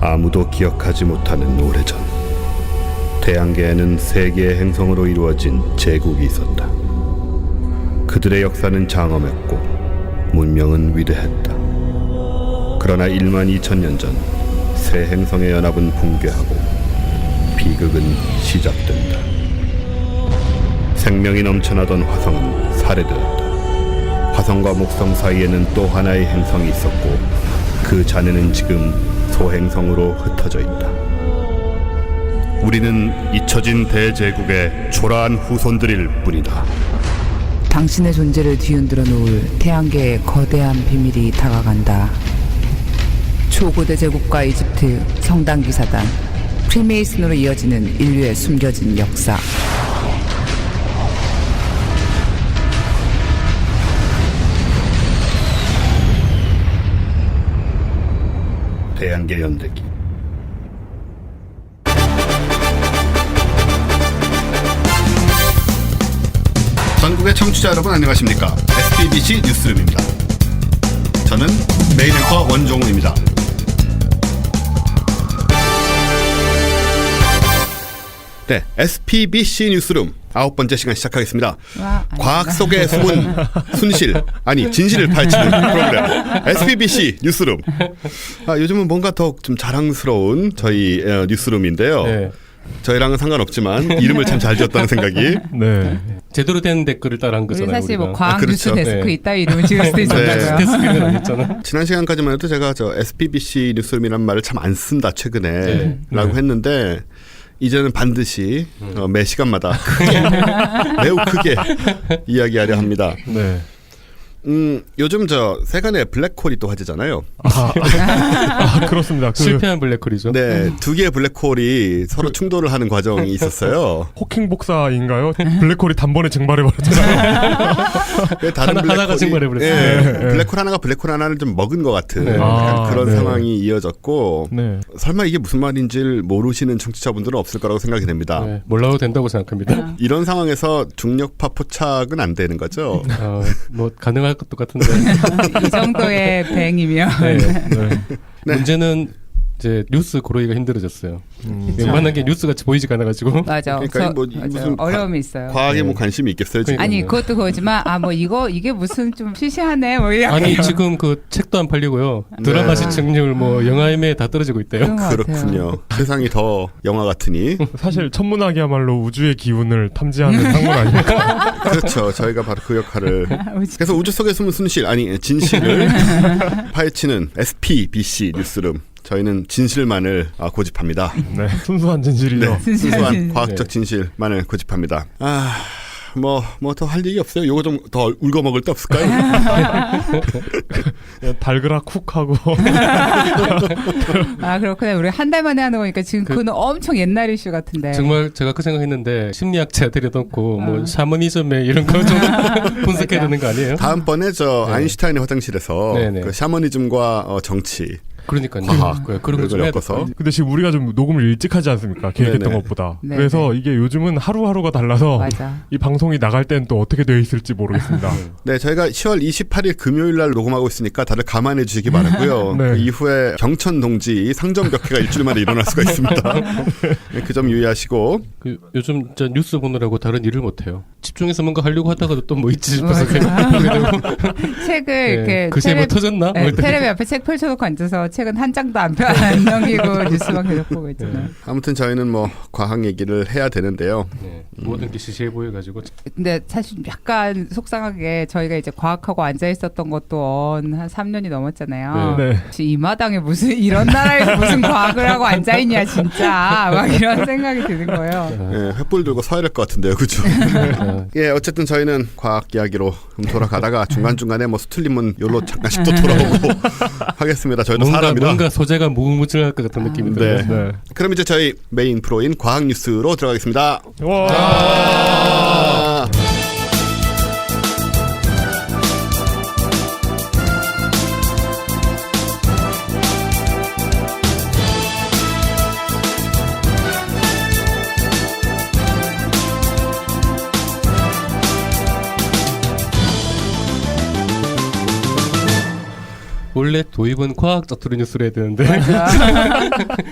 아무도 기억하지 못하는 오래전, 태양계에는 세 개의 행성으로 이루어진 제국이 있었다. 그들의 역사는 장엄했고 문명은 위대했다. 그러나 1만 2천년 전 새 행성의 연합은 붕괴하고 비극은 시작된다. 생명이 넘쳐나던 화성은 살해되었다. 화성과 목성 사이에는 또 하나의 행성이 있었고 그 잔해는 지금 소행성으로 흩어져 있다. 우리는 잊혀진 대제국의 초라한 후손들일 뿐이다. 당신의 존재를 뒤흔들어 놓을 태양계의 거대한 비밀이 다가간다. 초고대 제국과 이집트, 성당 기사단, 프리메이슨으로 이어지는 인류의 숨겨진 역사. 태양계 연대기. 전국의 청취자 여러분 안녕하십니까? SPBC 뉴스룸입니다. 저는 메인 앵커 원종우입니다. 네, SPBC 뉴스룸 9번째 시간 시작하겠습니다. 과학 속의 숨은 순실, 아니 진실을 파헤치는 프로그램 SPBC 뉴스룸. 요즘은 뭔가 더 좀 자랑스러운 저희 뉴스룸인데요. 네. 저희랑은 상관없지만 이름을 참 잘 지었다는 생각이. 네. 제대로 된 댓글을 따라한 거잖아요. 사실 우리가. 뭐 과학 그렇죠. 뉴스 데스크 네. 이따위 이름을 지을 수도 있었잖아요. 데스크는 아니었잖아. 지난 시간까지만 해도 제가 저 SPBC 뉴스룸이란 말을 참 안 쓴다 최근에 라고 했는데 이제는 반드시 매 시간마다 크게 매우 크게 이야기하려 합니다. 네. 요즘 저 세간의 블랙홀이 또 화제잖아요. 그렇습니다. 실패한 블랙홀이죠. 네, 두 개의 블랙홀이 서로 충돌을 하는 과정이 있었어요. 호킹 복사인가요? 블랙홀이 단번에 증발해버렸잖아요. 다른 하나가 증발해버렸어요. 네, 블랙홀 하나가 블랙홀 하나를 좀 먹은 것 같은 약간 그런 상황이 이어졌고 설마 이게 무슨 말인지를 모르시는 청취자분들은 없을 거라고 생각이 됩니다. 네, 몰라도 된다고 생각합니다. 이런 상황에서 중력파 포착은 안 되는 거죠? 뭐 가능할 것도 같은데. 이 정도의 뱅이면. 네. 문제는 이제 뉴스 고르기가 힘들어졌어요. 웬만한 게 뉴스같이 보이지가 않아가지고. 맞아. 그러니까 뭐 무슨 어려움이 있어요. 과학에 뭐 관심이 있겠어요 지금? 아니 그것도 그거지만 뭐 이게 무슨 좀 시시하네 뭐 이렇게. 아니 지금 그 책도 안 팔리고요. 드라마 시청률 뭐 영화임에 다 떨어지고 있대요. 그렇군요. 세상이 더 영화 같으니. 사실 천문학이야말로 우주의 기운을 탐지하는 학문 아닙니까? 그렇죠. 저희가 바로 그 역할을. 그래서 우주 속에 숨은 순실, 아니 진실을 파헤치는 SPBC 뉴스룸. 저희는 진실만을 고집합니다. 네, 순수한 진실이죠. 네, 순수한 과학적 진실만을 고집합니다. 뭐 더 할 얘기 없어요? 요거 좀 더 울거 먹을 데 없을까요? 달그라 쿡 하고. 그렇구나. 우리 한 달 만에 하는 거니까 지금 그거는 엄청 옛날 이슈 같은데. 정말 제가 그 생각했는데 심리학자들이 넣고 뭐 샤머니즘에 이런 거 좀 분석해야 되는 거 아니에요? 다음번에 저 아인슈타인의 화장실에서 그 샤머니즘과 정치. 그러니까요. 과학 그런 거 좀 해야 엮어서. 근데 지금 우리가 좀 녹음을 일찍 하지 않습니까? 계획했던 것보다. 네네. 그래서 이게 요즘은 하루하루가 달라서 맞아. 이 방송이 나갈 때는 또 어떻게 되어 있을지 모르겠습니다. 네, 저희가 10월 28일 금요일 날 녹음하고 있으니까 다들 감안해 주시기 바라고요. 네. 그 이후에 경천 동지 상점벽해가 일주일 만에 일어날 수가 있습니다. 네, 그 점 유의하시고. 요즘 저 뉴스 보느라고 다른 일을 못 해요. 집중해서 뭔가 하려고 하다가도 또 뭐 있지 싶어서 보게 되고. 책을 이렇게 글쎄 뭐 터졌나? 테레비 앞에 책 펼쳐놓고 앉아서 책은 한 장도 안 넘기고 뉴스만 계속 보고 있잖아요. 아무튼 저희는 뭐 과학 얘기를 해야 되는데요. 모든 게 시시해 보여가지고. 근데 사실 약간 속상하게 저희가 이제 과학하고 앉아 있었던 것도 한 3년이 넘었잖아요. 네. 이 마당에 무슨 이런 나라에서 무슨 과학을 하고 앉아 있냐 진짜 막 이런 생각이 드는 거예요. 네, 횃불 들고 서야 될 것 같은데요, 그렇죠? 예, 어쨌든 저희는 과학 이야기로 돌아가다가 중간 중간에 뭐 수틀림은 요로 잠깐씩 또 돌아오고 하겠습니다. 저희도 사람이라. 뭔가 소재가 무궁무진할 것 같은 느낌이 들어요. 네. 그럼 이제 저희 메인 프로인 과학 뉴스로 들어가겠습니다. 와. 원래 원래 도입은 과학 자투리 뉴스로 해야 되는데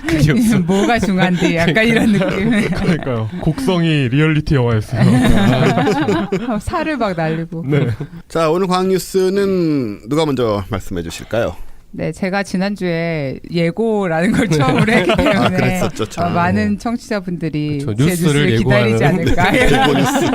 그게 이게 없어. 뭐가 중요한데 약간 이런 느낌. 그러니까요. 곡성이 리얼리티 영화였어요. 살을 막 날리고. 네. 자, 오늘 과학 뉴스는 누가 먼저 말씀해 주실까요? 네, 제가 지난주에 예고라는 걸 처음으로 했기 때문에 아, 그랬었죠, 참. 많은 청취자분들이 그렇죠. 제 뉴스를 뉴스를 기다리지 예고하는. 않을까. 일본 뉴스.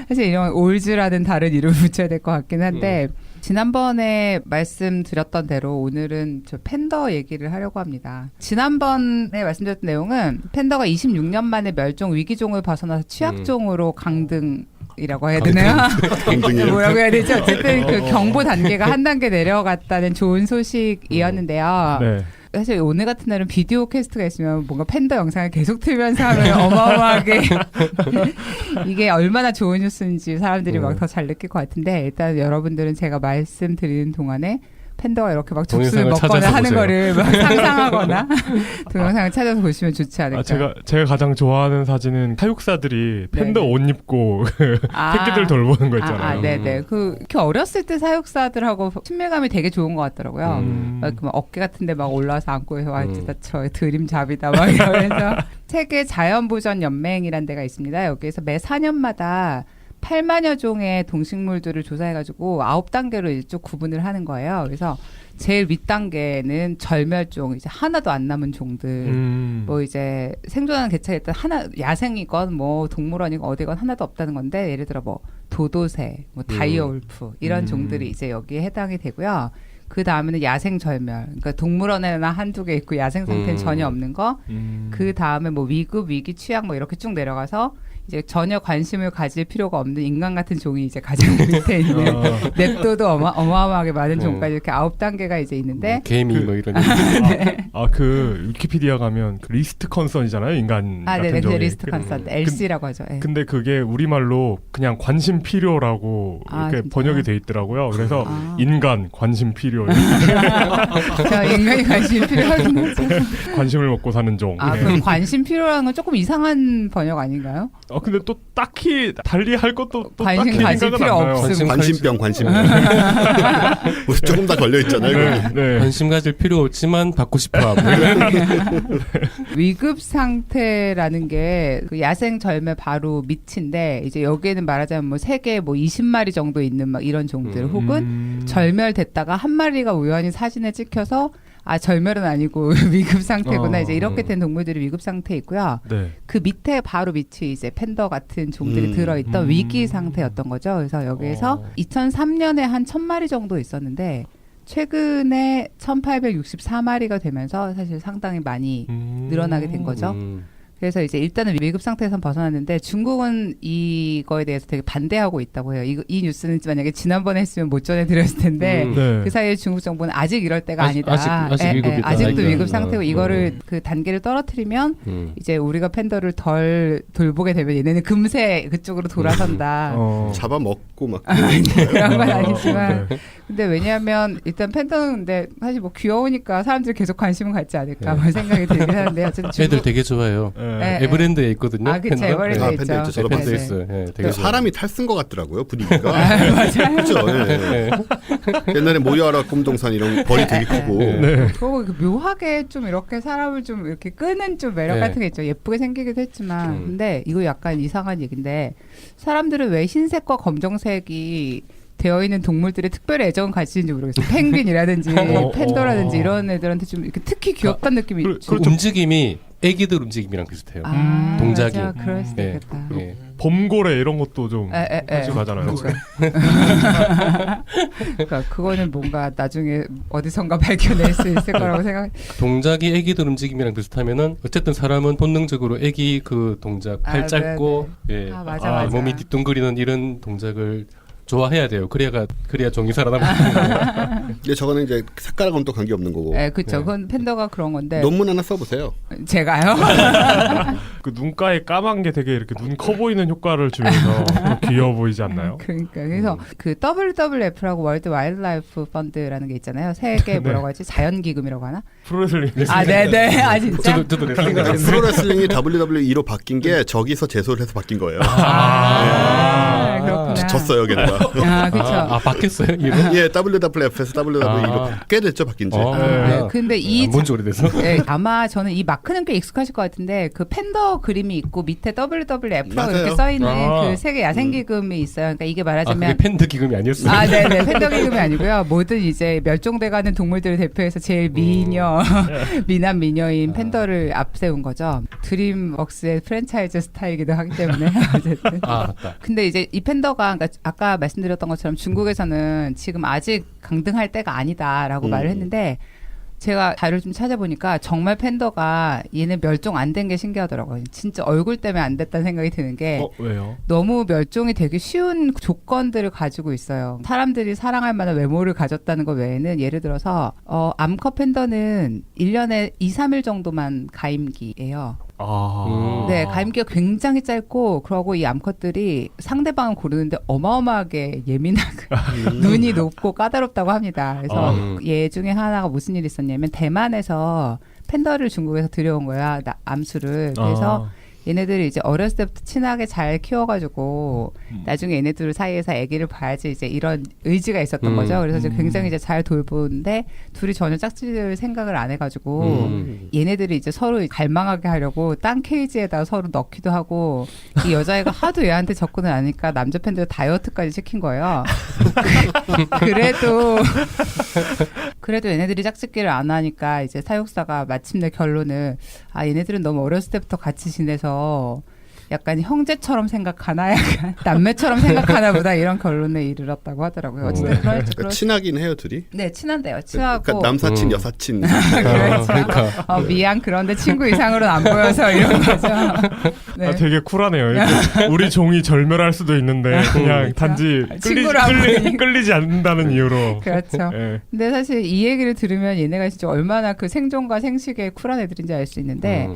사실 이런 올즈라는 다른 이름을 붙여야 될 것 같긴 한데 지난번에 말씀드렸던 대로 오늘은 저 팬더 얘기를 하려고 합니다. 지난번에 말씀드렸던 내용은 팬더가 26년 만에 멸종 위기종을 벗어나서 취약종으로 강등이라고 해야 되나요? 강등이에요. 뭐라고 해야 되죠? 어쨌든 그 경보 단계가 한 단계 내려갔다는 좋은 소식이었는데요. 네. 사실 오늘 같은 날은 비디오 캐스트가 있으면 뭔가 팬더 영상을 계속 틀면서 하면 어마어마하게 이게 얼마나 좋은 뉴스인지 사람들이 막 더 잘 느낄 것 같은데 일단 여러분들은 제가 말씀드리는 동안에 팬더가 이렇게 막 죽순을 동영상을 먹거나 찾아서 하는 보세요. 거를 막 상상하거나 동영상을 찾아서 보시면 좋지 않을까. 제가 가장 좋아하는 사진은 사육사들이 팬더 네네. 옷 입고 아. 새끼들 돌보는 거 있잖아요. 네네. 이렇게 어렸을 때 사육사들하고 친밀감이 되게 좋은 것 같더라고요. 막 어깨 같은데 막 올라와서 안고 해서 와 진짜 저 드림잡이다 막 이러면서 세계 자연보전 연맹이라는 데가 있습니다. 여기에서 매 4년마다 8만여 종의 동식물들을 조사해가지고 9단계로 쭉 구분을 하는 거예요. 그래서 제일 윗단계는 절멸종, 이제 하나도 안 남은 종들. 뭐 이제 생존하는 개체가 일단 하나 야생이건 뭐 동물원이건 어디건 하나도 없다는 건데 예를 들어 뭐 도도새, 뭐 다이어울프 이런 종들이 이제 여기에 해당이 되고요. 그 다음에는 야생 절멸, 그러니까 동물원에나 한두 개 있고 야생 상태는 전혀 없는 거. 그 다음에 뭐 위급, 위기, 취약 뭐 이렇게 쭉 내려가서 이제 전혀 관심을 가질 필요가 없는 인간 같은 종이 이제 가장 밑에 있는 냅도도 어마어마하게 많은 종까지 이렇게 9단계가 이제 있는데 개미 뭐 이런. 그 위키피디아 가면 그 리스트 컨선이잖아요. 인간 같은 네네, 그 종이. 리스트 컨설트 LC라고 하죠. 예. 근데 그게 우리말로 그냥 관심 필요라고 이렇게 진짜요? 번역이 돼 있더라고요. 그래서 인간 관심 필요 저 인간이 관심 필요하긴 하죠. 관심을 먹고 사는 종. 네. 그럼 관심 필요라는 건 조금 이상한 번역 아닌가요? 근데 또 딱히 달리 할 것도 또 관심 딱히 가질 생각은 필요 안 나요. 없음. 관심병. 뭐 조금 다 걸려 있잖아요. 네. 관심 가질 필요 없지만 받고 싶어. 위급 상태라는 게 그 야생 절멸 바로 밑인데 이제 여기에는 말하자면 뭐 세계 뭐 20마리 정도 있는 막 이런 종들 혹은 절멸됐다가 한 마리가 우연히 사진에 찍혀서 절멸은 아니고 위급 상태구나. 이제 이렇게 된 동물들이 위급 상태에 있고요. 네. 그 밑에 바로 밑이 이제 팬더 같은 종들이 들어있던 위기 상태였던 거죠. 그래서 여기에서 2003년에 한 1000마리 정도 있었는데 최근에 1864마리가 되면서 사실 상당히 많이 늘어나게 된 거죠. 그래서 이제 일단은 위급 상태에선 벗어났는데 중국은 이거에 대해서 되게 반대하고 있다고 해요. 이 뉴스는 만약에 지난번에 했으면 못 전해드렸을 텐데 네. 그 사이에 중국 정부는 아직 이럴 때가 아니다. 아직 위급이다. 아직도 아니다. 위급 상태고 이거를 그 단계를 떨어뜨리면 이제 우리가 팬더를 덜 돌보게 되면 얘네는 금세 그쪽으로 돌아선다. 잡아먹고 막 그런 건 아니지만 네. 근데 왜냐하면 일단 팬더는 근데 사실 뭐 귀여우니까 사람들이 계속 관심을 갖지 않을까 뭐 생각이 들긴 하는데 어쨌든 애들 되게 좋아해요. 네. 에브랜드에 있거든요. 그쵸, 에버랜드에 있죠. 팬더 있죠. 저도 팬더 봤어요. 있어요. 예, 되게 사람이 탈쓴 것 같더라고요 분위기가. 맞아요. 그렇죠. 옛날에 모리아라 꿈동산 이런 벌이 되게 크고. 네. 그리고 묘하게 좀 이렇게 사람을 좀 이렇게 끄는 좀 매력 네. 같은 게 있죠. 예쁘게 생기기도 했지만 근데 이거 약간 이상한 얘기인데 사람들은 왜 흰색과 검정색이 되어 있는 동물들의 특별히 애정을 가지는지 모르겠어요. 펭귄이라든지 팬더라든지 이런 애들한테 좀 이렇게 특히 귀엽다는 느낌이 그 움직임이 애기들 움직임이랑 비슷해요. 동작이. 맞아, 그럴 수도 예, 있겠다. 예. 범고래 이런 것도 좀 가지고 가잖아요. 그러니까 그거는 뭔가 나중에 어디선가 발견할 수 있을 거라고 생각. 동작이 애기들 움직임이랑 비슷하면은 어쨌든 사람은 본능적으로 애기 그 동작 팔 짧고 예. 맞아. 몸이 뒤뚱거리는 이런 동작을 좋아해야 돼요. 그래야 종이 살아남는 근데 저거는 이제 색깔하고는 또 관계 없는 거고. 네, 그렇죠. 그건 팬더가 그런 건데. 논문 하나 써보세요. 제가요? 그 눈가에 까만 게 되게 이렇게 눈 커 보이는 효과를 주면서 좀 귀여워 보이지 않나요? 그러니까 그래서 그 WWF라고 월드 와일드라이프 펀드라는 게 있잖아요. 세계 뭐라고 하지? 자연기금이라고 하나? 프로레슬링. 네네. 진짜. 저도 레슬링 프로레슬링이 WWE로 바뀐 게 저기서 제소를 해서 바뀐 거예요. 그런 그렇구나. 졌어요, 걔네가. 아, 그렇죠. 바뀌었어요 이름? 예, WWF에서 WWE로 꽤 됐죠, 바뀐 지. 네, 근데 이 뭔지 오래돼서. 네, 아마 저는 이 마크는 꽤 익숙하실 것 같은데 그 팬더 그림이 있고 밑에 WWF라고 맞아요. 이렇게 써 있는 아. 그 세계 야생 기금이 있어요. 그러니까 이게 그게 말하자면 팬드 기금이 아니었어요. 아, 네네. 팬더 기금이 아니고요. 모든 이제 멸종돼가는 동물들을 대표해서 제일 미녀, 미남 미녀인 팬더를 앞세운 거죠. 드림웍스의 프랜차이즈 스타이기도 하기 때문에 어쨌든. 맞다. 근데 이제 이 팬더가 그러니까 아까 말씀드렸던 것처럼 중국에서는 지금 아직 강등할 때가 아니다라고 말을 했는데 제가 자료를 좀 찾아보니까 정말 팬더가 얘는 멸종 안 된 게 신기하더라고요. 진짜 얼굴 때문에 안 됐다는 생각이 드는 게 왜요? 너무 멸종이 되게 쉬운 조건들을 가지고 있어요. 사람들이 사랑할 만한 외모를 가졌다는 것 외에는 예를 들어서 암컷 팬더는 1년에 2, 3일 정도만 가임기예요. 네, 가임기가 굉장히 짧고 그러고 이 암컷들이 상대방을 고르는데 어마어마하게 예민하고 눈이 높고 까다롭다고 합니다. 그래서 얘 중에 하나가 무슨 일이 있었냐면 대만에서 팬더를 중국에서 들여온 거야, 암수를. 그래서 얘네들이 이제 어렸을 때부터 친하게 잘 키워가지고 나중에 얘네들 사이에서 아기를 봐야지 이제 이런 의지가 있었던 거죠. 그래서 이제 굉장히 이제 잘 돌보는데 둘이 전혀 짝짓을 생각을 안 해가지고 얘네들이 이제 서로 갈망하게 하려고 딴 케이지에다 서로 넣기도 하고 이 여자애가 하도 얘한테 접근을 안 하니까 남자 팬들 다이어트까지 시킨 거예요. 그래도 얘네들이 짝짓기를 안 하니까 이제 사육사가 마침내 결론을 얘네들은 너무 어렸을 때부터 같이 지내서 약간 형제처럼 생각하나 약간 남매처럼 생각하나 보다 이런 결론에 이르렀다고 하더라고요. 어쨌든 그러니까 친하긴 해요, 둘이. 네, 친한데요. 친하고. 그러니까 남사친, 여사친. 그렇죠. 그러니까. 미안, 그런데 친구 이상으로는 안 보여서 이런 거죠. 네. 되게 쿨하네요. 이렇게 우리 종이 절멸할 수도 있는데 그냥 그렇죠. 단지 친구라고 끌리지 않는다는 이유로. 그렇죠. 예. 근데 사실 이 얘기를 들으면 얘네가 진짜 얼마나 그 생존과 생식에 쿨한 애들인지 알 수 있는데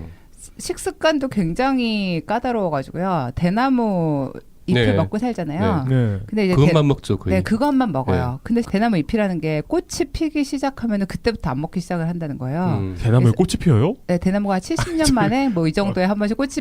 식습관도 굉장히 까다로워가지고요. 대나무 잎을 네. 먹고 살잖아요. 네. 근데 이제 그것만 먹죠 거의. 네, 그것만 먹어요. 근데 대나무 잎이라는 게 꽃이 피기 시작하면은 그때부터 안 먹기 시작을 한다는 거예요. 대나무에 꽃이 피어요? 네, 대나무가 70년 만에 뭐 이 정도에 한 번씩 꽃이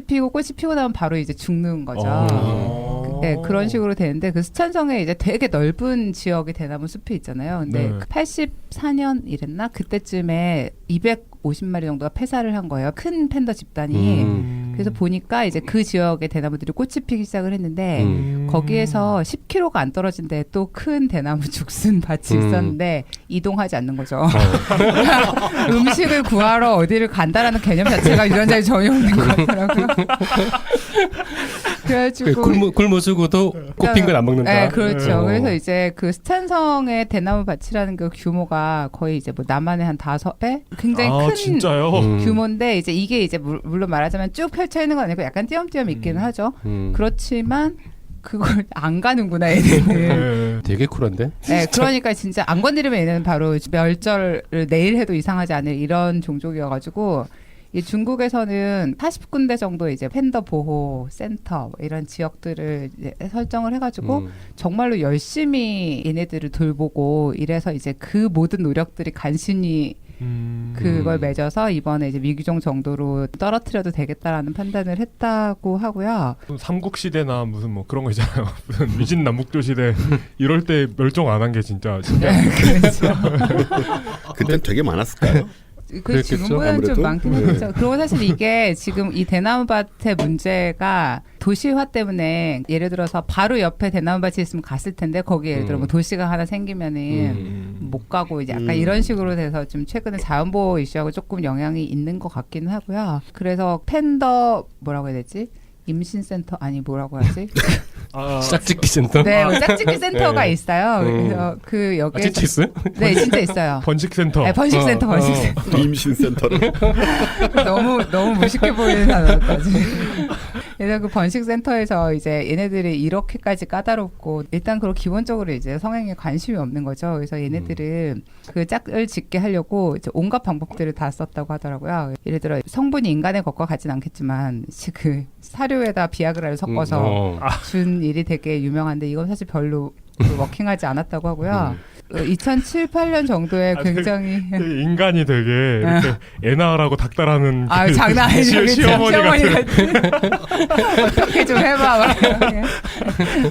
피고 나면 바로 이제 죽는 거죠. 네, 그런 식으로 되는데 그 스촨성에 이제 되게 넓은 지역이 대나무 숲이 있잖아요. 근데 84년 이랬나? 그때쯤에 250마리 정도가 폐사를 한 거예요. 큰 팬더 집단이. 그래서 보니까 이제 그 지역의 대나무들이 꽃이 피기 시작을 했는데 거기에서 10km가 안 떨어진 데에 또 큰 대나무 죽순 밭이 있었는데 이동하지 않는 거죠. 음식을 구하러 어디를 간다라는 개념 자체가 유전자에 전혀 없는 거더라고요. 그래가지고 굶어주고도 꽃핀 건 안 먹는다. 네, 그렇죠. 그래서 이제 그 스촨성의 대나무 밭이라는 그 규모가 거의 이제 뭐 남한의 한 5배? 굉장히 큰 진짜요? 규모인데 이제 이게 이제 물론 말하자면 쭉 펼쳐 있는 건 아니고 약간 띄엄띄엄 있기는 하죠. 그렇지만 그걸 안 가는구나 얘네는. 되게 쿨한데? 네, 그러니까 진짜 안 건드리면 얘네는 바로 멸절을 내일 해도 이상하지 않을 이런 종족이어가지고 이 중국에서는 40군데 정도 이제 팬더 보호 센터 이런 지역들을 이제 설정을 해가지고 정말로 열심히 얘네들을 돌보고 이래서 이제 그 모든 노력들이 간신히 그걸 맺어서 이번에 이제 미규종 정도로 떨어뜨려도 되겠다라는 판단을 했다고 하고요. 삼국시대나 무슨 뭐 그런 거 있잖아요. 무슨 위진남북조 시대 이럴 때 멸종 안 한 게 진짜 그렇죠. 그땐 되게 많았을까요? 그 지금은 아무래도? 좀 많긴 하겠죠. 그리고 사실 이게 지금 이 대나무밭의 문제가 도시화 때문에 예를 들어서 바로 옆에 대나무밭이 있으면 갔을 텐데 거기 예를 들어 뭐 도시가 하나 생기면은 못 가고 이제 약간 이런 식으로 돼서 좀 최근에 자연보호 이슈하고 조금 영향이 있는 것 같기는 하고요. 그래서 팬더 뭐라고 해야 되지? 임신센터 아니 뭐라고 하지? 짝짓기 센터? 네, 짝짓기 센터가 네. 있어요. 그래서 그 여기에 진짜 있어요? 네, 진짜 있어요. 번식센터. 네, 번식센터, 번식센터. 임신센터를. 너무 무식해 보이는 단어까지. 그래서 그 번식센터에서 이제 얘네들이 이렇게까지 까다롭고 일단 그리고 기본적으로 이제 성행에 관심이 없는 거죠. 그래서 얘네들은 그 짝을 짓게 하려고 이제 온갖 방법들을 다 썼다고 하더라고요. 예를 들어 성분이 인간의 것과 같진 않겠지만 그 사료에다 비아그라를 섞어서 준 일이 되게 유명한데 이건 사실 별로 워킹하지 않았다고 하고요. 2007, 8년 정도에 굉장히 인간이 되게 이렇게 애 낳으라고 닥달하는 아 장난 아니죠. 시어머니 같은 어떻게 좀 해봐 막 이렇게.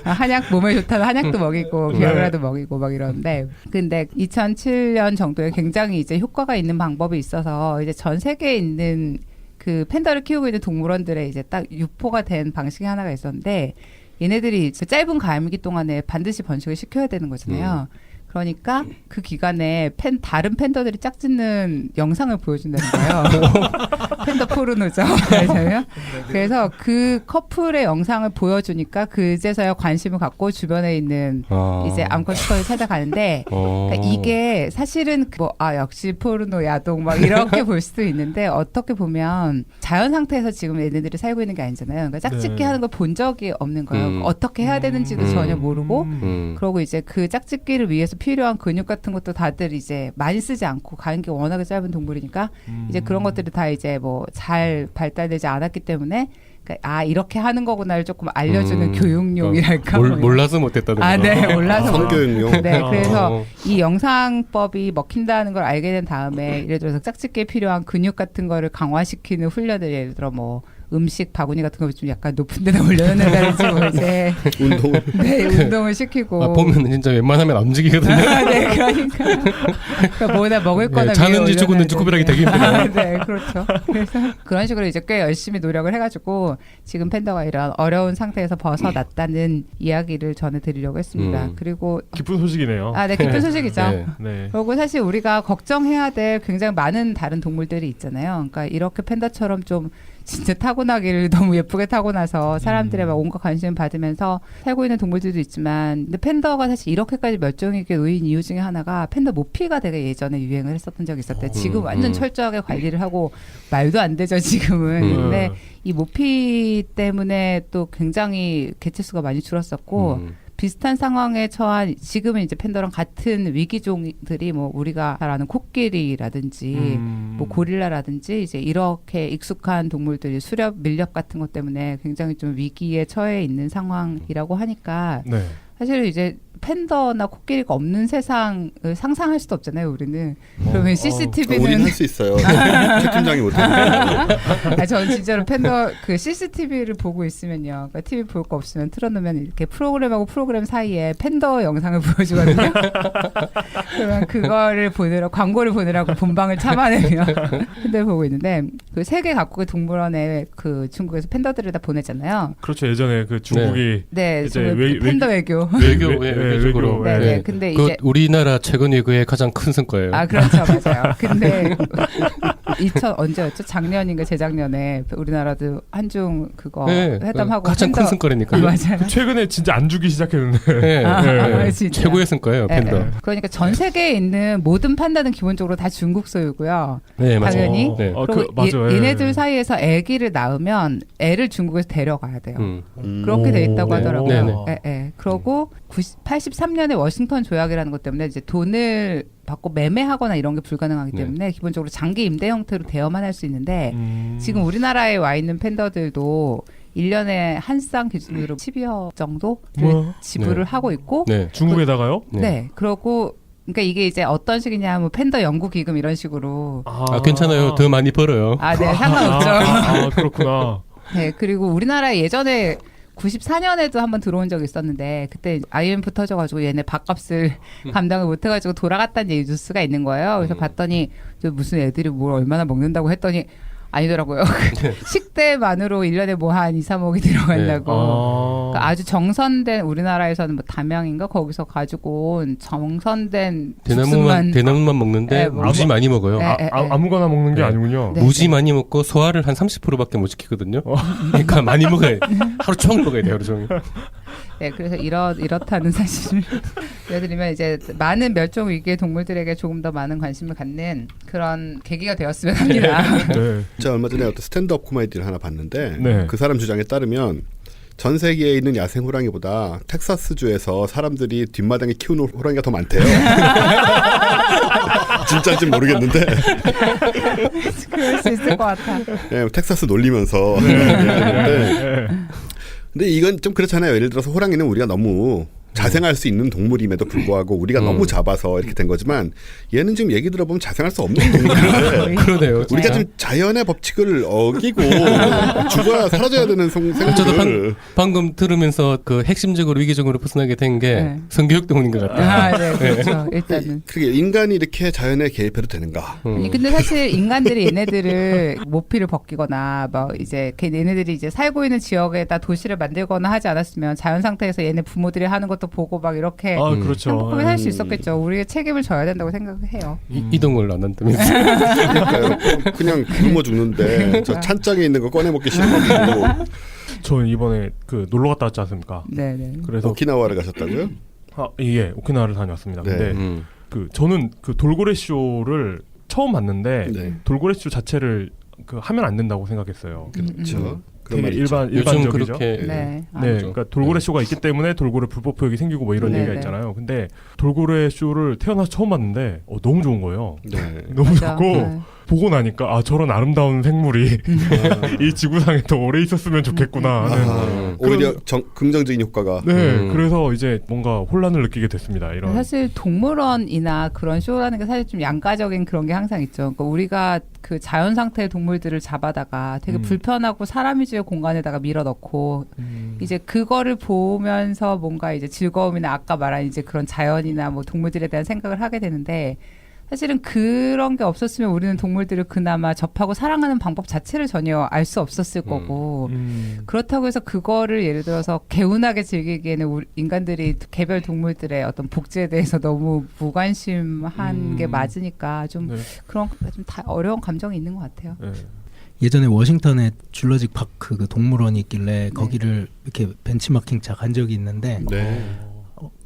한약 몸에 좋다는 한약도 먹이고 비아그라도 먹이고 막 이러는데 근데 2007년 정도에 굉장히 이제 효과가 있는 방법이 있어서 이제 전 세계에 있는 그 팬더를 키우고 있는 동물원들의 이제 딱 유포가 된 방식이 하나가 있었는데 얘네들이 짧은 감기 동안에 반드시 번식을 시켜야 되는 거잖아요. 그러니까 그 기간에 다른 팬더들이 짝짓는 영상을 보여준다는 거예요. 팬더 포르노죠. 그래서 그 커플의 영상을 보여주니까 그제서야 관심을 갖고 주변에 있는 이제 암컷 수컷을 찾아가는데 그러니까 이게 사실은 역시 포르노 야동 막 이렇게 볼 수도 있는데 어떻게 보면 자연 상태에서 지금 얘네들이 살고 있는 게 아니잖아요. 그러니까 짝짓기 하는 걸 본 적이 없는 거예요. 어떻게 해야 되는지도 전혀 모르고 그러고 이제 그 짝짓기를 위해서 필요한 근육 같은 것도 다들 이제 많이 쓰지 않고 가는 게 워낙에 짧은 동물이니까 이제 그런 것들이 다 이제 뭐 잘 발달되지 않았기 때문에 그러니까 이렇게 하는 거구나를 조금 알려주는 교육용이랄까 몰라서 못했다는 거. 네, 몰라서 성교육용. 네, 그래서 이 영상법이 먹힌다는 걸 알게 된 다음에 예를 들어서 짝짓기에 필요한 근육 같은 거를 강화시키는 훈련을 예를 들어 뭐 음식 바구니 같은 거 좀 약간 높은 데다 올려놓는다든지 뭐 이제 운동을 시키고 보면 진짜 웬만하면 안 움직이거든요. 네, 그러니까 뭐나 먹을 거나 자는지 죽었는지 구별하기 되게 힘들어요. 네, 그렇죠. 그래서 그런 식으로 이제 꽤 열심히 노력을 해가지고 지금 팬더가 이런 어려운 상태에서 벗어났다는 이야기를 전해드리려고 했습니다. 그리고 기쁜 소식이네요. 네, 기쁜 소식이죠. 네. 그리고 사실 우리가 걱정해야 될 굉장히 많은 다른 동물들이 있잖아요. 그러니까 이렇게 팬더처럼 좀 진짜 타고나기를 너무 예쁘게 타고나서 사람들의 막 온갖 관심을 받으면서 살고 있는 동물들도 있지만 근데 팬더가 사실 이렇게까지 멸종위기에 놓인 이유 중에 하나가 팬더 모피가 되게 예전에 유행을 했었던 적이 있었대요. 지금 완전 철저하게 관리를 하고 말도 안 되죠 지금은. 근데 이 모피 때문에 또 굉장히 개체수가 많이 줄었었고 비슷한 상황에 처한 지금은 이제 팬더랑 같은 위기종들이 뭐 우리가 잘 아는 코끼리라든지 뭐 고릴라라든지 이제 이렇게 익숙한 동물들이 수렵 밀렵 같은 것 때문에 굉장히 좀 위기에 처해 있는 상황이라고 하니까 네. 사실 이제 팬더나 코끼리가 없는 세상을 상상할 수도 없잖아요, 우리는. 그러면 CCTV는 우리는 할 수 있어요. 최 팀장이 못하는. 저는 진짜로 팬더 그 CCTV를 보고 있으면요, 그러니까 TV 볼 거 없으면 틀어놓으면 이렇게 프로그램하고 프로그램 사이에 팬더 영상을 보여주거든요. 그러면 그거를 광고를 보느라고 본방을 참아내며 팬더를 보고 있는데 그 세계 각국의 동물원에 그 중국에서 팬더들을 다 보내잖아요. 그렇죠. 예전에 그 중국이 이제 팬더 외교. 외교적으로. 네. 근데 이제 우리나라 최근 외교의 가장 큰 성과예요. 그렇죠, 맞아요. 근데 언제였죠? 작년인가 재작년에 우리나라도 한중 그거 회담하고 가장 큰 성과니까. 맞아요. 최근에 진짜 안 주기 시작했는데. 최고의 성과예요, 팬더. 그러니까 전 세계에 있는 모든 판다는 기본적으로 다 중국 소유고요. 네, 당연히. 맞아요. 그리고 얘네들 사이에서 아기를 낳으면 애를 중국에서 데려가야 돼요. 그렇게 돼 있다고 하더라고요. 그러고 83년에 워싱턴 조약이라는 것 때문에 이제 돈을 받고 매매하거나 이런 게 불가능하기 때문에 기본적으로 장기 임대 형태로 대여만 할 수 있는데 지금 우리나라에 와 있는 팬더들도 1년에 한 쌍 기준으로 10여 정도를 지불을 하고 있고 중국에다가요? 네. 그러고 그러니까 이게 이제 어떤 식이냐, 뭐 팬더 연구 기금 이런 식으로. 괜찮아요. 더 많이 벌어요. 네, 상관없죠. 그렇구나. 네, 그리고 우리나라에 예전에 94년에도 한번 들어온 적이 있었는데 그때 IMF 터져가지고 얘네 밥값을 감당을 못해가지고 돌아갔다는 뉴스가 있는 거예요. 그래서 봤더니 무슨 애들이 뭘 얼마나 먹는다고 했더니 아니더라고요. 식대만으로 1년에 뭐 한 2, 3억이 들어간다고. 그러니까 아주 정선된 우리나라에서는 뭐 담양인가 거기서 가지고 온 정선된 대나무만 먹는데 무지 많이 먹어요. 아무거나 먹는 게 아니군요. 무지 많이 먹고 소화를 한 30%밖에 못 시키거든요. 그러니까 많이 먹어야 돼. 하루 종일 먹어야 돼, 하루 종일. 네, 그래서 이렇다는 사실을 알려드리면 이제 많은 멸종 위기의 동물들에게 조금 더 많은 관심을 갖는 그런 계기가 되었으면 합니다. 제가 얼마 전에 어떤 스탠드업 코미디를 하나 봤는데 그 사람 주장에 따르면 전 세계에 있는 야생 호랑이보다 텍사스주에서 사람들이 뒷마당에 키우는 호랑이가 더 많대요. 진짜인지 모르겠는데. 그럴 수 있을 것 같아. 네, 텍사스 놀리면서. 근데 이건 좀 그렇잖아요. 예를 들어서 호랑이는 우리가 너무 자생할 수 있는 동물임에도 불구하고 우리가 너무 잡아서 이렇게 된 거지만 얘는 지금 얘기 들어보면 자생할 수 없는 동물인데 그러네요. 우리가 좀 자연의 법칙을 어기고 죽어야 사라져야 되는 저도 생물을 방금 들으면서 그 핵심적으로 위기적으로 벗어나게 된 게 네. 성교육 때문인 것 같아요. 네, 그렇죠. 일단은. 그게 인간이 이렇게 자연에 개입해도 되는가? 아니, 근데 사실 인간들이 얘네들을 모피를 벗기거나 뭐 이제 얘네들이 이제 살고 있는 지역에다 도시를 만들거나 하지 않았으면 자연 상태에서 얘네 부모들이 하는 것도 보고 막 이렇게 그렇죠. 행복하게 살 수 있었겠죠. 우리가 책임을 져야 된다고 생각해요. 이동을 안 한다면서. 그러니까요. 그냥 굶어 죽는데 저 찬장에 있는 거 꺼내 먹기 싫어가지고 저는 이번에 그 놀러 갔다 왔지 않습니까? 네네. 그래서 오키나와를 가셨다고요? 예, 오키나와를 다녀왔습니다. 네. 근데 그 저는 그 돌고래 쇼를 처음 봤는데 네. 돌고래 쇼 자체를 그 하면 안 된다고 생각했어요. 그렇죠. 그런 되게 말이 있죠. 요즘 일반적이죠. 그렇게 네. 네, 그렇죠. 그러니까 돌고래 쇼가 있기 때문에 돌고래 불법 포획이 생기고 뭐 이런 네, 얘기가 네. 있잖아요. 근데 돌고래 쇼를 태어나서 처음 봤는데 너무 좋은 거예요. 네. 너무 맞아. 좋고 네. 보고 나니까 저런 아름다운 생물이 이 지구상에 더 오래 있었으면 좋겠구나 하는 아, 오히려 긍정적인 효과가 네, 그래서 이제 뭔가 혼란을 느끼게 됐습니다. 이런 사실 동물원이나 그런 쇼라는 게 사실 좀 양가적인 그런 게 항상 있죠. 그러니까 우리가 그 자연 상태의 동물들을 잡아다가 되게 불편하고 사람 위주의 공간에다가 밀어넣고 이제 그거를 보면서 뭔가 이제 즐거움이나 아까 말한 이제 그런 자연이나 뭐 동물들에 대한 생각을 하게 되는데 사실은 그런 게 없었으면 우리는 동물들을 그나마 접하고 사랑하는 방법 자체를 전혀 알 수 없었을 거고 그렇다고 해서 그거를 예를 들어서 개운하게 즐기기에는 우리 인간들이 개별 동물들의 어떤 복지에 대해서 너무 무관심한 게 맞으니까 좀 네. 그런 좀 어려운 감정이 있는 것 같아요. 네. 예전에 워싱턴에 줄러직 파크 그 동물원이 있길래 거기를 이렇게 벤치마킹 간 적이 있는데 네.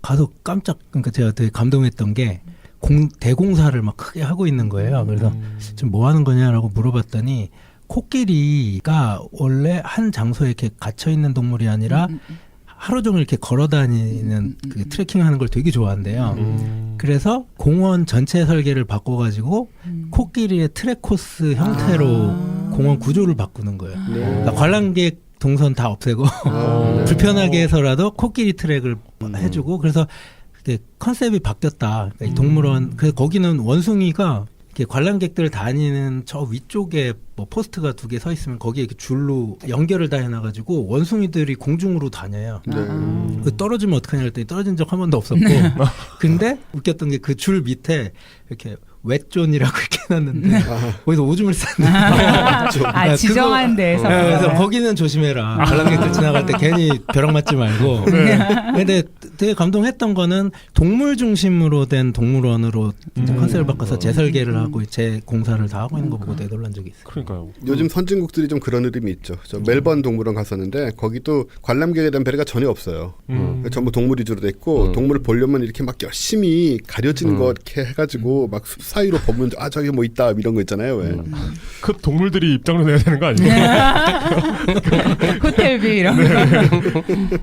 가서 깜짝 그러니까 제가 되게 감동했던 게 대공사를 막 크게 하고 있는 거예요. 그래서 지금 뭐 하는 거냐라고 물어봤더니 코끼리가 원래 한 장소에 이렇게 갇혀 있는 동물이 아니라 하루 종일 이렇게 걸어 다니는 그 트레킹하는 걸 되게 좋아한대요. 그래서 공원 전체 설계를 바꿔가지고 코끼리의 트랙 코스 형태로 공원 구조를 바꾸는 거예요. 그러니까 관람객 동선 다 없애고 불편하게 해서라도 코끼리 트랙을 해주고 그래서 그게 컨셉이 바뀌었다. 그러니까 이 동물원 그래서 거기는 원숭이가 이렇게 관람객들 다니는 저 위쪽에 뭐 포스트가 2개 서 있으면 거기에 이렇게 줄로 연결을 다 해놔가지고 원숭이들이 공중으로 다녀요. 그 떨어지면 어떡하냐 했더니 떨어진 적 한 번도 없었고 근데 웃겼던 게 그 줄 밑에 이렇게 웻존이라고 이렇게 해놨는데 거기서 오줌을 쌌는데 지정한 데에서 그래서 거기는 조심해라. 관람객들 지나갈 때 괜히 벼락 맞지 말고. 근데 되게 감동했던 거는 동물 중심으로 된 동물원으로 이제 컨셉을 바꿔서 재설계를 하고 재공사를 다 하고 있는 거 보고 되게 놀란 적이 있어요. 그러니까요. 요즘 선진국들이 좀 그런 흐름이 있죠. 저 멜번 동물원 갔었는데 거기도 관람객에 대한 배려가 전혀 없어요. 전부 동물 위주로 돼 있고 동물을 보려면 이렇게 막 열심히 가려지는 거 이렇게 해가지고 막 숲 사이로 보면 저기 뭐 있다 이런 거 있잖아요. 왜? 그 동물들이 입장료 내야 되는 거 아닙니까? 호텔비 이런 거.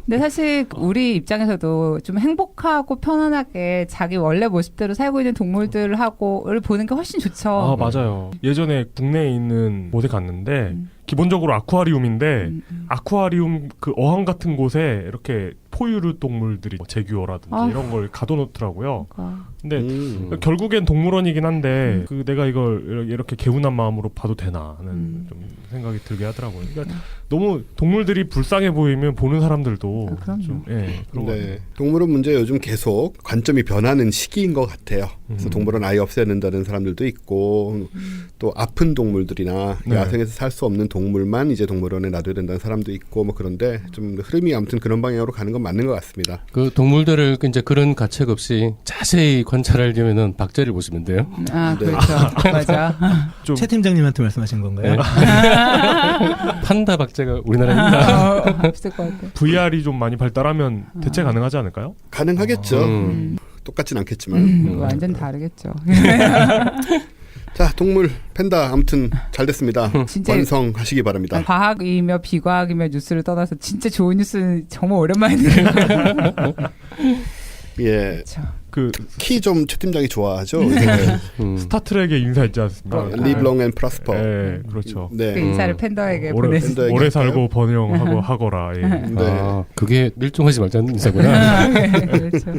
근데 사실 우리 입장에서도 좀 행복하고 편안하게 자기 원래 모습대로 살고 있는 동물들하고를 보는 게 훨씬 좋죠. 아 맞아요. 예전에 국내에 있는 곳에 갔는데 기본적으로 아쿠아리움인데 아쿠아리움 그 어항 같은 곳에 이렇게 포유류 동물들이 제규어라든지 이런 걸 가둬놓더라고요. 근데 결국엔 동물원이긴 한데 그 내가 이걸 이렇게 개운한 마음으로 봐도 되나 하는 좀 생각이 들게 하더라고요. 그러니까 너무 동물들이 불쌍해 보이면 보는 사람들도 좀 그런 거 같아요. 동물원 문제 요즘 계속 관점이 변하는 시기인 것 같아요. 그래서 동물원 아예 없애야 된다는 사람들도 있고 또 아픈 동물들이나 야생에서 살 수 없는 동물만 이제 동물원에 놔둬야 된다는 사람도 있고 뭐 그런데 좀 흐름이 아무튼 그런 방향으로 가는 건 맞는 것 같습니다. 그 동물들을 이제 그런 가책 없이 자세히 관찰하려면은 박제를 보시면 돼요. 그렇죠. 맞아. 최 팀장님한테 말씀하신 건가요? 판다 박제가 우리나라입니다. 없을 것 같아. VR이 좀 많이 발달하면 대체 가능하지 않을까요? 가능하겠죠. 똑같진 않겠지만. 완전 다르겠죠. 자, 동물 팬다 아무튼 잘 됐습니다. 진짜 완성하시기 바랍니다. 과학이며 비과학이며 뉴스를 떠나서 진짜 좋은 뉴스는 정말 오랜만에 듣는 거예요. 예. 그 키 좀 최 팀장이 좋아하죠. 스타트랙의 인사 있지 않습니까? Live long and prosper. 네, 그렇죠. 네. 그 인사를 팬더에게 오래, 보냈어요. 오래 살고 번영하고 하거라. 예. 네. 아, 그게 일종하지 말자는 인사구나. 그렇죠.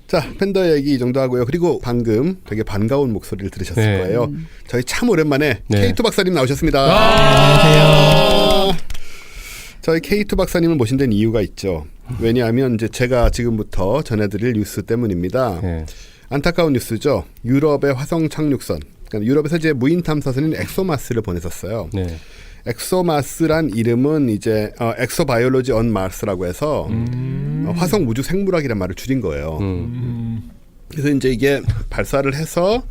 자, 팬더 얘기 이 정도 하고요. 그리고 방금 되게 반가운 목소리를 들으셨을 네. 거예요. 저희 참 오랜만에 네. K2 박사님 나오셨습니다. 안녕하세요. 저희 K2 박사님을 모신 데는 이유가 있죠. 왜냐하면 이제 제가 지금부터 전해드릴 뉴스 때문입니다. 네. 안타까운 뉴스죠. 유럽의 화성 착륙선. 그러니까 유럽에서 이제 무인 탐사선인 엑소마스를 보냈었어요. 네. 엑소마스란 이름은 이제 엑소바이올로지 언 마스라고 해서 화성 우주 생물학이란 말을 줄인 거예요. 그래서 이제 이게 발사를 해서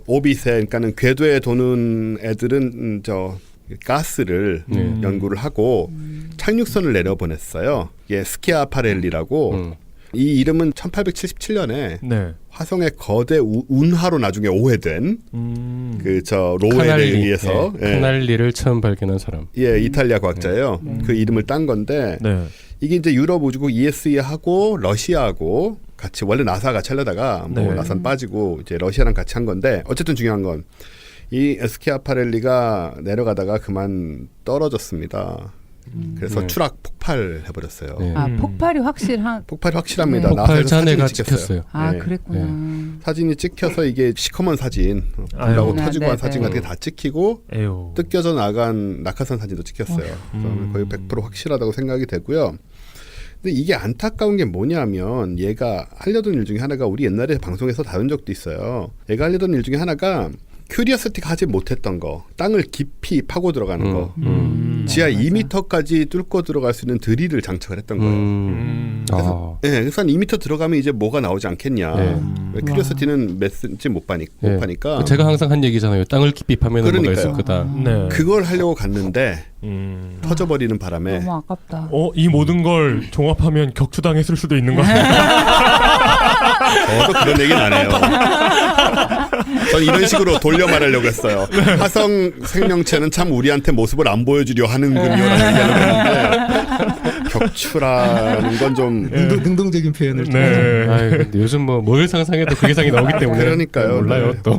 오빗에 그러니까는 궤도에 도는 애들은 가스를 연구를 하고 착륙선을 내려보냈어요. 이게 스키아파렐리라고 이 이름은 1877년에 네. 화성의 거대 운하로 나중에 오해된 로웰에 카날리, 의해서 예. 카날리를 처음 발견한 사람. 예, 이탈리아 과학자예요. 그 이름을 딴 건데 네. 이게 이제 유럽 우주국 ESA하고 러시아하고 같이 원래 나사가 같이 하려다가 뭐 네. 나사는 빠지고 이제 러시아랑 같이 한 건데 어쨌든 중요한 건 이 에스키아파렐리가 내려가다가 그만 떨어졌습니다. 그래서 네. 추락 폭발해 버렸어요. 네. 아 폭발이 확실한. 폭발이 확실합니다. 네. 폭발 나사에서 잔해가 사진이 찍혔어요. 찍혔어요. 아 네. 그랬구나. 사진이 찍혀서 이게 시커먼 사진, 아유. 불나고 터지고 한 네, 사진 네. 같은 게 다 찍히고 에요. 뜯겨져 나간 낙하산 사진도 찍혔어요. 그래서 거의 100% 확실하다고 생각이 되고요. 근데 이게 안타까운 게 뭐냐면 얘가 하려던 일 중에 하나가 우리 옛날에 방송에서 다룬 적도 있어요. 얘가 하려던 일 중에 하나가 큐리어시티가 하지 못했던 거, 땅을 깊이 파고 들어가는 거, 지하 2m까지 뚫고 들어갈 수 있는 드릴을 장착을 했던 거예요. 아. 네, 그래서 한 2m 들어가면 이제 뭐가 나오지 않겠냐. 네. 왜 큐리어시티는 몇 센치 못 네. 파니까. 제가 항상 한 얘기잖아요. 땅을 깊이 파면 뭐가 그러니까요. 있을 거다. 네. 그걸 하려고 갔는데 터져버리는 바람에 너무 아깝다. 이 모든 걸 종합하면 격추당했을 수도 있는 거 아니에요? 저도 그런 얘기는 안 해요. 전 이런 식으로 돌려 말하려고 했어요. 화성 생명체는 참 우리한테 모습을 안 보여주려 하는군요라는 얘기하려고 했는데 격추라는 건 좀 능동적인 표현을 좀 하죠. 네. 아유, 근데 요즘 뭘 상상해도 그 예상이 나오기 때문에 그러니까요. 몰라요 네. 또.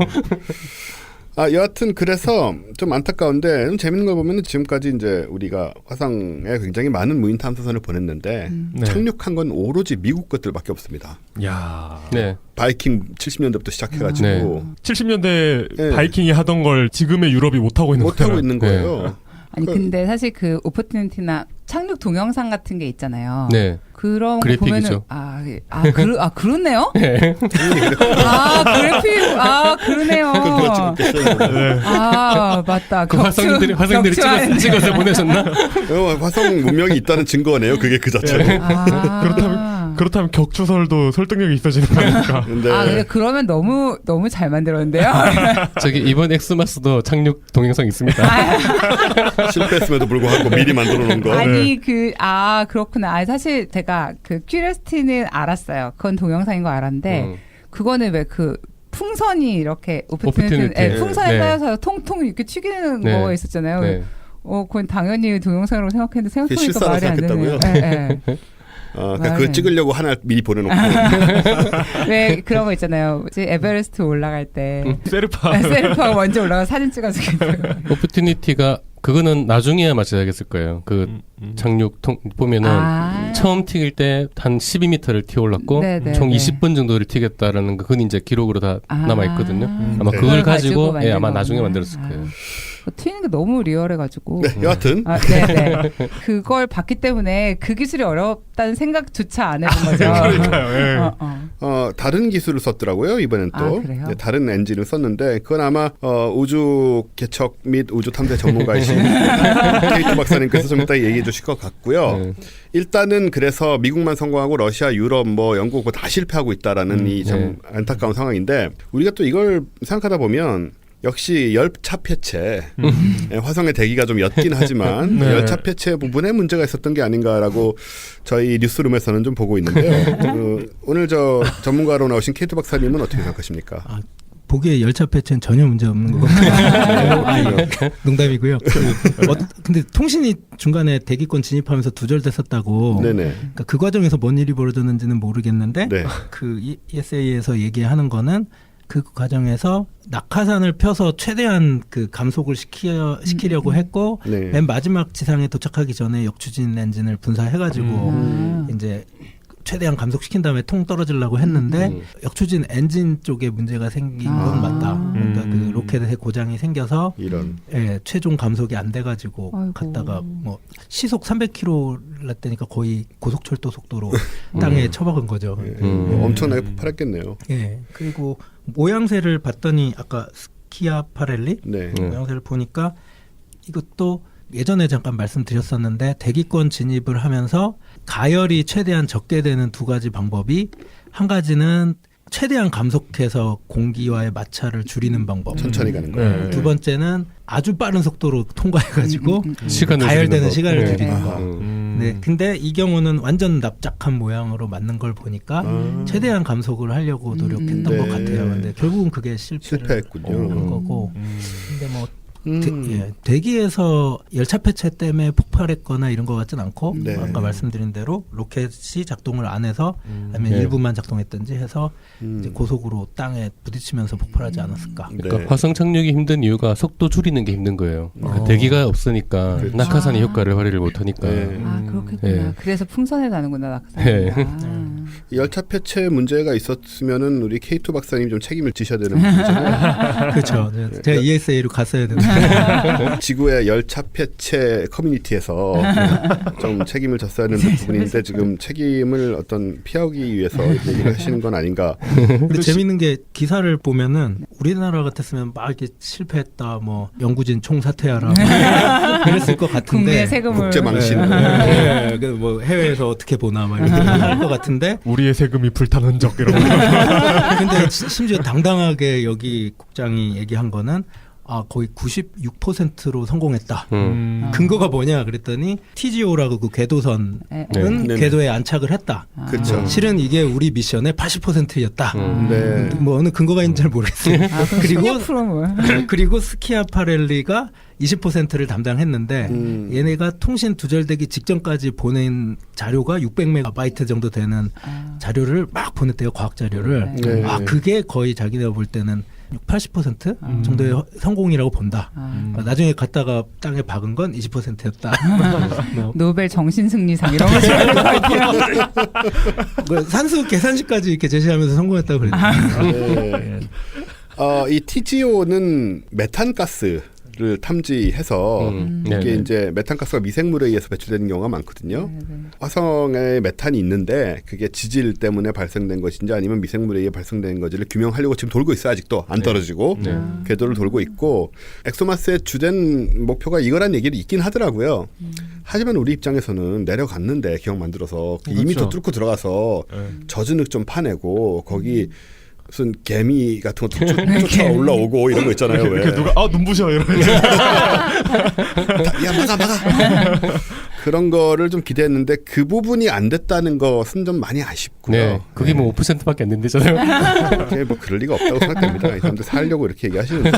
여하튼 그래서 좀 안타까운데 좀 재밌는 걸 보면은 지금까지 이제 우리가 화성에 굉장히 많은 무인 탐사선을 보냈는데 네. 착륙한 건 오로지 미국 것들밖에 없습니다. 야. 네. 바이킹 70년대부터 시작해가지고 네. 70년대 네. 바이킹이 하던 걸 지금의 유럽이 못 하고 있는 못 하고 거잖아요. 있는 거예요. 아니 근데 사실 그 오퍼튜니티나 착륙 동영상 같은 게 있잖아요. 네. 그런 거 그래픽이죠. 보면은 그렇네요. 네. 그래픽 그러네요. 그걸 누가 찍었겠어요? 맞다. 그 화성들이 격추하는. 찍어서 보내셨나? 화성 문명이 있다는 증거네요. 그게 그 자체로. 그렇다면 격추설도 설득력이 있어지는 거니까. 근데 그러면 너무 잘 만들었는데요. 저기 이번 엑스마스도 착륙 동영상 있습니다. 실패했음에도 불구하고 미리 만들어 놓은 거. 아니 그렇구나. 사실 제가 그 큐리오시티는 알았어요. 그건 동영상인 거 알았는데 그거는 왜 그 풍선이 이렇게 오퍼튜니티 풍선에 네. 쌓여서 통통 이렇게 튀기는 네. 거가 있었잖아요. 네. 그건 당연히 동영상으로 생각했는데 생각해보니까 실사로 말이 안 되네요. 생각했다고요? 그러니까 그거 찍으려고 하나 미리 보내놓고. 왜 그런 거 있잖아요. 에베레스트 올라갈 때 세르파 먼저 올라가 사진 찍어서. 오퍼튜니티가 그거는 나중에야 맞춰야겠을 거예요. 그 착륙 보면은 처음 튀길 때 한 12m를 튀어 올랐고 총 20분 정도를 튀겼다라는 그건 이제 기록으로 다 남아 있거든요. 아마 그걸 가지고 아마 나중에 만들었을 거예요. 튀는 게 너무 리얼해가지고. 네, 여하튼. 네네. 그걸 봤기 때문에 그 기술이 어렵다는 생각조차 안 해본 거죠. 그러니까요. 다른 기술을 썼더라고요. 이번엔 또. 그래요? 네, 다른 엔진을 썼는데 그건 아마 우주 개척 및 우주 탐사 전문가이신 K2 박사님께서 좀 이따 얘기해 주실 것 같고요. 네. 일단은 그래서 미국만 성공하고 러시아, 유럽, 영국 다 실패하고 있다라는 이 참 안타까운 상황인데 우리가 또 이걸 생각하다 보면 역시 열차 폐체 화성의 대기가 좀 옅긴 하지만 네. 열차 폐체 부분에 문제가 있었던 게 아닌가라고 저희 뉴스룸에서는 좀 보고 있는데요. 오늘 전문가로 나오신 K2 박사님은 어떻게 생각하십니까? 보기에 열차 패치는 전혀 문제 없는 것 같아요. 농담이고요. 근데 통신이 중간에 대기권 진입하면서 두절됐었다고. 네네. 그러니까 그 과정에서 뭔 일이 벌어졌는지는 모르겠는데 네. 그 ESA에서 얘기하는 거는 그 과정에서 낙하산을 펴서 최대한 그 감속을 시키려고 했고 네. 맨 마지막 지상에 도착하기 전에 역추진 엔진을 분사해가지고 이제 최대한 감속시킨 다음에 통 떨어지려고 했는데 역추진 엔진 쪽에 문제가 생긴 건 맞다. 그러니까 그 로켓에 고장이 생겨서 이런. 예, 최종 감속이 안 돼가지고 아이고. 갔다가 뭐 시속 300km 났다니까 거의 고속철도 속도로 땅에 처박은 거죠. 엄청나게 폭발했겠네요. 예. 그리고 모양새를 봤더니 아까 스키아파렐리 네. 모양새를 보니까 이것도 예전에 잠깐 말씀드렸었는데 대기권 진입을 하면서 가열이 최대한 적게 되는 두 가지 방법이 한 가지는 최대한 감속해서 공기와의 마찰을 줄이는 방법. 천천히 가는 거예요. 두 번째는 아주 빠른 속도로 통과해가지고 시간을 가열되는 줄이는 시간을 거. 줄이는 거. 네, 근데 이 경우는 완전 납작한 모양으로 맞는 걸 보니까 최대한 감속을 하려고 노력했던 네. 것 같아요. 근데 결국은 그게 실패했군요. 한 거고. 근데 뭐 대기에서 열차 폐체 때문에 폭발했거나 이런 것 같진 않고 네. 아까 말씀드린 대로 로켓이 작동을 안 해서 아니면 네. 일부만 작동했든지 해서 이제 고속으로 땅에 부딪히면서 폭발하지 않았을까. 그러니까 네. 화성 착륙이 힘든 이유가 속도 줄이는 게 힘든 거예요. 그 대기가 없으니까 그렇죠. 낙하산의 효과를 발휘를 못하니까. 네. 아 그렇겠구나. 네. 그래서 풍선에 나는구나 낙하산. 네. 열차 폐체 문제가 있었으면은 우리 K2 박사님 좀 책임을 지셔야 되는 부분이잖아요. 그렇죠. 제가 ESA로 갔어야 되는데. 지구의 열차 폐체 커뮤니티에서 좀 책임을 졌어야 하는 부분인데 지금 책임을 어떤 피하기 위해서 얘기를 하시는 건 아닌가. 근데 재밌는 게 기사를 보면은 우리나라 같았으면 막 이렇게 실패했다, 뭐 영구진 총사퇴하라, 그랬을 것 같은데. 국내 세금을 국제 망신. 네, 뭐 해외에서 어떻게 보나 막 이렇게 할 것 같은데. 우리의 세금이 불탄 흔적 이런 거. 근데 심지어 당당하게 여기 국장이 얘기한 거는 거의 96%로 성공했다. 근거가 뭐냐 그랬더니 TGO라고 그 궤도선은 네. 궤도에 안착을 했다. 그렇죠. 실은 이게 우리 미션의 80%였다. 네. 뭐 어느 근거가 있는지 잘 모르겠어요. 그리고 그리고 스키아파렐리가 20%를 담당했는데 얘네가 통신 두절되기 직전까지 보낸 자료가 600MB 정도 되는 자료를 막 보냈대요. 과학 자료를. 네. 그게 거의 자기네가 볼 때는 80% 정도의 성공이라고 본다. 나중에 갔다가 땅에 박은 건 20%였다. 노벨 정신승리상 이런 거 주는 것 같아요. 산수 계산식까지 이렇게 제시하면서 성공했다고 그랬어요. 네. 이 TGO는 메탄가스를 탐지해서 이게 이제 메탄가스가 미생물에 의해서 배출되는 경우가 많거든요. 화성에 메탄이 있는데 그게 지질 때문에 발생된 것인지 아니면 미생물에 의해 발생된 것인지를 규명하려고 지금 돌고 있어요. 아직도 안 떨어지고 궤도를 돌고 있고 엑소마스의 주된 목표가 이거란 얘기를 있긴 하더라고요. 하지만 우리 입장에서는 내려갔는데 기억 만들어서 2m 뚫고 들어가서 젖은 흙 좀 파내고 거기 무슨 개미 같은 것도 쫓아 올라오고 이런 거 있잖아요. 왜? 누가 눈부셔 이러면서. 야 막아. 그런 거를 좀 기대했는데 그 부분이 안 됐다는 것은 좀 많이 아쉽고요. 네, 그게 뭐 5%밖에 안 된대잖아요. 그게 뭐 그럴 리가 없다고 생각됩니다. 이 사람들 살려고 이렇게 얘기하시는데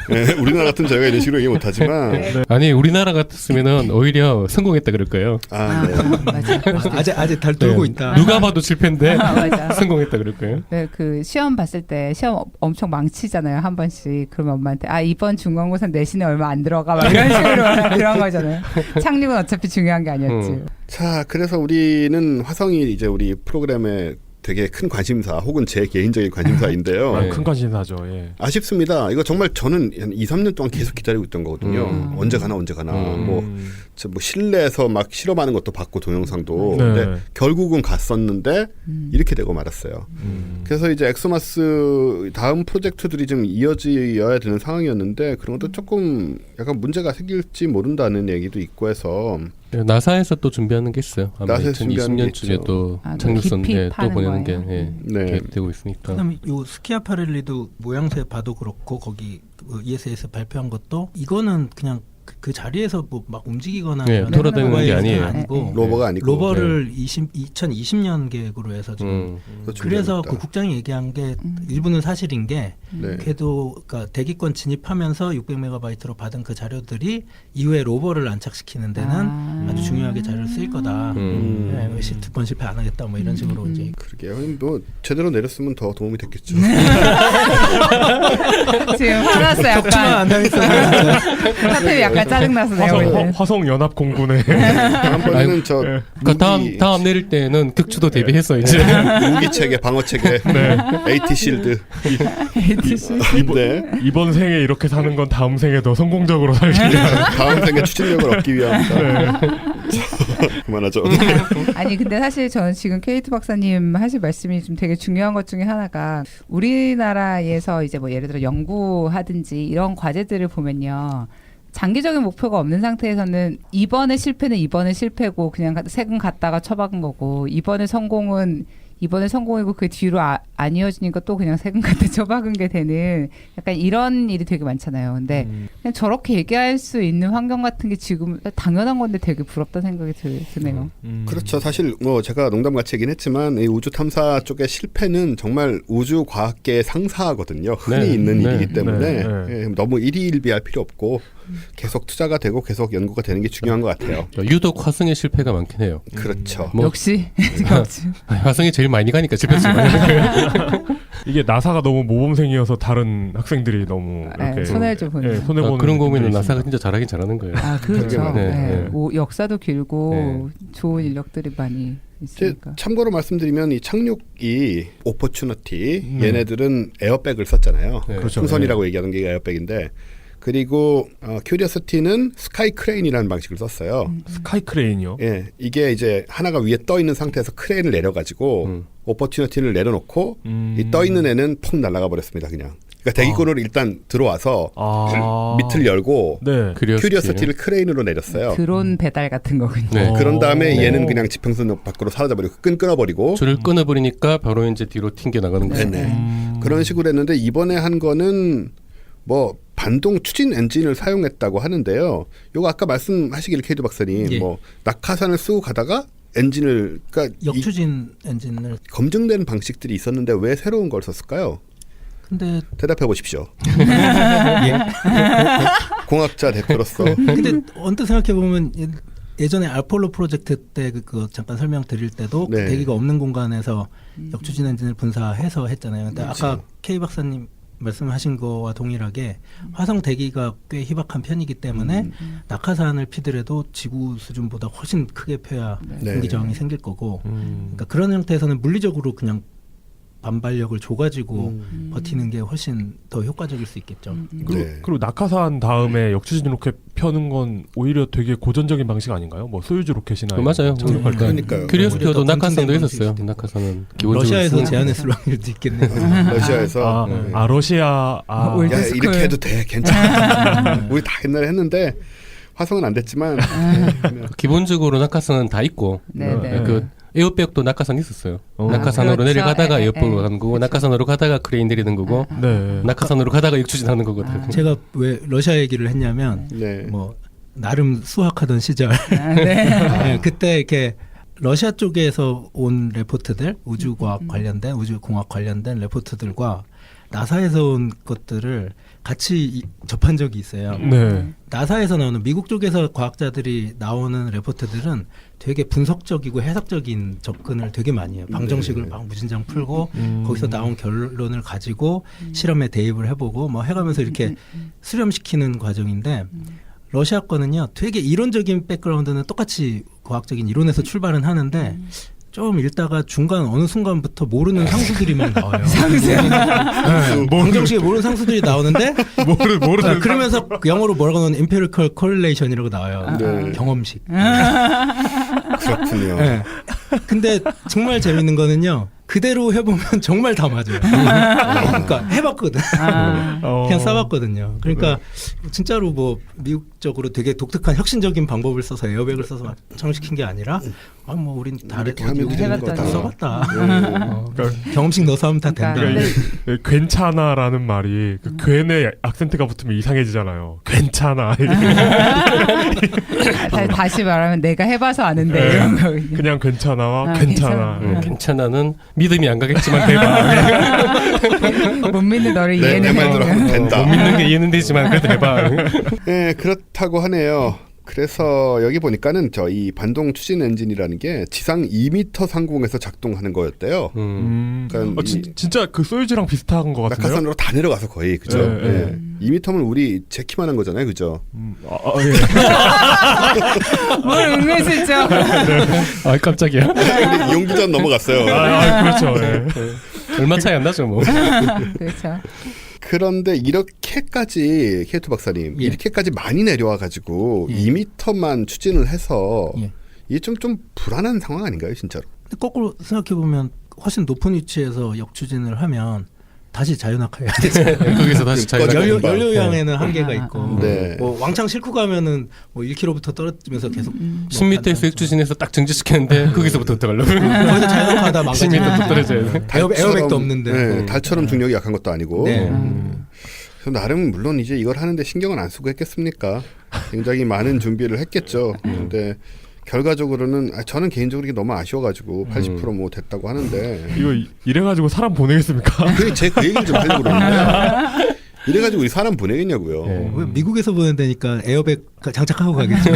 네, 우리나라 같은 저희가 이런 식으로 얘기 못하지만 아니 우리나라 같았으면은 오히려 성공했다 그럴 거예요. 맞아. 아직 달 돌고 있다. 누가 봐도 실패인데 맞아. 성공했다 그럴 거예요. 네, 그 시험 봤을 때 시험 엄청 망치잖아요 한 번씩. 그러면 엄마한테 이번 중간고사 내신에 얼마 안 들어가 막 이런 식으로 그런 거잖아요. 착륙은 어차피 중요한 게 아니었지. 자, 그래서 우리는 화성이 이제 우리 프로그램의 되게 큰 관심사 혹은 제 개인적인 관심사인데요. 큰 관심사죠. 예. 아쉽습니다. 이거 정말 저는 한 2, 3년 동안 계속 기다리고 있던 거거든요. 언제 가나. 뭐 실내에서 막 실험하는 것도 봤고 동영상도. 근데 결국은 갔었는데 이렇게 되고 말았어요. 그래서 이제 엑소마스 다음 프로젝트들이 좀 이어져야 되는 상황이었는데 그런 것도 조금 약간 문제가 생길지 모른다는 얘기도 있고 해서 나사에서 또 준비하는 게 있어요. 아마 나사에서 2020년쯤에 또 착륙선에 또 보내는 게 계획되고 있으니까. 그다음에 요 스키아파렐리도 모양새 봐도 그렇고 거기 ESA에서 발표한 것도 이거는 그냥 그 자리에서 뭐 막 움직이거나 네, 돌아다니는 게 아니에요. 로버가 아니고 로버를 2020년 계획으로 해서 지금 그래서 그 국장이 얘기한 게 일부는 사실인 게 걔도 그러니까 대기권 진입하면서 600MB로 받은 그 자료들이 이후에 로버를 안착시키는 데는 아주 중요하게 자료를 쓰일 거다. 네, 두 번 실패 안 하겠다 뭐 이런 식으로 이제 그러게요. 뭐 제대로 내렸으면 더 도움이 됐겠죠. 지금 화났어요. 약간 사태이 약간 짜증나서 내가 볼 때. 화성 연합 공군에 다음번에는 저 다음 내릴 때는 격추도 대비했어 이제. 무기 체계, 방어 체계, AT 실드. 이번 생에 이렇게 사는 건 다음 생에 더 성공적으로 살기 위한. 다음 생에 추진력을 얻기 위함이다. 그만하죠. 아니 근데 사실 저는 지금 케이트 박사님 하실 말씀이 좀 되게 중요한 것 중에 하나가 우리나라에서 이제 뭐 예를 들어 연구하든지 이런 과제들을 보면요. 장기적인 목표가 없는 상태에서는 이번의 실패는 이번의 실패고 그냥 세금 갖다가 처박은 거고 이번의 성공이고 그 뒤로 안 이어지니까 또 그냥 세금 갖다 처박은 게 되는 약간 이런 일이 되게 많잖아요. 근데 그냥 저렇게 얘기할 수 있는 환경 같은 게 지금 당연한 건데 되게 부럽다 생각이 드네요. 그렇죠. 사실 뭐 제가 농담같이 얘기는 했지만 이 우주 탐사 쪽의 실패는 정말 우주 과학계의 상사거든요. 흔히 있는 일이기 때문에 너무 일희일비할 필요 없고 계속 투자가 되고 계속 연구가 되는 게 중요한 것 같아요. 유독 화성의 실패가 많긴 해요. 그렇죠. 역시 화성이 제일 많이 가니까 실패수 많이 이게 나사가 너무 모범생이어서 다른 학생들이 너무 이렇게 손해를 좀 보는. 손해보는 그런 거 보면 나사가 진짜 잘하긴 잘하는 거예요. 그렇죠. 역사도 길고 좋은 인력들이 많이 있으니까. 참고로 말씀드리면 이 착륙이 오퍼추너티 얘네들은 에어백을 썼잖아요. 그렇죠. 풍선이라고 얘기하는 게 에어백인데 그리고 큐리어시티는 스카이 크레인이라는 방식을 썼어요. 스카이 크레인이요? 예, 이게 이제 하나가 위에 떠 있는 상태에서 크레인을 내려가지고 오퍼튜니티를 내려놓고 이 떠 있는 애는 폭 날아가 버렸습니다. 그냥. 그러니까 대기권으로 일단 들어와서 밑을 열고 큐리어시티를 크레인으로 내렸어요. 드론 배달 같은 거군요. 그런 다음에 얘는 그냥 지평선 밖으로 사라져버리고 끊어버리고 줄을 끊어버리니까 바로 이제 뒤로 튕겨 나가는 거예요. 그런 식으로 했는데 이번에 한 거는 뭐 반동 추진 엔진을 사용했다고 하는데요. 요거 아까 말씀하시길 케이드 박사님 뭐 낙하산을 쓰고 가다가 엔진을 그러니까 역추진 엔진을 검증된 방식들이 있었는데 왜 새로운 걸 썼을까요? 근데 대답해 보십시오. 공학자 대표로서. 근데 언뜻 생각해 보면 예전에 아폴로 프로젝트 때 그 잠깐 설명드릴 때도 그 대기가 없는 공간에서 역추진 엔진을 분사해서 했잖아요. 근데 아까 K 박사님 말씀하신 거와 동일하게 화성 대기가 꽤 희박한 편이기 때문에 낙하산을 피더라도 지구 수준보다 훨씬 크게 펴야 공기 저항이 생길 거고 그러니까 그런 형태에서는 물리적으로 그냥 반발력을 줘가지고 버티는 게 훨씬 더 효과적일 수 있겠죠. 그리고 낙하산 다음에 역추진 로켓 펴는 건 오히려 되게 고전적인 방식 아닌가요? 뭐 소유주 로켓이나 맞아요. 그러니까요. 큐리오스티도 낙하산도 있었어요. 낙하산은 기본적으로 러시아에서 제안했을 확률도 있겠네요. 러시아에서 러시아 야, 이렇게 해도 돼 괜찮아. 우리 다 옛날에 했는데 화성은 안 됐지만 기본적으로 낙하산은 다 있고 그 에어백도 낙하산 있었어요. 낙하산으로 그렇죠. 내려가다가 에어백으로 가는 거고 낙하산으로 가다가 크레인 내리는 거고 낙하산으로 가다가 역추진하는 거거든요. 제가 왜 러시아 얘기를 했냐면 뭐 나름 수학하던 시절 그때 이렇게 러시아 쪽에서 온 레포트들 우주과학 관련된 우주공학 관련된 레포트들과 나사에서 온 것들을 같이 접한 적이 있어요. 나사에서 나오는 미국 쪽에서 과학자들이 나오는 레포트들은 되게 분석적이고 해석적인 접근을 되게 많이 해요. 방정식을 막 무진장 풀고 거기서 나온 결론을 가지고 실험에 대입을 해보고 뭐 해가면서 이렇게 수렴시키는 과정인데 러시아 거는요 되게 이론적인 백그라운드는 똑같이 과학적인 이론에서 출발은 하는데 좀 읽다가 중간 어느 순간부터 모르는 상수들이 막 나와요. 방정식에 모르는 상수들이 나오는데 모르는 그러면서 영어로 뭐라고 하면 empirical correlation이라고 나와요. 경험식. 그렇군요. 근데 정말 재밌는 거는요. 그대로 해보면 정말 다 맞아요. 그러니까 해봤거든. 그냥 써봤거든요. 그러니까 진짜로 뭐 미국적으로 되게 독특한 혁신적인 방법을 써서 에어백을 써서 완성시킨 게 아니라 뭐 우린 다르게 다 써봤다. 경험식 넣어서 하면 다 된다. 그러니까 괜찮아라는 말이 그 괜에 악센트가 붙으면 이상해지잖아요. 괜찮아. 다시 말하면 내가 해봐서 아는데 이런 거 그냥 괜찮아와 괜찮아. 괜찮아는 믿음이 안 가겠지만 해봐. 못 믿는 너를 내 이해는 말대로 하면 된다. 못 믿는 게 이해는 되지만 그래도 해봐. 네, 그렇다고 하네요. 그래서 여기 보니까는 저 이 반동 추진 엔진이라는 게 지상 2m 상공에서 작동하는 거였대요. 그러니까 진짜 그 소유주랑 비슷한 것 같은데요. 낙하산으로 다 내려가서 거의 그죠. 네. 2m면 우리 제 키만한 거잖아요, 그죠. 예. 뭘 은근슬쩍. 아 깜짝이야. 우리 이용기전 넘어갔어요. 그렇죠. 예. 얼마 차이 안 나죠 뭐. 그렇죠. 그런데 이렇게까지 케이토 박사님 이렇게까지 많이 내려와 가지고 2m만 추진을 해서 이게 좀 불안한 상황 아닌가요, 진짜로? 근데 거꾸로 생각해 보면 훨씬 높은 위치에서 역추진을 하면 다시 자연낙하해야 되잖아요. 거기서 다시 연료량에는 한계가 있고 네. 뭐 왕창 싣고 가면은 뭐 1km부터 떨어지면서 계속 10m에서 역추진해서 딱 정지시켰는데 거기서부터 들어가려고. 거기서 자연낙하하다 10m 또 떨어져야 돼. 에어백도 없는데. 네, 달처럼 중력이 약한 것도 아니고. 네. 그래서 나름 물론 이제 이걸 하는데 신경은 안 쓰고 했겠습니까? 굉장히 많은 준비를 했겠죠. 근데 결과적으로는 저는 개인적으로 이게 너무 아쉬워가지고 80% 됐다고 하는데 이거 이래가지고 사람 보내겠습니까? 그 얘기를 좀 하려고 그러는데 이래가지고 우리 사람 보내겠냐고요. 왜 미국에서 보낸다니까 에어백 장착하고 가겠죠.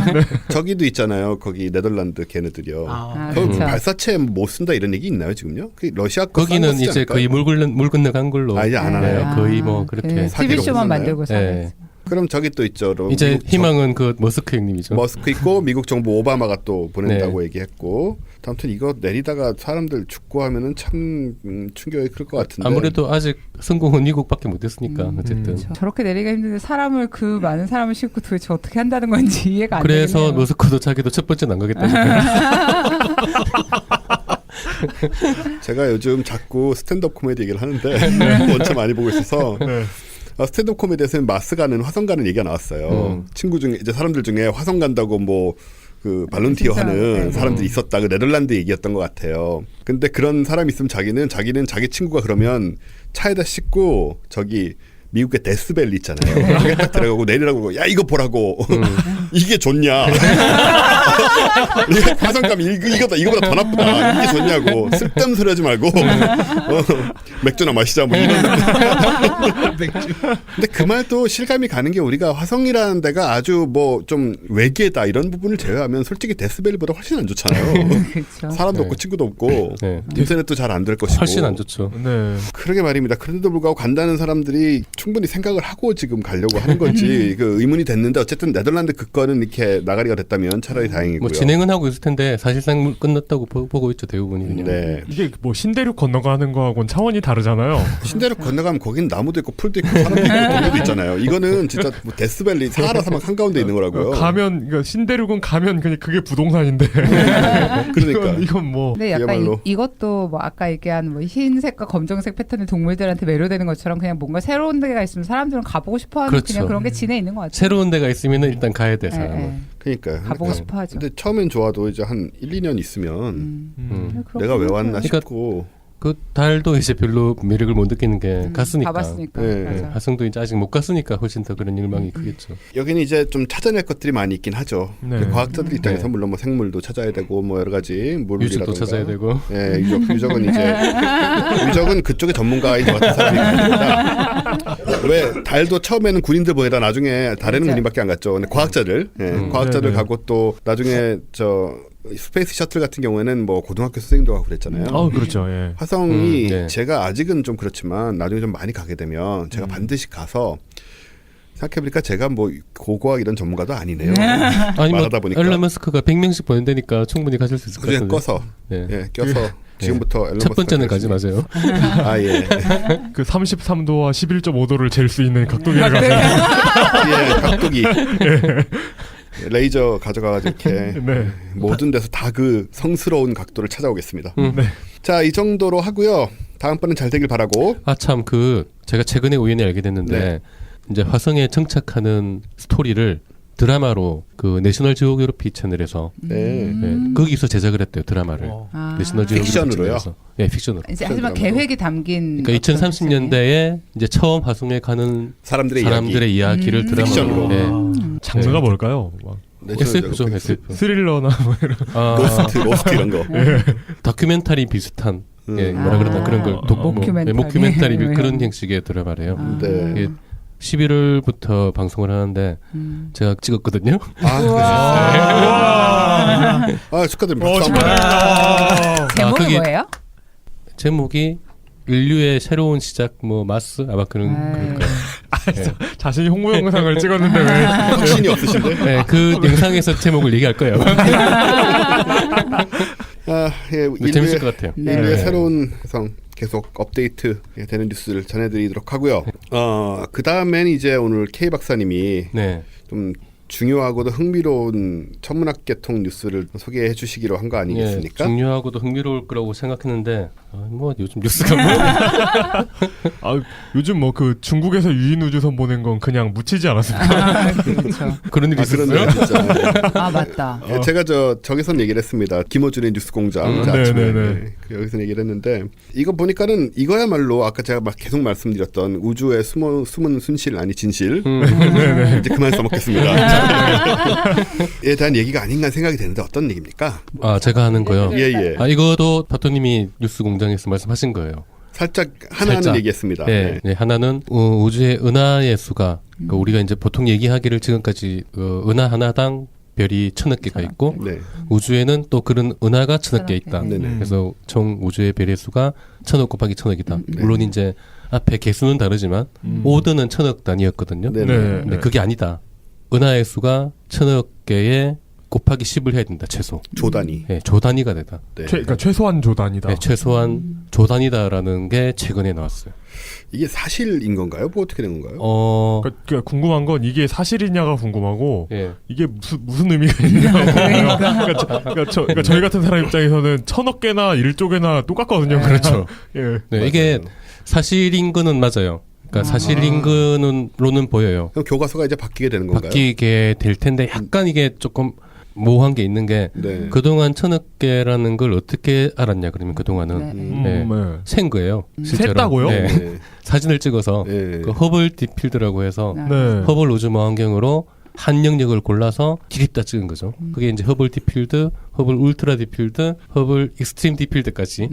저기도 있잖아요. 거기 네덜란드 걔네들이요. 거기 그렇죠. 발사체 못 쓴다 이런 얘기 있나요 지금요? 그 러시아 거기는 이제 거의 물 건너간 걸로. 이제 안 하나요? 거의 뭐 그렇게. TV쇼만 만들고 네. 그럼 저기 또 있죠. 이제 희망은 그 머스크 형님이죠. 머스크 있고 미국 정부 오바마가 또 보낸다고 얘기했고 아무튼 이거 내리다가 사람들 죽고 하면은 참 충격이 클 것 같은데 아무래도 아직 성공은 미국밖에 못했으니까 어쨌든. 저렇게 내리기가 힘든데 사람을 그 많은 사람을 싣고 도대체 어떻게 한다는 건지 이해가 안 되네요. 그래서 머스크도 자기도 첫 번째는 안 가겠다니까. 제가 요즘 자꾸 스탠드업 코미디 얘기를 하는데 원체 많이 보고 있어서 스탠드업 코미디에서는 마스 가는 화성 가는 얘기가 나왔어요. 친구 중에 이제 사람들 중에 화성 간다고 뭐 그 발론티어 하는 사람들이 있었다. 그 네덜란드 얘기였던 것 같아요. 근데 그런 사람이 있으면 자기는 자기 친구가 그러면 차에다 싣고 저기 미국의 데스밸리 있잖아요. 거기에 딱 들어가고 내리라고 야 이거 보라고 이게 좋냐? 화성감 이거보다 더 나빠. 이게 좋냐고 쓸데없는 소리 하지 말고 맥주나 마시자 뭐 이런. 맥주. 근데 그 말도 실감이 가는 게 우리가 화성이라는 데가 아주 뭐 좀 외계다 이런 부분을 제외하면 솔직히 데스밸리보다 훨씬 안 좋잖아요. 그렇죠. 사람도 없고 친구도 없고 인터넷도 잘 안 될 것이고 훨씬 안 좋죠. 네. 그러게 말입니다. 그런데도 불구하고 간다는 사람들이 충분히 생각을 하고 지금 가려고 하는 건지 그 의문이 됐는데 어쨌든 네덜란드 그 건은 이렇게 나가리가 됐다면 차라리 다행이고요. 뭐 진행은 하고 있을 텐데 사실상 끝났다고 보고 있죠 대부분이 그냥. 네. 이게 뭐 신대륙 건너가는 거하고는 차원이 다르잖아요. 신대륙 건너가면 거긴 나무도 있고 풀도 있고 사람도 있고 동네도 있잖아요. 이거는 진짜 뭐 데스밸리 사하라 사막 한가운데 있는 거라고요. 가면 그러니까 신대륙은 가면 그냥 그게 부동산인데. 그러니까 이건 뭐. 근데 약간 그야말로. 이것도 뭐 아까 얘기한 뭐 흰색과 검정색 패턴의 동물들한테 매료되는 것처럼 그냥 뭔가 새로운 데가 있으면 사람들은 가보고 싶어하는 그렇죠. 그냥 그런 게 진해 있는 것 같아요. 새로운 데가 있으면 일단 가야 돼 사람은. 그러니까요. 가보고 싶어하죠. 근데 처음엔 좋아도 이제 한 1, 2년 있으면 내가 왜 왔나 그러니까 싶고 그 달도 이제 별로 매력을 못 느끼는 게 갔으니까. 가봤으니까. 네. 맞아. 화성도 이제 아직 못 갔으니까 훨씬 더 그런 열망이 크겠죠. 여기는 이제 좀 찾아낼 것들이 많이 있긴 하죠. 네. 그 과학자들 입장에서 네. 물론 뭐 생물도 찾아야 되고 뭐 여러 가지 유적도 찾아야 되고. 예, 유적은 이제 유적은 그쪽의 전문가인 것 같은 사람이 있습니다. 왜 달도 처음에는 군인들 보내다 나중에 달에는 맞아. 군인밖에 안 갔죠. 근데 과학자들, 과학자들 네네. 가고 또 나중에 저 스페이스 셔틀 같은 경우에는 뭐 고등학교 선생님도 가고 그랬잖아요. 그렇죠. 예. 화성이 네. 제가 아직은 좀 그렇지만 나중에 좀 많이 가게 되면 제가 반드시 가서 생각해보니까 제가 뭐 고고학 이런 전문가도 아니네요. 아니 뭐 말하다 보니까 앨런 머스크가 100명씩 보낸다니까 충분히 가실 수 있을 것 그중에 같은데. 꺼서 네. 예, 껴서 지금부터 앨런 첫 번째는 가지 머스크가 마세요. 아 예. 그 33도와 11.5도를 잴 수 있는 각도기를 가서. 예, 각도기. 레이저 가져가가지고 이렇게 네. 모든 데서 다 그 성스러운 각도를 찾아오겠습니다. 네. 자, 이 정도로 하고요. 다음번엔 잘 되길 바라고. 참 제가 최근에 우연히 알게 됐는데 네. 이제 화성에 정착하는 스토리를 드라마로 그 내셔널 지오그래피 채널에서 네. 거기서 제작을 했대요, 드라마를. 내셔널 지오그래피 픽션으로요? 채널에서. 네, 픽션으로. 이제 하지만 계획이 담긴. 그러니까 2030년대에 이제 처음 화성에 가는 사람들의 이야기를 드라마로. 픽션으로. 네. 장르가 뭘까요? 막 SF죠, SF. 스릴러나 뭐 이런. 로스트 이런 거. 다큐멘터리 비슷한 뭐라 그러나 그런 걸 모큐멘터리 그런 형식의 드라마래요. 네. 11월부터 방송을 하는데 제가 찍었거든요. 축하드립니다. 제목이 뭐예요? 제목이 인류의 새로운 시작 뭐 마스 아마 그런 거예요. 자신이 홍보 영상을 찍었는데 왜 확신이 없으신데? 네, 그 영상에서 제목을 얘기할 거예요. 재밌을 것 같아요. 인류의 새로운 성 계속 업데이트 되는 뉴스를 전해드리도록 하고요. 그 다음엔 이제 오늘 K 박사님이 좀 중요하고도 흥미로운 천문학계통 뉴스를 소개해 주시기로 한 거 아니겠습니까? 중요하고도 흥미로울 거라고 생각했는데 뭐 요즘 뉴스가 뭐 요즘 뭐 그 중국에서 유인 우주선 보낸 건 그냥 묻히지 않았습니까? 그렇죠. 그런 일이 있었어요? 그런 일이 진짜. 맞다. 제가 저기서 얘기를 했습니다. 김어준의 뉴스공장 여기서 얘기를 했는데 이거 보니까는 이거야말로 아까 제가 막 계속 말씀드렸던 우주의 숨은 순실 아니 진실 이제 그만 써먹겠습니다. 에 대한 얘기가 아닌가 생각이 되는데 어떤 얘기입니까? 제가 하는 거요? 예. 이것도 파토님이 뉴스공장에서 말씀하신 거예요. 살짝 하나는 얘기했습니다. 네, 하나는 우주의 은하의 수가 그러니까 우리가 이제 보통 얘기하기를 지금까지 은하 하나당 별이 1000억 개가 있고 우주에는 또 그런 은하가 1000억 개 있다. 그래서 총 우주의 별의 수가 1000억 곱하기 1000억이다. 물론 이제 앞에 개수는 다르지만 오드는 1000억 단위였거든요. 근데 그게 아니다. 은하의 수가 1000억 개에 곱하기 10을 해야 된다. 최소. 조단위. 네, 조단위가 되다. 그러니까 최소한 조단위다. 네, 최소한 조단위다라는 게 최근에 나왔어요. 이게 사실인 건가요? 뭐 어떻게 된 건가요? 그러니까 궁금한 건 이게 사실이냐가 궁금하고 이게 무슨 의미가 있냐고. 그러니까 저희 같은 사람 입장에서는 1000억 개나 1조 개나 똑같거든요. 그렇죠. 네, 이게 사실인 거는 맞아요. 그러니까 사실인 거로는 보여요. 그럼 교과서가 이제 바뀌게 되는 건가요? 바뀌게 될 텐데 약간 이게 조금 모호한 게 있는 게 그동안 1000억 개라는 걸 어떻게 알았냐 그러면 그동안은 센 거예요. 실제로. 셌다고요? 사진을 찍어서 그 허블 딥필드라고 해서 허블 우주망원경으로 한 영역을 골라서 디립다 찍은 거죠. 그게 이제 허블 딥필드, 허블 울트라 딥필드, 허블 익스트림 딥필드까지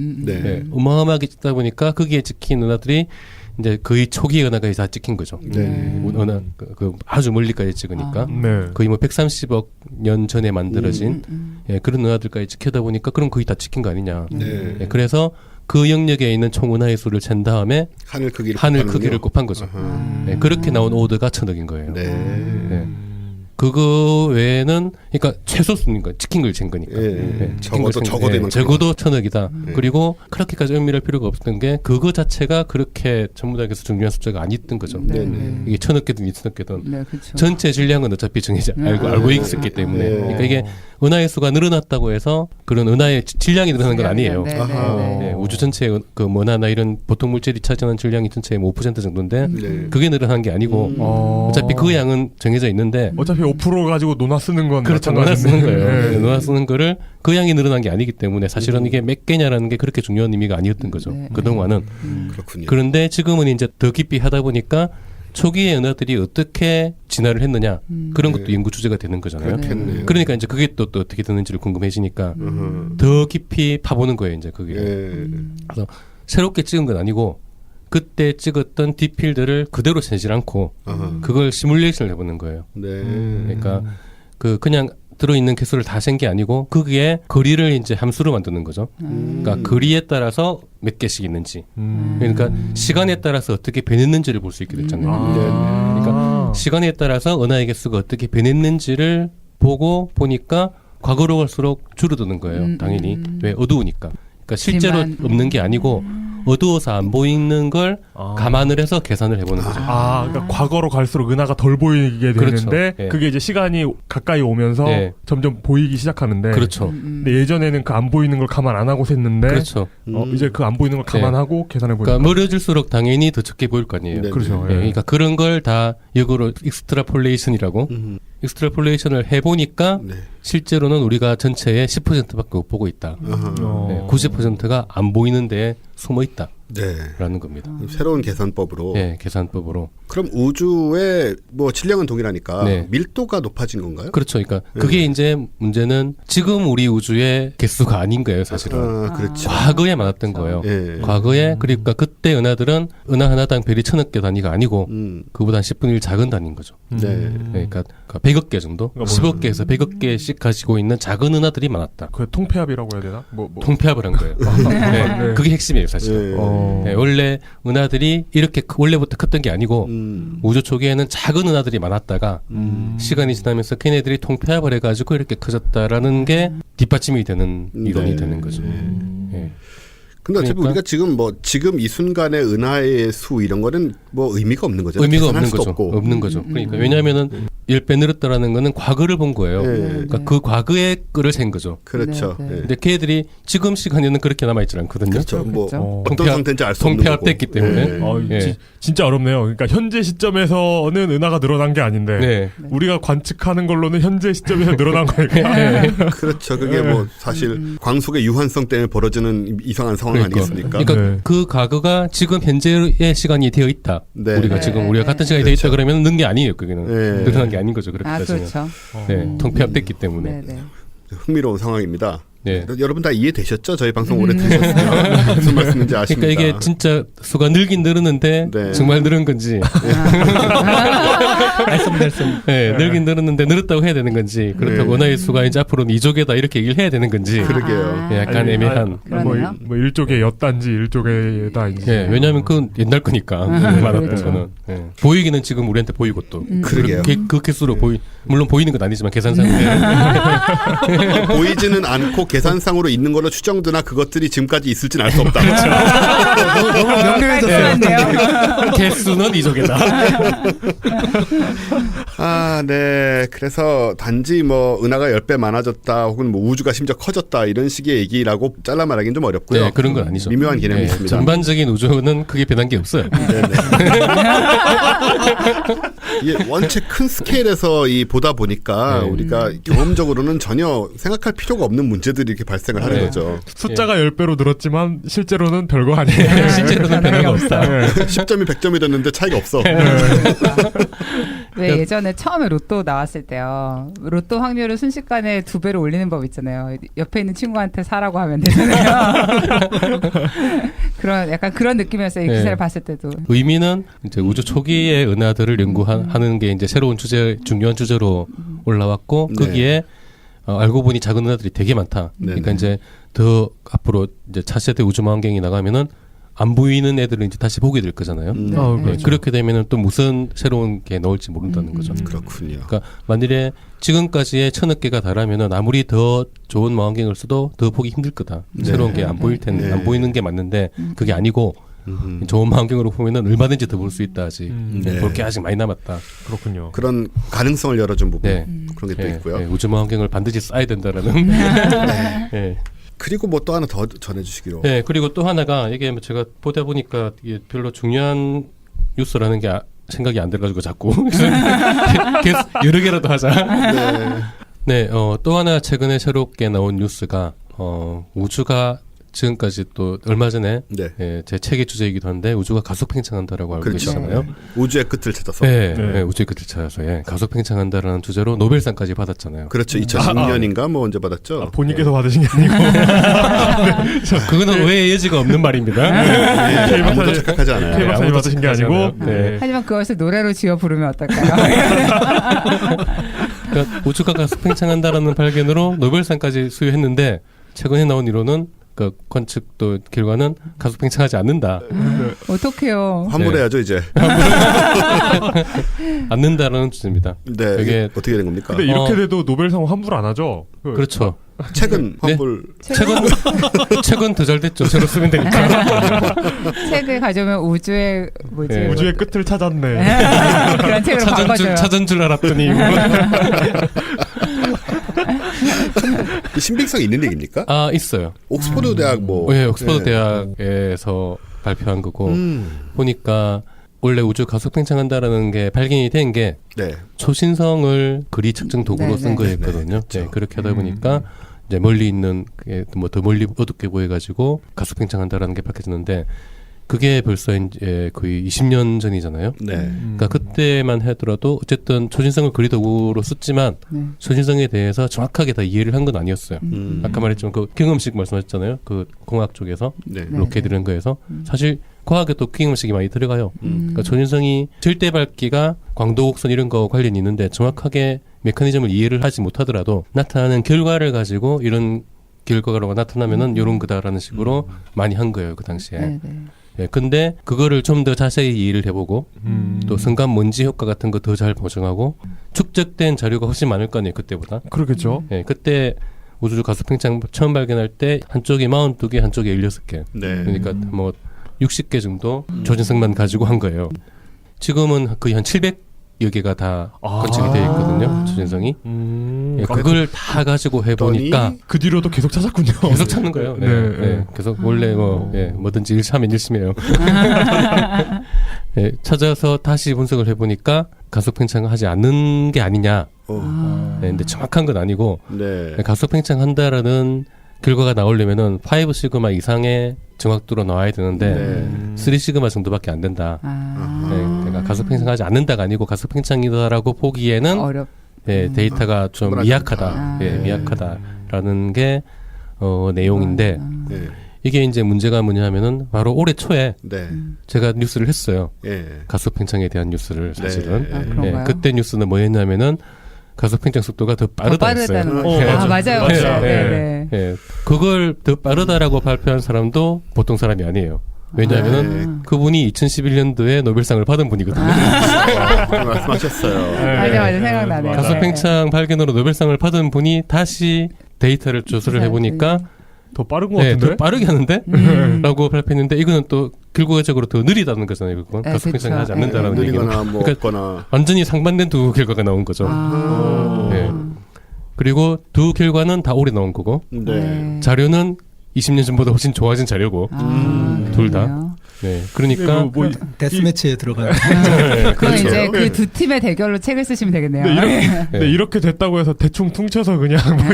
어마어마하게 찍다 보니까 거기에 찍힌 은하들이 이제 거의 초기 은하가 다 찍힌 거죠. 은하 아주 멀리까지 찍으니까 거의 뭐 130억 년 전에 만들어진 그런 은하들까지 찍혀다 보니까 그럼 거의 다 찍힌 거 아니냐. 그래서 그 영역에 있는 총 은하의 수를 잰 다음에 하늘 크기를 곱한 거죠. 그렇게 나온 오드가 1000억인 거예요. 그거 외에는 그러니까 최소수인 거예요. 찍힌 걸 잰 거니까. 적어도 1000억이다. 그리고 그렇게까지 의미할 필요가 없었던 게 그거 자체가 그렇게 전문학에서 중요한 숫자가 아니었던 거죠. 이게 1000억 개든 2000억 개든 전체 질량은 어차피 정해져 알고 있었기 때문에. 그러니까 이게 은하의 수가 늘어났다고 해서 그런 은하의 질량이 늘어나는 건 아니에요. 우주 전체의 그 은하나 이런 보통 물질이 차지하는 질량이 전체의 5% 정도인데 그게 늘어난 게 아니고 어차피 그 양은 정해져 있는데 어차피 5% 가지고 논아 쓰는 건 그렇죠. 논아 쓰는 거예요. 논아 쓰는 거를 그 양이 늘어난 게 아니기 때문에 사실은 이게 몇 개냐라는 게 그렇게 중요한 의미가 아니었던 거죠. 그동안은. 그렇군요. 그런데 지금은 이제 더 깊이 하다 보니까 초기의 은하들이 어떻게 진화를 했느냐 그런 것도 연구 주제가 되는 거잖아요. 그러니까 이제 그게 또 어떻게 되는지를 궁금해지니까 더 깊이 파보는 거예요. 이제 그게. 그래서 새롭게 찍은 건 아니고 그때 찍었던 딥필드를 그대로 세질 않고 그걸 시뮬레이션을 해보는 거예요. 그러니까 그냥 들어있는 개수를 다 센 게 아니고 거기에 거리를 이제 함수로 만드는 거죠. 그러니까 거리에 따라서 몇 개씩 있는지. 그러니까 시간에 따라서 어떻게 변했는지를 볼 수 있게 됐잖아요. 그러니까 시간에 따라서 은하의 개수가 어떻게 변했는지를 보니까 과거로 갈수록 줄어드는 거예요. 당연히. 왜? 어두우니까. 그러니까 실제로 없는 게 아니고 어두워서 안 보이는 걸 감안을 해서 계산을 해보는 거죠. 그러니까 과거로 갈수록 은하가 덜 보이게 되는데 그렇죠. 예. 그게 이제 시간이 가까이 오면서 예. 점점 보이기 시작하는데 그렇죠. 근데 예전에는 그 안 보이는 걸 감안 안 하고 샜는데 그렇죠. 이제 그 안 보이는 걸 감안하고 계산해 보니까 그러니까 멀어질수록 당연히 더 적게 보일 거 아니에요. 네. 그렇죠. 예, 그러니까 그런 걸 다 역으로 익스트라폴레이션이라고 익스트라폴레이션을 해보니까 네. 실제로는 우리가 전체의 10%밖에 못 보고 있다. 네, 90%가 안 보이는데 숨어 있다라는 네. 겁니다. 새로운 계산법으로. 예, 계산법으로. 그럼 우주의 뭐 질량은 동일하니까 네. 밀도가 높아진 건가요? 그렇죠. 그러니까 그게 이제 문제는 지금 우리 우주의 개수가 아닌 거예요, 사실은. 그렇죠. 과거에 많았던 거예요. 예. 과거에 그러니까 그때 은하들은 은하 하나당 별이 1000억 개 단위가 아니고 그보다 한 10분의 1 작은 단위인 거죠. 네. 그러니까 100억 개 정도, 그러니까 10억 개에서 100억 개씩 가지고 있는 작은 은하들이 많았다. 그 통폐합이라고 해야 되나? 뭐. 통폐합을 한 거예요. 네, 그게 핵심이에요, 사실. 네, 원래 은하들이 이렇게 원래부터 컸던 게 아니고 우주 초기에는 작은 은하들이 많았다가 시간이 지나면서 걔네들이 통폐합을 해가지고 이렇게 커졌다라는 게 뒷받침이 되는 이론이 되는 거죠. 네. 근데 어차피 그러니까 우리가 지금 이 순간의 은하의 수 이런 거는 뭐 의미가 없는 거죠. 의미가 계산할 없는 수도 거죠. 없고. 없는 거죠. 그러니까 왜냐하면은 10배 늘었다라는 거는 과거를 본 거예요. 그러니까 그 과거의 거를 센 거죠. 그렇죠. 네, 네. 네. 근데 걔들이 지금 시간에는 그렇게 남아있지 않거든요. 그렇죠. 뭐 그렇죠. 어떤 상태인지 알 수 없는 거고. 통폐합됐기 때문에. 예. 진짜 어렵네요. 그러니까 현재 시점에서는 은하가 늘어난 게 아닌데 네. 우리가 관측하는 걸로는 현재 시점에서 늘어난 거니까. 그렇죠. 그게 뭐 사실 광속의 유한성 때문에 벌어지는 이상한 상황 아니겠습니까? 그러니까 네. 그 과거가 지금 현재의 시간이 되어 있다. 네. 우리가 네. 지금 우리가 같은 시간이 그렇죠. 되어 있다 그러면 는 게 아니에요. 그게는 네. 늘어난 게 아닌 거죠. 그렇게 따지면. 그렇죠. 네, 통폐합됐기 때문에. 네, 네. 흥미로운 상황입니다. 네. 여러분 다 이해되셨죠? 저희 방송 오래 들으셨으면 무슨 말씀인지 아십니다. 그러니까 이게 진짜 수가 늘긴 늘었는데 네. 정말 늘은 건지, 말씀. 네, 늘긴 늘었는데 늘었다고 해야 되는 건지, 그렇다고 은하의 수가 이제 앞으로는 2조개다 이렇게 얘기를 해야 되는 건지, 그러게요. 네, 약간 아니, 애매한. 그러네요. 뭐 일족의 엿단지 일족의 다인지. 네, 왜냐하면 그건 옛날 거니까 많았던 거는 보이기는 지금 우리한테 보이고 또 그러게요. 그 개수로 물론 보이는 건 아니지만 계산상으로 보이지는 않고 계산상으로 있는 걸로 추정되나 그것들이 지금까지 있을지는 알 수 없다. 너무 명료해졌어요. 개수는 2조개다. 아, 네. 그래서 단지 뭐 은하가 10배 많아졌다 혹은 뭐 우주가 심지어 커졌다 이런 식의 얘기라고 잘라 말하기는 좀 어렵고요. 네, 그런 건 아니죠. 미묘한 개념이 있습니다. 전반적인 우주는 크게 변한 게 없어요. 이게 원체 큰 스케일에서 보다 보니까 우리가 경험적으로는 전혀 생각할 필요가 없는 문제들이 이렇게 발생을 하는 거죠. 숫자가 10배로 늘었지만 실제로는 별거 아니에요. 실제로는 변화가 없다. 10점이 100점이 됐는데 차이가 없어. 왜 예전에 처음에 로또 나왔을 때요. 로또 확률을 순식간에 2배로 올리는 법 있잖아요. 옆에 있는 친구한테 사라고 하면 되잖아요. 약간 그런 느낌이었어요. 이 기사를 봤을 때도. 의미는 이제 우주 초기의 은하들을 연구하는 게 이제 새로운 중요한 주제로 올라왔고 거기에 알고 보니 작은 은하들이 되게 많다. 그러니까 이제 더 앞으로 이제 차세대 우주망원경이 나가면은 안 보이는 애들을 이제 다시 보게 될 거잖아요. 그렇죠. 그렇게 되면은 또 무슨 새로운 게 나올지 모른다는 거죠. 그렇군요. 그러니까 만일에 지금까지의 1000억 개가 달하면은 아무리 더 좋은 망원경을 써도 더 보기 힘들 거다. 새로운 게 안 보일 텐데 안 보이는 게 맞는데 그게 아니고 좋은 망원경으로 보면은 얼마든지 더 볼 수 있다 아직. 볼 게 아직 많이 남았다. 그렇군요. 그런 가능성을 열어준 부분 네. 그런 게 또 있고요. 우주 망원경을 반드시 써야 된다라는. 네. 그리고 뭐 또 하나 더 전해주시기로. 네. 그리고 또 하나가 이게 제가 보다 보니까 이게 별로 중요한 뉴스라는 게 생각이 안 들어가지고 자꾸 계속 여러 개라도 하자. 네. 또 하나 최근에 새롭게 나온 뉴스가 우주가 지금까지 또 얼마 전에 제 책의 주제이기도 한데 우주가 가속 팽창한다라고 알고 계시잖아요. 우주의 끝을 찾아서. 네, 우주의 끝을 찾아서 가속 팽창한다라는 주제로 노벨상까지 받았잖아요. 그렇죠. 2006년인가 뭐 언제 받았죠? 본인께서 받으신 게 아니고. 그거는 오해의 여지가 없는 말입니다. 아무도 착각하지 않아요. K 박사님 받으신 게 아니고. 하지만 그것을 노래로 지어 부르면 어떨까요? 그러니까 우주가 가속 팽창한다라는 발견으로 노벨상까지 수여했는데 최근에 나온 이론은 그 관측도 결과는 가속 팽창하지 않는다. 어떡해요. 환불해야죠 이제. 않는다라는 주제입니다. 네. 이게 어떻게 된 겁니까? 근데 이렇게 돼도 노벨상 환불 안 하죠? 그렇죠. 책은 환불. 책은 더 잘 됐죠. 새로 쓰면 되니까. 책을 가져오면 우주의 뭐지? 네, 우주의 끝을 찾았네. 그런 책으로 바꿔줘요. 찾은 줄 알았더니. 신빙성 있는 얘기입니까? 아, 있어요. 옥스퍼드 대학 뭐. 네, 옥스퍼드 대학에서 발표한 거고 보니까 원래 우주 가속 팽창한다라는 게 발견이 된 게 네. 초신성을 거리 측정 도구로 쓴 거였거든요. 네, 그렇게 하다 보니까 이제 멀리 있는 뭐 더 멀리 어둡게 보여가지고 가속 팽창한다라는 게 밝혀졌는데 그게 벌써 이제 거의 20년 전이잖아요. 네. 그러니까 그때만 하더라도 어쨌든 초신성을 거리 도구로 썼지만 초신성에 대해서 정확하게 다 이해를 한 건 아니었어요. 아까 말했지만 그 경음식 말씀하셨잖아요. 그 공학 쪽에서 네. 로켓 이런 거에서 사실 과학에 또 경음식이 많이 들어가요. 그러니까 초신성이 절대 밝기가 광도 곡선 이런 거 관련이 있는데 정확하게 메커니즘을 이해를 하지 못하더라도 나타나는 결과를 가지고 이런 결과가 나타나면은 요런 거다라는 식으로 많이 한 거예요. 그 당시에. 네, 근데 그거를 좀 더 자세히 이해를 해보고 또 순간 먼지 효과 같은 거 더 잘 보정하고 축적된 자료가 훨씬 많을 거 아니에요. 그때보다. 그러겠죠. 네, 그때 우주 가속 팽창 처음 발견할 때 한쪽에 42개, 한쪽에 16개. 네. 그러니까 뭐 60개 정도 조진성만 가지고 한 거예요. 지금은 거의 한 700여 개가 다 건축이 되어 있거든요. 조진성이. 예, 그걸 다 가지고 해보니까 그 뒤로도 계속 찾았군요. 계속 찾는 거예요. 네, 네. 네. 계속 원래 뭐든지 일하면 열심히 해요. 네, 찾아서 다시 분석을 해보니까 가속 팽창을 하지 않는 게 아니냐. 네, 근데 정확한 건 아니고 네. 가속 팽창한다라는 결과가 나오려면은 5 시그마 이상의 정확도로 나와야 되는데 3 시그마 정도밖에 안 된다. 네, 그러니까 가속 팽창하지 않는다가 아니고 가속 팽창이다라고 보기에는 네, 데이터가 좀 미약하다. 예, 미약하다라는 게 내용인데 네. 이게 이제 문제가 뭐냐면은 바로 올해 초에 네. 제가 뉴스를 했어요. 예. 가속 팽창에 대한 뉴스를 사실은. 네. 예, 그때 뉴스는 뭐였냐면은 가속 팽창 속도가 더 빠르다 했어요. 맞아요. 네. 네. 그걸 더 빠르다라고 발표한 사람도 보통 사람이 아니에요. 왜냐하면은 그분이 2011년도에 노벨상을 받은 분이거든요. 말씀하셨어요. 맞아 생각나네. 가속 팽창 발견으로 노벨상을 받은 분이 다시 데이터를 조사를 해보니까 더 빠른 것 같은데? 더 빠르게 하는데? 라고 발표했는데 이거는 또 결과적으로 더 느리다는 거잖아요. 그건 가속 팽창을 하지 않는다라는 얘기는. 뭐 그러니까 완전히 상반된 두 결과가 나온 거죠. 네. 그리고 두 결과는 다 올해 나온 거고 자료는 20년 전보다 훨씬 좋아진 자료고 둘 다. 네, 그러니까 데스매치에 들어가요. 그럼 이제 그 두 팀의 대결로 책을 쓰시면 되겠네요. 네, 이렇게 됐다고 해서 대충 퉁쳐서 그냥 뭐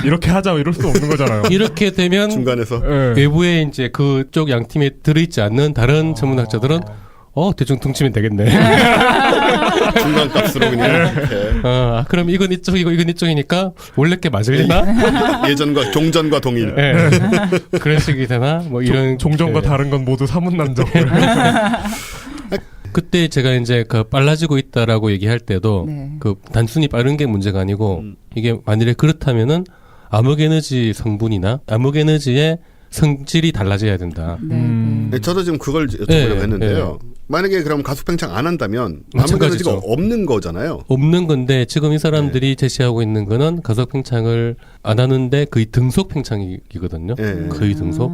이렇게 하자 이럴 수 없는 거잖아요. 이렇게 되면 중간에서 외부에 이제 그쪽 양 팀에 들어있지 않는 다른 전문학자들은 대충 퉁치면 되겠네. 중간값으로 그냥 이렇게. 그럼 이건 이쪽이고 이건 이쪽이니까 원래 게 맞을리나? 예전과 종전과 동일. 네. 그런 식이 되나? 뭐 이런 종전과 다른 건 모두 사문난적. 그때 제가 이제 그 빨라지고 있다라고 얘기할 때도 그 단순히 빠른 게 문제가 아니고 이게 만일에 그렇다면은 암흑에너지 성분이나 암흑에너지의 성질이 달라져야 된다. 네, 저도 지금 그걸 여쭤보려고 했는데요. 만약에 그럼 가속 팽창 안 한다면 암흑에너지가 없는 거잖아요. 없는 건데 지금 이 사람들이 제시하고 있는 거는 가속 팽창을 안 하는데 거의 등속 팽창이거든요. 거의 등속.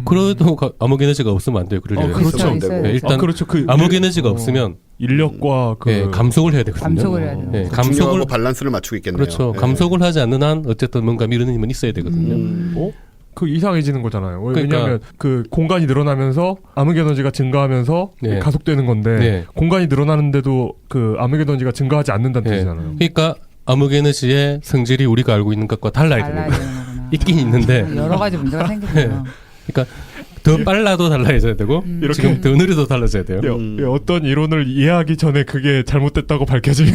그래도 암흑에너지가 없으면 안 돼요. 그렇죠. 일단 그렇죠. 암흑에너지가 없으면 인력과 감속을 해야 되거든요. 감속을 해야 돼요. 감속을 밸런스를 맞추고 있겠네요. 그렇죠. 감속을 하지 않는 한 어쨌든 뭔가 미루는 힘은 있어야 되거든요. 그 이상해지는 거잖아요. 왜냐하면 그 공간이 늘어나면서 암흑에너지가 증가하면서 가속되는 건데 공간이 늘어나는데도 그 암흑에너지가 증가하지 않는다는 뜻이잖아요. 그러니까 암흑에너지의 성질이 우리가 알고 있는 것과 달라야 되는 거예요. 있긴 있는데 여러 가지 문제가 생기네요. 그러니까 더 빨라도 달라져야 되고 지금 더 느려도 달라져야 돼요. 어떤 이론을 이해하기 전에 그게 잘못됐다고 밝혀지면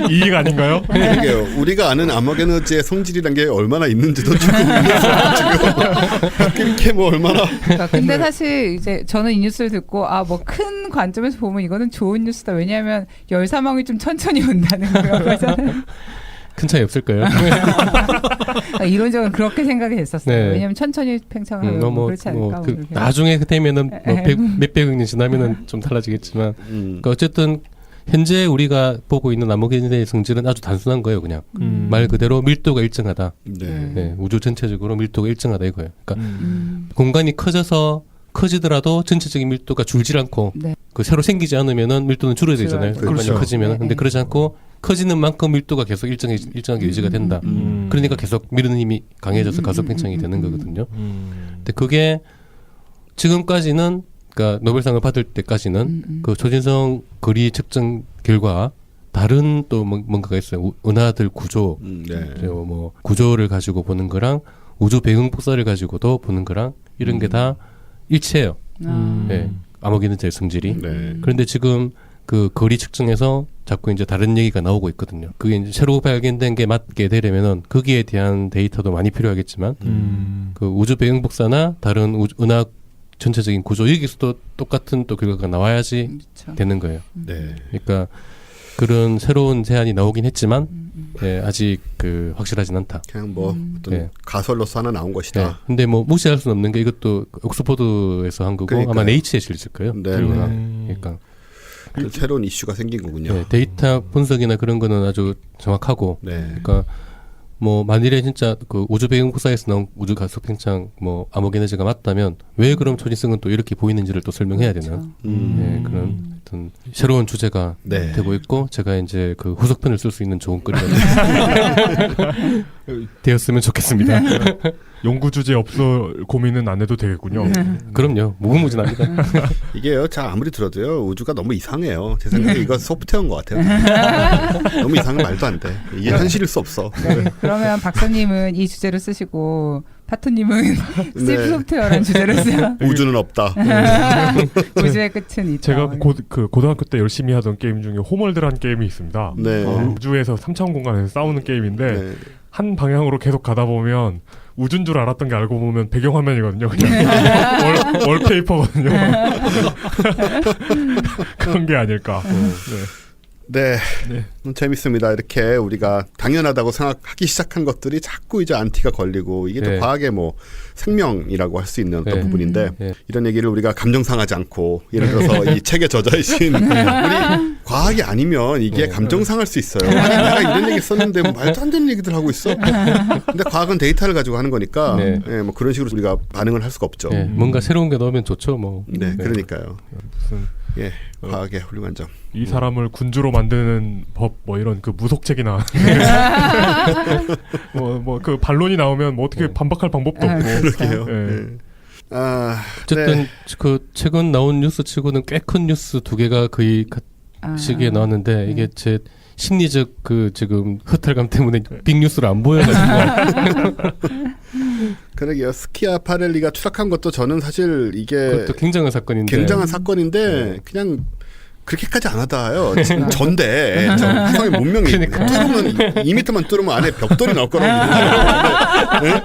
이익 아닌가요? 그러게요. 우리가 아는 암흑에너지의 성질이란 게 얼마나 있는지도 지금 이렇게 뭐 얼마나. 근데 사실 이제 저는 이 뉴스를 듣고 뭐 큰 관점에서 보면 이거는 좋은 뉴스다. 왜냐하면 열 사망이 좀 천천히 온다는 거잖아요. 큰 차이 없을 거예요. 이론적으로 그렇게 생각이 됐었어요. 네. 왜냐하면 천천히 팽창하면 그렇지 않을까. 나중에 되면은 몇백억 년 지나면은 좀 달라지겠지만 그러니까 어쨌든 현재 우리가 보고 있는 아모게네의 성질은 아주 단순한 거예요. 그냥 말 그대로 밀도가 일정하다. 네, 우주 전체적으로 밀도가 일정하다 이거예요. 그러니까 공간이 커지더라도 전체적인 밀도가 줄질 않고 네. 그 새로 생기지 않으면은 밀도는 줄어야 되잖아요. 공간이 그렇죠. 커지면. 근데 그러지 않고 커지는 만큼 밀도가 계속 일정하게 유지가 된다. 그러니까 계속 미루는 힘이 강해져서 가속 팽창이 되는 거거든요. 근데 그게 지금까지는 그러니까 노벨상을 받을 때까지는 그 초진성 거리 측정 결과 다른 또 뭔가가 있어요. 은하들 구조, 그리고 뭐 구조를 가지고 보는 거랑 우주 배경 복사를 가지고도 보는 거랑 이런 게 다 일치해요. 네, 아모게네의 성질이. 그런데 지금 그 거리 측정에서 자꾸 이제 다른 얘기가 나오고 있거든요. 그게 이제 새로 발견된 게 맞게 되려면은 거기에 대한 데이터도 많이 필요하겠지만 그 우주 배경 복사나 다른 은하 전체적인 구조 여기서도 똑같은 또 결과가 나와야지 그렇죠. 되는 거예요. 네. 그러니까 그런 새로운 제안이 나오긴 했지만 네, 아직 그 확실하진 않다. 그냥 뭐 어떤 네. 가설로서 하나 나온 것이다. 네. 근데 뭐 무시할 수는 없는 게 이것도 옥스퍼드에서 한 거고 그러니까요. 아마 네이처에 실릴 거예요. 네. 결과가. 그러니까 새로운 이슈가 생긴 거군요. 네, 데이터 분석이나 그런 거는 아주 정확하고 네. 그러니까 뭐 만일에 진짜 그 우주 배경 복사에서 나온 우주 가속 팽창 뭐 아모게네즈가 맞다면 왜 그럼 초진성은 또 이렇게 보이는지를 또 설명해야 되는 네, 그런 어떤 새로운 주제가 네. 되고 있고 제가 이제 그 후속편을 쓸 수 있는 좋은 거리가 되었으면 좋겠습니다. 연구 주제 없어 고민은 안 해도 되겠군요. 그럼요. 무궁무진합니다. 이게요, 자 아무리 들어도요 우주가 너무 이상해요. 제 생각에 이거 소프트웨어인 것 같아요. 너무 이상한 말도 안 돼. 이게 현실일 수 없어. 네. 그러면 박사님은 이 주제로 쓰시고 파토님은 스티브 소프트웨어라는 주제로 쓰요. 우주는 없다. 우주의 끝은 있다. 제가 고등학교 때 열심히 하던 게임 중에 홈월드라는 게임이 있습니다. 네. 우주에서 3차원 공간에서 싸우는 게임인데 네. 한 방향으로 계속 가다 보면 우주인 줄 알았던 게 알고 보면 배경화면이거든요. 그냥 월페이퍼거든요. 그런 게 아닐까. 네. 재밌습니다. 이렇게 우리가 당연하다고 생각하기 시작한 것들이 자꾸 이제 안티가 걸리고 이게 또 네. 과학의 뭐 생명이라고 할 수 있는 어떤 네. 부분인데 네. 이런 얘기를 우리가 감정 상하지 않고 예를 들어서 이 책의 저자이신 우리 과학이 아니면 이게 감정 상할 수 있어요. 아니 내가 이런 얘기 썼는데 뭐 말도 안 되는 얘기들 하고 있어. 근데 과학은 데이터를 가지고 하는 거니까 네. 예, 뭐 그런 식으로 우리가 반응을 할 수가 없죠. 네, 뭔가 새로운 게 나오면 좋죠. 뭐. 네, 그러니까요. 무슨 예, 과학의 훌륭한 점. 이 사람을 군주로 만드는 법 뭐 이런 그 무속책이나 뭐 그 반론이 나오면 뭐 어떻게 반박할 방법도 없고 그러게요. 네. 예. 아, 어쨌든 네. 그 최근 나온 뉴스 치고는 꽤 큰 뉴스 두 개가 거의 시기에 나왔는데 이게 제 심리적 그 지금 허탈감 때문에 빅뉴스를 안 보여가지고 그러게요. 스키아파렐리가 추락한 것도 저는 사실 이게 그것도 굉장한 사건인데 굉장한 사건인데 그냥 그렇게까지 안 하다요. 전대 저 화성의 문명이 그러니까. 뚫으면 2m만 뚫으면 안에 벽돌이 나올 거라고 믿는데 네?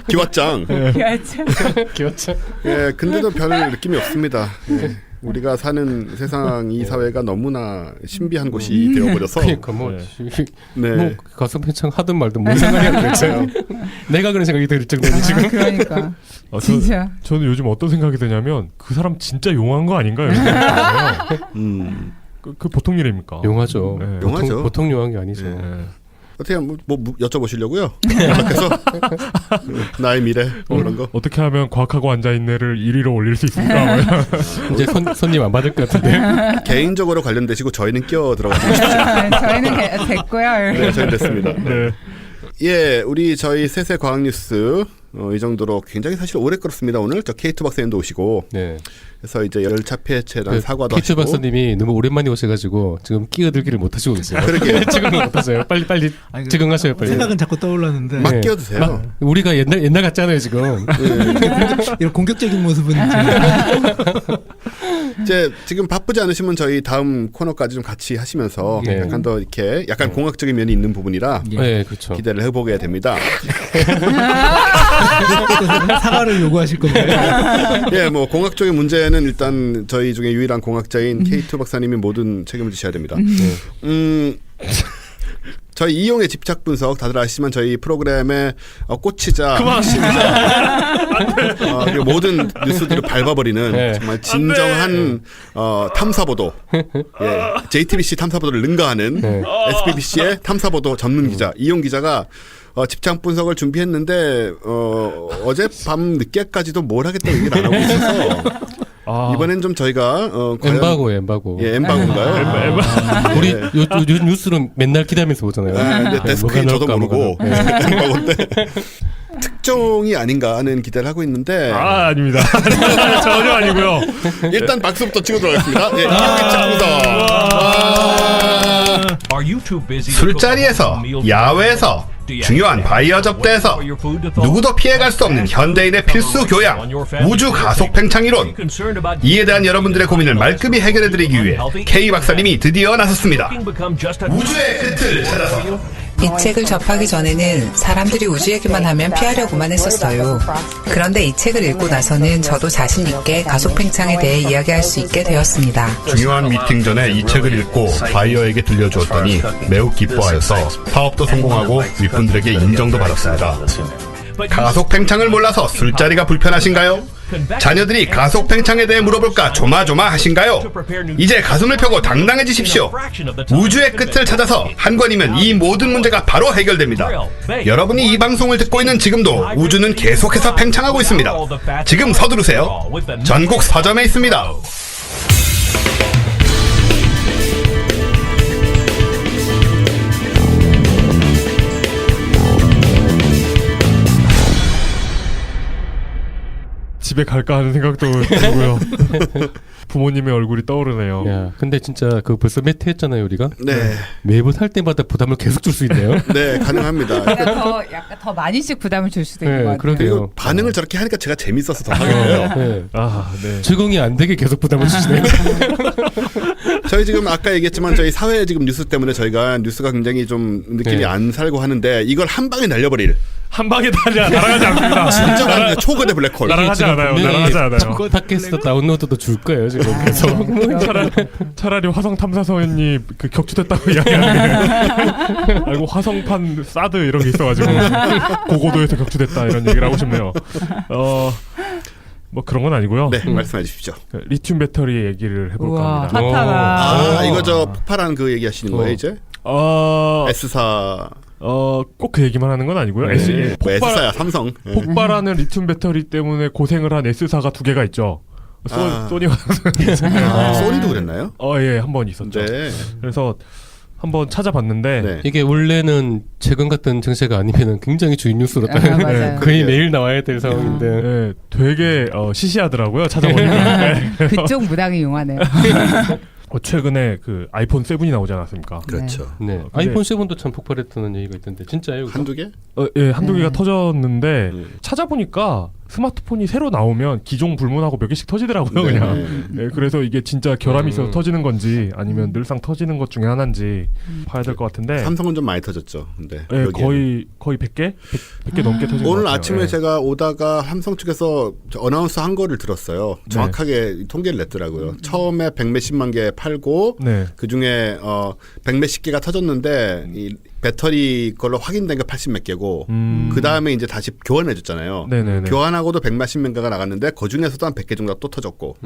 기왓장. 귀엽죠. 예, 근데도 별 느낌이 없습니다. 예. 우리가 사는 세상 이 사회가 너무나 신비한 곳이 되어버려서 그러니까 뭐, 네. 뭐 가슴 팽창 하든 말든 뭔 상관이야 도대체. 내가 그런 생각이 들 정도니 지금. 그러니까 진짜. 저는 요즘 어떤 생각이 드냐면 그 사람 진짜 용한 거 아닌가요? 그 보통 일입니까? 용하죠. 네. 용하죠. 보통 용한 게 아니죠. 네. 어떻게 뭐 여쭤보시려고요? 그래서 나의 미래 뭐 그런 거. 어떻게 하면 과학하고 앉아있네를 1위로 올릴 수 있을까? 이제 손님 안 받을 것 같은데. 개인적으로 관련되시고 저희는 끼어 들어가시고 싶죠. 저희는 됐고요. 네, 저희 됐습니다. 네. 예, 저희 셋의 과학 뉴스 이 정도로 굉장히 사실 오래 끌었습니다. 오늘 저 케이트 박사님도 오시고 네. 그래서 이제 열차 폐해체에 대한 사과도 키트 하시고. 박사님이 너무 오랜만에 오셔가지고 지금 끼어들기를 못 하시고 계세요. 그러게요. 지금은 못하세요. 빨리 아니, 적응하셔요. 빨리. 생각은 자꾸 떠올랐는데 막 네. 끼어드세요. 우리가 옛날 같잖아요 지금. 이런 공격적인 모습은 이제 지금 바쁘지 않으시면 저희 다음 코너까지 좀 같이 하시면서 네. 약간 더 이렇게 약간 공학적인 면이 있는 부분이라 네, 그렇죠. 기대를 해보게 됩니다. 사과를 요구하실 건가요? 예, 뭐 공학적인 문제는 일단 저희 중에 유일한 공학자인 케이트 박사님이 모든 책임을 지셔야 됩니다. 저희 이용의 집착 분석 다들 아시지만 저희 프로그램의 꽃이자 그리고 모든 뉴스들을 밟아버리는 네. 정말 진정한 탐사보도, JTBC 탐사보도를 능가하는 SPBC의 탐사보도 전문 기자 이용 기자가 집착 분석을 준비했는데 어젯밤 늦게까지도 뭘 하겠다고 얘기를 안 하고 있어서 이번엔 좀 저희가 엠바고. 예, 엠바고인가요? 우리 요 뉴스는 맨날 기다리면서 보잖아요. 근데 데스크인 저도 모르고 엠바고인데 특종이 아닌가 하는 기대를 하고 있는데 아닙니다. 전혀 아니고요. 일단 박수부터 치고 들어가겠습니다. 예, 이용의 집착 분석. 술자리에서 야외에서 중요한 바이어 접대에서 누구도 피해갈 수 없는 현대인의 필수 교양 우주 가속 팽창 이론, 이에 대한 여러분들의 고민을 말끔히 해결해드리기 위해 K 박사님이 드디어 나섰습니다. 우주의 끝을 찾아서. 이 책을 접하기 전에는 사람들이 우주 얘기만 하면 피하려고만 했었어요. 그런데 이 책을 읽고 나서는 저도 자신 있게 가속 팽창에 대해 이야기할 수 있게 되었습니다. 중요한 미팅 전에 이 책을 읽고 바이어에게 들려주었더니 매우 기뻐하여서 사업도 성공하고 윗분들에게 인정도 받았습니다. 가속 팽창을 몰라서 술자리가 불편하신가요? 자녀들이 가속 팽창에 대해 물어볼까 조마조마하신가요? 이제 가슴을 펴고 당당해지십시오. 우주의 끝을 찾아서 한 권이면 이 모든 문제가 바로 해결됩니다. 여러분이 이 방송을 듣고 있는 지금도 우주는 계속해서 팽창하고 있습니다. 지금 서두르세요. 전국 서점에 있습니다. 집에 갈까 하는 생각도 들고요. 부모님의 얼굴이 떠오르네요. 야, 근데 진짜 그 벌써 매트 했잖아요, 우리가. 네. 매번 살 때마다 부담을 계속 줄 수 있네요. 네, 가능합니다. 그러니까 약간 더 많이씩 부담을 줄 수도 있는 것 같아요. 그리고 반응을 저렇게 하니까 제가 재밌어서 더 하게 돼요. 네. 적응이 안 되게 계속 부담을 주시네요. 저희 지금 아까 얘기했지만 저희 사회 지금 뉴스 때문에 저희가 뉴스가 굉장히 좀 느낌이 안 살고 하는데 이걸 한 방에 날려버릴. 한 방에 날아가지 않습니다. 진정한 초거대 블랙홀. 날아가지 않아요. 팟캐스트 다운로드도 줄 거예요, 지금. 계속. 차라리 화성 탐사선이 그 격추됐다고 이야기하는. 알고 화성판 사드 이런 게 있어가지고 고고도에서 격추됐다 이런 얘기를 하고 싶네요. 뭐 그런 건 아니고요. 네, 말씀해 주십시오. 리튬 배터리 얘기를 해볼까 합니다. 핫하다. 이거 저 폭발한 그 얘기 하시는 거예요, 이제? S사. 꼭 그 얘기만 하는 건 아니고요. S사야, 삼성. 폭발하는 리튬 배터리 때문에 고생을 한 S사가 두 개가 있죠. 소니와 소니도 그랬나요? 예, 한 번 있었죠. 네. 그래서 한번 찾아봤는데 이게 원래는 최근 같은 정세가 아니면은 굉장히 주인 뉴스로 거의 매일 나와야 될 상황인데 되게 시시하더라고요. 찾아보니까 그쪽 무당이 용하네요. 최근에 그 아이폰 7이 나오지 않았습니까? 그렇죠. 네. 아이폰 7도 참 폭발했다는 얘기가 있던데 진짜예요? 한두 개? 예, 한두 개가 터졌는데 찾아보니까 스마트폰이 새로 나오면 기종 불문하고 몇 개씩 터지더라고요. 그냥. 예, 그래서 이게 진짜 결함이 있어서 터지는 건지 아니면 늘상 터지는 것 중에 하나인지 봐야 될 것 같은데. 삼성은 좀 많이 터졌죠. 근데 예, 거의 100개? 100개 넘게 터진 것 같아요. 오늘 아침에 제가 오다가 삼성 측에서 어나운스 한 거를 들었어요. 정확하게 통계를 냈더라고요. 처음에 100몇십만 개 팔고 그중에 100몇십 개가 터졌는데 이 배터리 걸로 확인된 게 80몇 개고 그 다음에 이제 다시 교환해 줬잖아요. 교환하고도 100몇십 개가 나갔는데 그 중에서도 한 100개 정도가 또 터졌고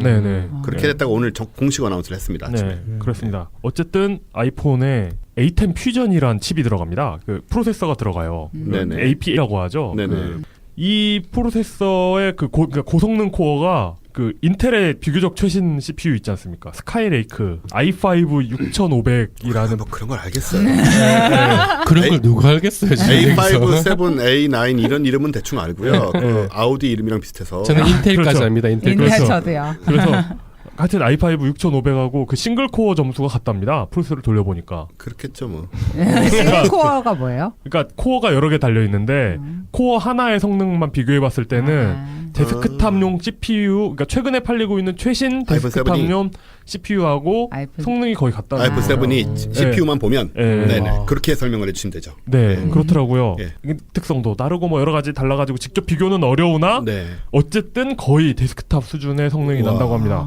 그렇게 됐다고 오늘 공식 어나운스를 했습니다. 아침에. 그렇습니다. 어쨌든 아이폰에 A10 퓨전이란 칩이 들어갑니다. 그 프로세서가 들어가요. AP라고 하죠. 이 프로세서의 그러니까 고성능 코어가 그 인텔의 비교적 최신 CPU 있지 않습니까? 스카이레이크 i5 6500이라는 뭐 그런 걸 알겠어요. 그런 걸 누가 알겠어요? A5, 7, A9 이런 이름은 대충 알고요. 그 아우디 이름이랑 비슷해서. 저는 인텔까지 압니다. 인텔. 저도요. 그래서 하여튼 i5 6500하고 그 싱글 코어 점수가 같답니다. 프로세서를 돌려보니까. 그렇겠죠 뭐. 싱글 코어가 뭐예요? 그러니까 코어가 여러 개 달려 있는데 코어 하나의 성능만 비교해봤을 때는 데스크탑용 CPU, 그러니까 최근에 팔리고 있는 최신 데스크탑용 CPU하고 성능이 거의 같다. 아이폰 7이 CPU만 보면 그렇게 설명을 해주시면 되죠. 그렇더라고요. 특성도 다르고 뭐 여러 가지 달라가지고 직접 비교는 어려우나 어쨌든 거의 데스크탑 수준의 성능이 난다고 합니다.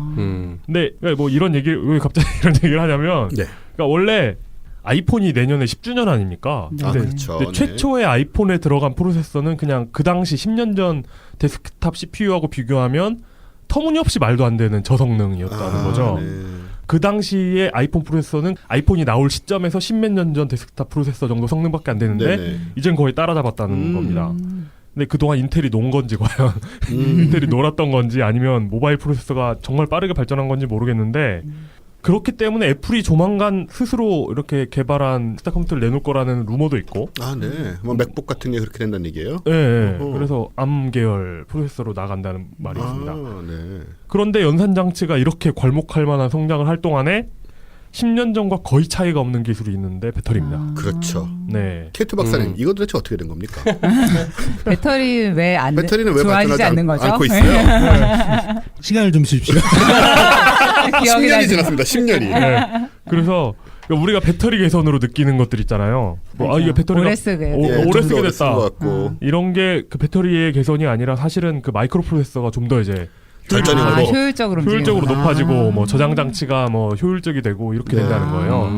근데 뭐 이런 얘기 왜 갑자기 이런 얘기를 하냐면 그러니까 원래 아이폰이 내년에 10주년 아닙니까? 네. 근데, 그렇죠. 근데 최초의 아이폰에 들어간 프로세서는 그냥 그 당시 10년 전 데스크탑 CPU하고 비교하면 터무니없이 말도 안 되는 저성능이었다는 거죠. 네. 그 당시에 아이폰 프로세서는 아이폰이 나올 시점에서 10몇 년 전 데스크탑 프로세서 정도 성능밖에 안 되는데 네네. 이젠 거의 따라잡았다는 겁니다. 근데 그동안 인텔이 논 건지 과연 인텔이 놀았던 건지 아니면 모바일 프로세서가 정말 빠르게 발전한 건지 모르겠는데 그렇기 때문에 애플이 조만간 스스로 이렇게 개발한 스타 컴퓨터를 내놓을 거라는 루머도 있고. 아, 네. 뭐 맥북 같은 게 그렇게 된다는 얘기예요? 네. 그래서 ARM 계열 프로세서로 나간다는 말이 있습니다. 네. 그런데 연산 장치가 이렇게 괄목할 만한 성장을 할 동안에 10년 전과 거의 차이가 없는 기술이 있는데 배터리입니다. 그렇죠. 네. 케이트 박사님, 이거 도대체 어떻게 된 겁니까? 배터리 배터리는 왜 좋아지지 발전하지 않는 거죠? 않고 있어요? 시간을 좀 주십시오. 기억이 10년이 나지. 지났습니다. 10년이. 네. 그래서 우리가 배터리 개선으로 느끼는 것들 있잖아요. 뭐, 이게 배터리가 오래 쓰게. 오래 쓰게 것 됐다. 같고. 이런 게 그 배터리의 개선이 아니라 사실은 그 마이크로 프로세서가 좀 더 이제 발전이 되고. 효율적으로 효율적으로 움직이는구나. 높아지고 뭐 저장 장치가 뭐 효율적이 되고 이렇게 된다는 거예요.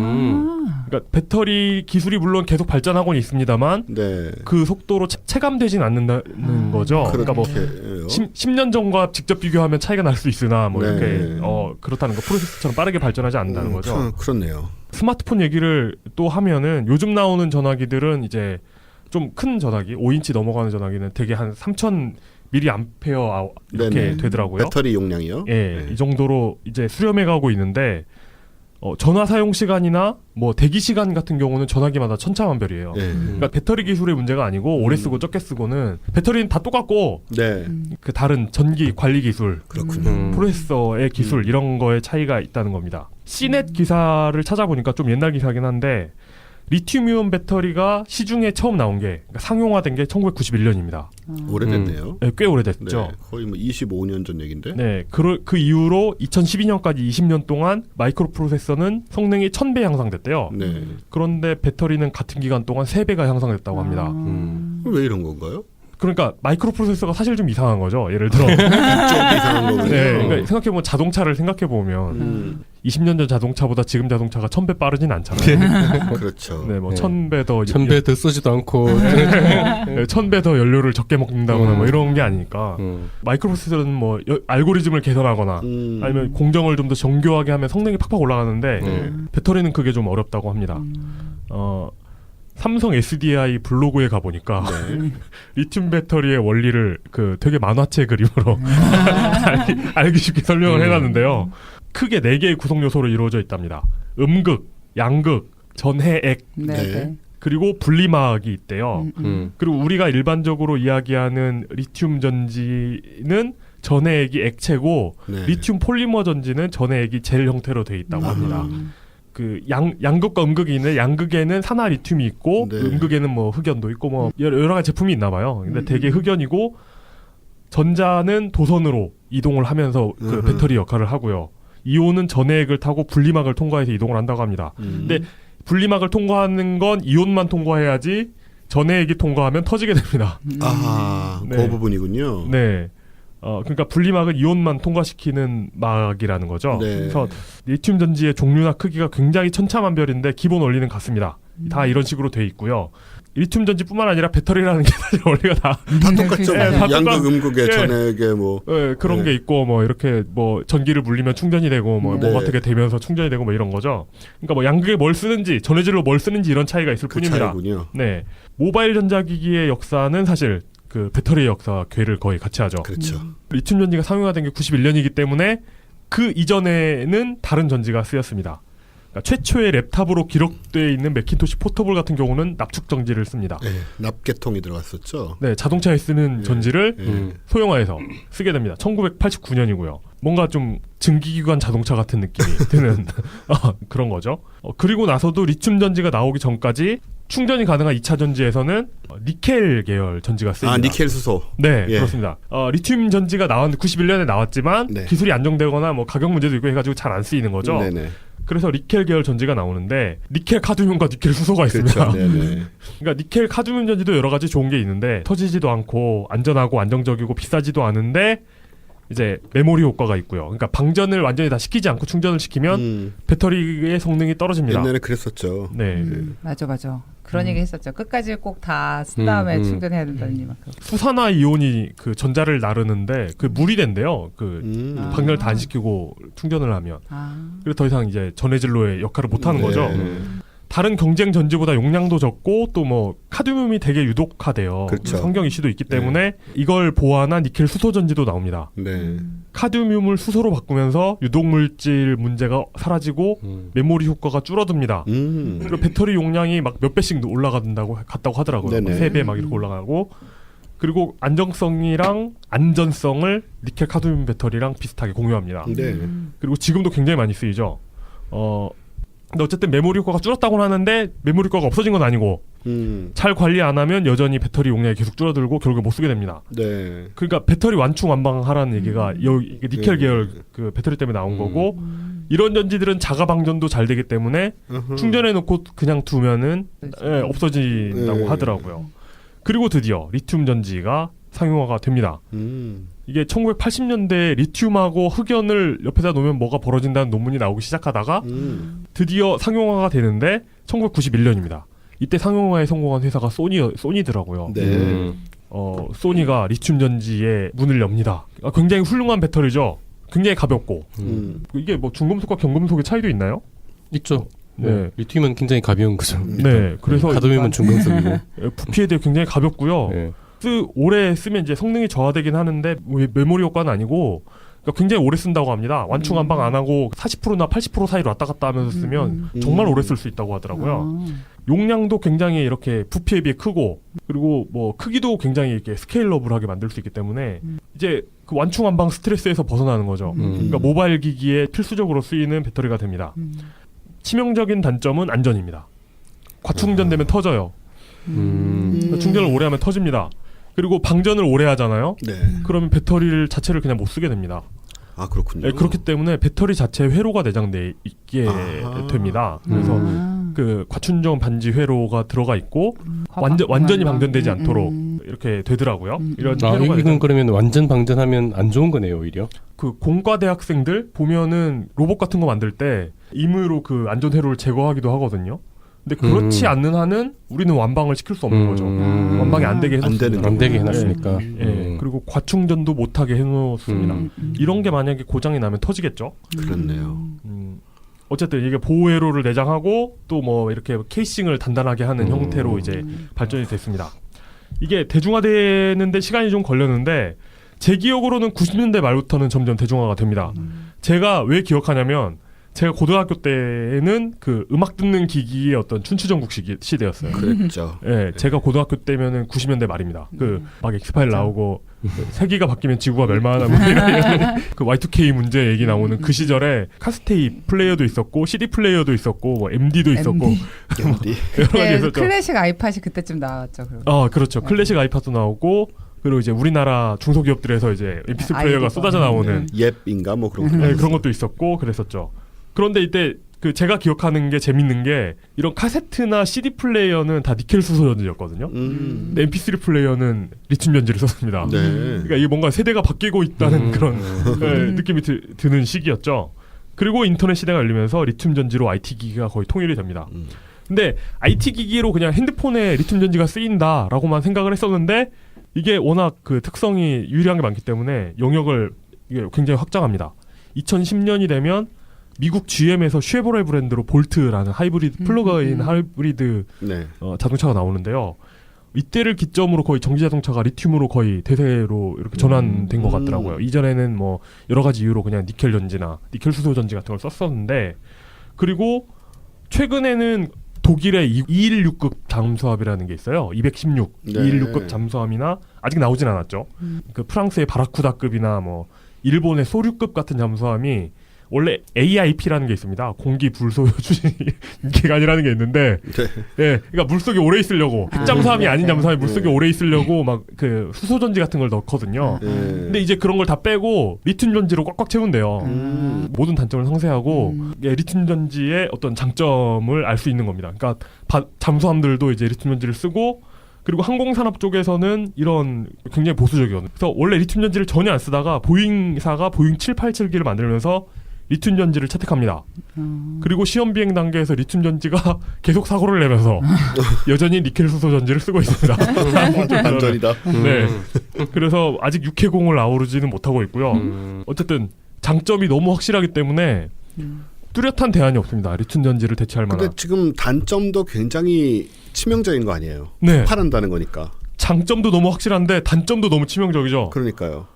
그러니까 배터리 기술이 물론 계속 발전하고는 있습니다만 네. 그 속도로 체감되진 않는다는 거죠. 그러니까 뭐 그렇게요. 10년 전과 직접 비교하면 차이가 날 수 있으나 뭐 네. 이렇게 그렇다는 거 프로세서처럼 빠르게 발전하지 않는다는 거죠. 그렇네요. 스마트폰 얘기를 또 하면은 요즘 나오는 전화기들은 이제 좀 큰 전화기, 5인치 넘어가는 전화기는 되게 한 3,000 mAh 이렇게 네네. 되더라고요. 배터리 용량이요? 예, 네. 이 정도로 이제 수렴해 가고 있는데 전화 사용 시간이나 뭐 대기 시간 같은 경우는 전화기마다 천차만별이에요. 네. 그러니까 배터리 기술의 문제가 아니고 오래 쓰고 적게 쓰고는 배터리는 다 똑같고 네. 그 다른 전기 관리 기술, 그렇군요. 프로세서의 기술 이런 거에 차이가 있다는 겁니다. Cnet 기사를 찾아보니까 좀 옛날 기사긴 한데 리튬이온 배터리가 시중에 처음 나온 게 그러니까 상용화된 게 1991년입니다. 오래됐네요. 네, 꽤 오래됐죠. 네. 거의 뭐 25년 전 얘긴데. 네, 그 이후로 2012년까지 20년 동안 마이크로 프로세서는 성능이 1000배 향상됐대요. 네. 그런데 배터리는 같은 기간 동안 3배가 향상됐다고 합니다. 왜 이런 건가요? 그러니까 마이크로 프로세서가 사실 좀 이상한 거죠. 예를 들어. 좀 이상한 거군요. 네, 그러니까 생각해보면 자동차를 생각해보면 20년 전 자동차보다 지금 자동차가 1000배 빠르진 않잖아요. 그렇죠. 네, 뭐 네. 1000배 더 1000배 더 쓰지도 않고 1000배 더 연료를 적게 먹는다거나 뭐 이런 게 아니니까 마이크로 프로세서는 뭐 알고리즘을 개선하거나 아니면 공정을 좀 더 정교하게 하면 성능이 팍팍 올라가는데 배터리는 그게 좀 어렵다고 합니다. 삼성 SDI 블로그에 가보니까 네. 리튬 배터리의 원리를 그 되게 만화체 그림으로 알기 쉽게 설명을 해놨는데요. 크게 4개의 구성 요소로 이루어져 있답니다. 음극, 양극, 전해액, 네. 그리고 분리막이 있대요. 그리고 우리가 일반적으로 이야기하는 리튬 전지는 전해액이 액체고 네. 리튬 폴리머 전지는 전해액이 젤 형태로 돼 있다고 합니다. 그 양극과 음극이 있는데 양극에는 산화 리튬이 있고 네. 음극에는 뭐 흑연도 있고 뭐 여러 가지 제품이 있나 봐요. 근데 되게 흑연이고 전자는 도선으로 이동을 하면서 그 배터리 역할을 하고요. 이온은 전해액을 타고 분리막을 통과해서 이동을 한다고 합니다. 근데 분리막을 통과하는 건 이온만 통과해야지 전해액이 통과하면 터지게 됩니다. 아, 네. 그 부분이군요. 네. 그러니까 분리막은 이온만 통과시키는 막이라는 거죠. 네. 그래서 리튬 전지의 종류나 크기가 굉장히 천차만별인데 기본 원리는 같습니다. 다 이런 식으로 돼 있고요. 리튬 전지뿐만 아니라 배터리라는 게 사실 원리가 다 똑같죠. 네, 다 양극, 음극에 네. 전액에 뭐. 그런 네. 게 있고 뭐 이렇게 뭐 전기를 물리면 충전이 되고 뭐 네. 어떻게 되면서 충전이 되고 뭐 이런 거죠. 그러니까 뭐 양극에 뭘 쓰는지 전해질로 뭘 쓰는지 이런 차이가 있을 그 뿐입니다. 차이군요. 네. 모바일 전자기기의 역사는 사실 그 배터리의 역사와 궤를 거의 같이 하죠. 그렇죠. 리튬 전지가 상용화된 게 91년이기 때문에 그 이전에는 다른 전지가 쓰였습니다. 그러니까 최초의 랩탑으로 기록되어 있는 맥킨토시 포터블 같은 경우는 납축 전지를 씁니다. 네, 납계통이 들어갔었죠. 네, 자동차에 쓰는 네. 전지를 네. 소형화해서 쓰게 됩니다. 1989년이고요. 뭔가 좀 증기기관 자동차 같은 느낌이 드는 그런 거죠. 그리고 나서도 리튬 전지가 나오기 전까지 충전이 가능한 2차 전지에서는 니켈 계열 전지가 쓰입니다. 아, 니켈 수소. 네, 예. 그렇습니다. 리튬 전지가 91년에 나왔지만 네. 기술이 안정되거나 뭐 가격 문제도 있고 해가지고 잘 안 쓰이는 거죠. 네네. 그래서 니켈 계열 전지가 나오는데 니켈 카드뮴과 니켈 수소가 있습니다. 그렇죠. 네네. 그러니까 니켈 카드뮴 전지도 여러 가지 좋은 게 있는데 터지지도 않고 안전하고 안정적이고 비싸지도 않은데 이제 메모리 효과가 있고요. 그러니까 방전을 완전히 다 시키지 않고 충전을 시키면 배터리의 성능이 떨어집니다. 옛날에 그랬었죠. 네. 맞아. 그런 얘기 했었죠. 끝까지 꼭 다 쓴 다음에 충전해야 된다니 막. 수산화 이온이 그 전자를 나르는데 그 물이 된대요. 그 방전을 다 안 시키고 충전을 하면. 그래서 더 이상 이제 전해질로의 역할을 못 하는 거죠. 다른 경쟁 전지보다 용량도 적고 또 뭐 카드뮴이 되게 유독하대요. 그렇죠. 환경 이슈도 있기 때문에 이걸 보완한 니켈 수소 전지도 나옵니다. 네. 카드뮴을 수소로 바꾸면서 유독 물질 문제가 사라지고 메모리 효과가 줄어듭니다. 그리고 배터리 용량이 막 몇 배씩 올라간다고 갔다고 하더라고요. 3배 막 이렇게 올라가고 그리고 안정성이랑 안전성을 니켈 카드뮴 배터리랑 비슷하게 공유합니다. 네. 그리고 지금도 굉장히 많이 쓰이죠. 근데 어쨌든 메모리 효과가 줄었다고는 하는데 메모리 효과가 없어진 건 아니고 잘 관리 안 하면 여전히 배터리 용량이 계속 줄어들고 결국에 못 쓰게 됩니다. 네. 그러니까 배터리 완충 완방하라는 얘기가 이게 니켈 계열 그 배터리 때문에 나온 거고 이런 전지들은 자가 방전도 잘 되기 때문에 충전해 놓고 그냥 두면은 없어진다고 하더라고요. 그리고 드디어 리튬 전지가 상용화가 됩니다. 이게 1980년대 리튬하고 흑연을 옆에다 놓으면 뭐가 벌어진다는 논문이 나오기 시작하다가 드디어 상용화가 되는데 1991년입니다. 이때 상용화에 성공한 회사가 소니더라고요. 네. 소니가 리튬 전지에 문을 엽니다. 굉장히 훌륭한 배터리죠. 굉장히 가볍고 이게 뭐 중금속과 경금속의 차이도 있나요? 있죠. 네. 리튬은 굉장히 가벼운 거죠. 네. 그래서 가드뮴은 중금속이고 부피에 대해 굉장히 가볍고요. 네. 오래 쓰면 이제 성능이 저하되긴 하는데 메모리 효과는 아니고 그러니까 굉장히 오래 쓴다고 합니다. 완충 완방 안 하고 40%나 80% 사이로 왔다 갔다 하면서 쓰면 정말 오래 쓸 수 있다고 하더라고요. 용량도 굉장히 이렇게 부피에 비해 크고 그리고 뭐 크기도 굉장히 이렇게 스케일러블하게 만들 수 있기 때문에 이제 그 완충 완방 스트레스에서 벗어나는 거죠. 그러니까 모바일 기기에 필수적으로 쓰이는 배터리가 됩니다. 치명적인 단점은 안전입니다. 과충전되면 터져요. 충전을 오래 하면 터집니다. 그리고 방전을 오래 하잖아요. 네. 그러면 배터리를 자체를 그냥 못 쓰게 됩니다. 아, 그렇군요. 네, 그렇기 때문에 배터리 자체에 회로가 내장돼 있게 됩니다. 그래서 그 과충전 반지 회로가 들어가 있고 완전히 방전되지 않도록 이렇게 되더라고요. 이런 회로가 이건 그러면 완전 방전하면 안 좋은 거네요, 오히려. 그 공과 대학생들 보면은 로봇 같은 거 만들 때 임의로 그 안전 회로를 제거하기도 하거든요. 근데 그렇지 않는 한은 우리는 완방을 시킬 수 없는 거죠. 완방이 안 되게 해놨습니다. 안 되게 해놨으니까. 네. 그리고 과충전도 못하게 해놓습니다. 이런 게 만약에 고장이 나면 터지겠죠. 그렇네요. 어쨌든 이게 보호 회로를 내장하고 또 뭐 이렇게 케이싱을 단단하게 하는 형태로 이제 발전이 됐습니다. 이게 대중화되는데 시간이 좀 걸렸는데 제 기억으로는 90년대 말부터는 점점 대중화가 됩니다. 제가 왜 기억하냐면 제가 고등학교 때는 그 음악 듣는 기기의 어떤 춘추전국 시대였어요. 그랬죠. 네, 제가 고등학교 때면은 90년대 말입니다. 그 막 엑스파일 나오고 세기가 바뀌면 지구가 멸망하나 뭐 이런 그 Y2K 문제 얘기 나오는 그 시절에 카스테이 플레이어도 있었고 CD 플레이어도 있었고 뭐 MD도 있었고 MD. 여러 가지 있었죠. 클래식 아이팟이 그때쯤 나왔죠. 그렇죠. 클래식 아이팟도 나오고 그리고 이제 우리나라 중소기업들에서 이제 MP3 플레이어가 쏟아져 나오는 옙인가 뭐 그런 거. 네, 그런 것도 있었고 그랬었죠. 그런데 이때 그 제가 기억하는 게 재밌는 게 이런 카세트나 CD 플레이어는 다 니켈 수소 전지였거든요. 근데 MP3 플레이어는 리튬 전지를 썼습니다. 네. 그러니까 이게 뭔가 세대가 바뀌고 있다는 그런 느낌이 드는 시기였죠. 그리고 인터넷 시대가 열리면서 리튬 전지로 IT 기기가 거의 통일이 됩니다. 근데 IT 기기로 그냥 핸드폰에 리튬 전지가 쓰인다라고만 생각을 했었는데 이게 워낙 그 특성이 유리한 게 많기 때문에 영역을 이게 굉장히 확장합니다. 2010년이 되면 미국 GM에서 쉐보레 브랜드로 볼트라는 하이브리드 플러그인 하이브리드 네. 자동차가 나오는데요. 이때를 기점으로 거의 전기 자동차가 리튬으로 거의 대세로 이렇게 전환된 것 같더라고요. 이전에는 뭐 여러 가지 이유로 그냥 니켈 전지나 니켈 수소 전지 같은 걸 썼었는데 그리고 최근에는 독일의 216급 잠수함이라는 게 있어요. 216, 네. 216급 잠수함이나 아직 나오진 않았죠. 그 프랑스의 바라쿠다급이나 뭐 일본의 소류급 같은 잠수함이 원래 AIP라는 게 있습니다. 공기 불소요 추진기관이라는 게 있는데, 예, 그러니까 물속에 오래 있으려고 핵잠수함이 아닌 잠수함이 물속에 오래 있으려고 막 그 수소 전지 같은 걸 넣거든요. 근데 이제 그런 걸 다 빼고 리튬 전지로 꽉꽉 채운대요. 모든 단점을 상쇄하고 리튬 전지의 어떤 장점을 알 수 있는 겁니다. 그러니까 잠수함들도 이제 리튬 전지를 쓰고 그리고 항공산업 쪽에서는 이런 굉장히 보수적이거든요. 그래서 원래 리튬 전지를 전혀 안 쓰다가 보잉사가 보잉 787기를 만들면서 리튬 전지를 채택합니다. 그리고 시험 비행 단계에서 리튬 전지가 계속 사고를 내면서 여전히 니켈 수소 전지를 쓰고 있습니다. 반전이다. 네. 그래서 아직 육해공을 아우르지는 못하고 있고요. 어쨌든 장점이 너무 확실하기 때문에 뚜렷한 대안이 없습니다. 리튬 전지를 대체할 만한. 근데 지금 단점도 굉장히 치명적인 거 아니에요? 네. 폭발한다는 거니까. 장점도 너무 확실한데 단점도 너무 치명적이죠. 그러니까요.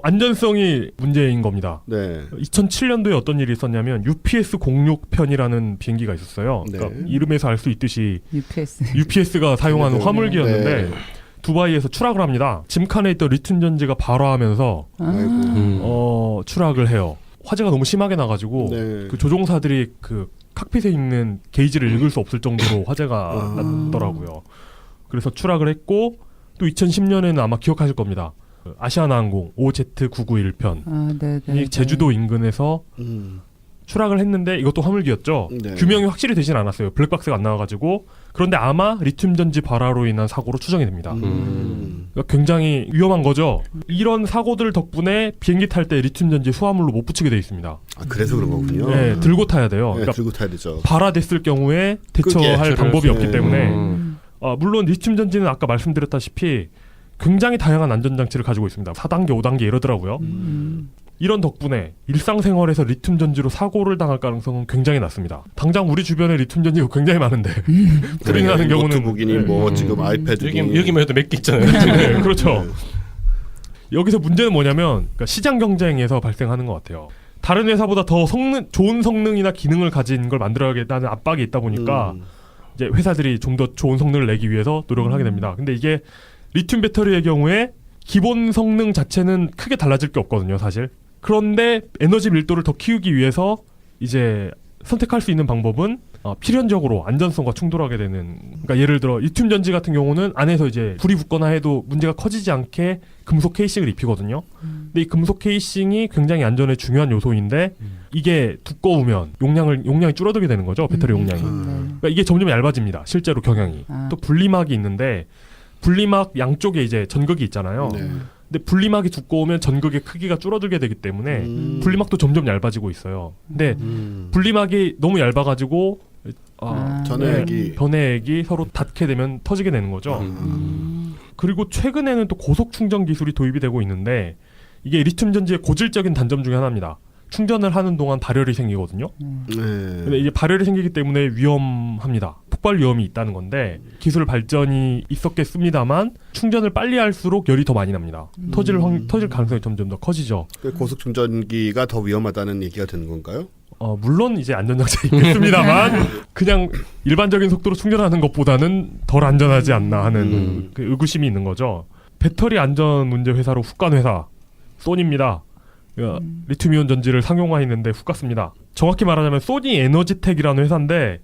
안전성이 문제인 겁니다. 네. 2007년도에 어떤 일이 있었냐면 UPS 06편이라는 비행기가 있었어요. 네. 그러니까 이름에서 알 수 있듯이 UPS. UPS가 사용하는 네. 화물기였는데 네. 두바이에서 추락을 합니다. 짐칸에 있던 리튬 전지가 발화하면서 아이고. 추락을 해요. 화재가 너무 심하게 나가지고 네. 그 조종사들이 그 칵핏에 있는 게이지를 읽을 수 없을 정도로 화재가 났더라고요. 그래서 추락을 했고 또 2010년에는 아마 기억하실 겁니다. 아시아나항공 OZ991편 이 제주도 인근에서 추락을 했는데 이것도 화물기였죠. 네. 규명이 확실히 되진 않았어요. 블랙박스가 안 나와가지고. 그런데 아마 리튬 전지 발화로 인한 사고로 추정이 됩니다. 그러니까 굉장히 위험한 거죠. 이런 사고들 덕분에 비행기 탈 때 리튬 전지 수화물로 못 붙이게 돼 있습니다. 아, 그래서 그런 거군요. 네, 들고 타야 돼요. 네, 그러니까 들고 타야 되죠. 발화됐을 경우에 대처할 방법이 없기 때문에 물론 리튬 전지는 아까 말씀드렸다시피 굉장히 다양한 안전장치를 가지고 있습니다. 4단계, 5단계 이러더라고요. 이런 덕분에 일상생활에서 리튬 전지로 사고를 당할 가능성은 굉장히 낮습니다. 당장 우리 주변에 리튬 전지가 굉장히 많은데 우리는 하는 경우는 노트북이니 뭐 지금 아이패드니 여기만 해도 몇 개 있잖아요. 네, 그렇죠. 여기서 문제는 뭐냐면 그러니까 시장 경쟁에서 발생하는 것 같아요. 다른 회사보다 더 좋은 성능이나 기능을 가진 걸 만들어야겠다는 압박이 있다 보니까 이제 회사들이 좀 더 좋은 성능을 내기 위해서 노력을 하게 됩니다. 근데 이게 리튬 배터리의 경우에 기본 성능 자체는 크게 달라질 게 없거든요, 사실. 그런데 에너지 밀도를 더 키우기 위해서 이제 선택할 수 있는 방법은 필연적으로 안전성과 충돌하게 되는. 그러니까 예를 들어 리튬 전지 같은 경우는 안에서 이제 불이 붙거나 해도 문제가 커지지 않게 금속 케이싱을 입히거든요. 근데 이 금속 케이싱이 굉장히 안전에 중요한 요소인데 이게 두꺼우면 용량이 줄어들게 되는 거죠, 배터리 용량이. 그러니까 이게 점점 얇아집니다, 실제로 경향이. 또 분리막이 있는데 분리막 양쪽에 이제 전극이 있잖아요. 네. 근데 분리막이 두꺼우면 전극의 크기가 줄어들게 되기 때문에 분리막도 점점 얇아지고 있어요. 근데 분리막이 너무 얇아가지고 전해액이 서로 닿게 되면 터지게 되는 거죠. 그리고 최근에는 또 고속 충전 기술이 도입이 되고 있는데 이게 리튬 전지의 고질적인 단점 중에 하나입니다. 충전을 하는 동안 발열이 생기거든요. 근데 이제 발열이 생기기 때문에 위험합니다. 폭발 위험이 있다는 건데 기술 발전이 있었겠습니다만 충전을 빨리 할수록 열이 더 많이 납니다. 터질 가능성이 점점 더 커지죠. 고속 충전기가 더 위험하다는 얘기가 되는 건가요? 물론 이제 안전장치가 있겠습니다만 그냥 일반적인 속도로 충전하는 것보다는 덜 안전하지 않나 하는 그 의구심이 있는 거죠. 배터리 안전 문제 회사로 훅 간 회사 소니입니다. 리튬이온 전지를 상용화했는데 훅 갔습니다. 정확히 말하자면 소니 에너지텍이라는 회사인데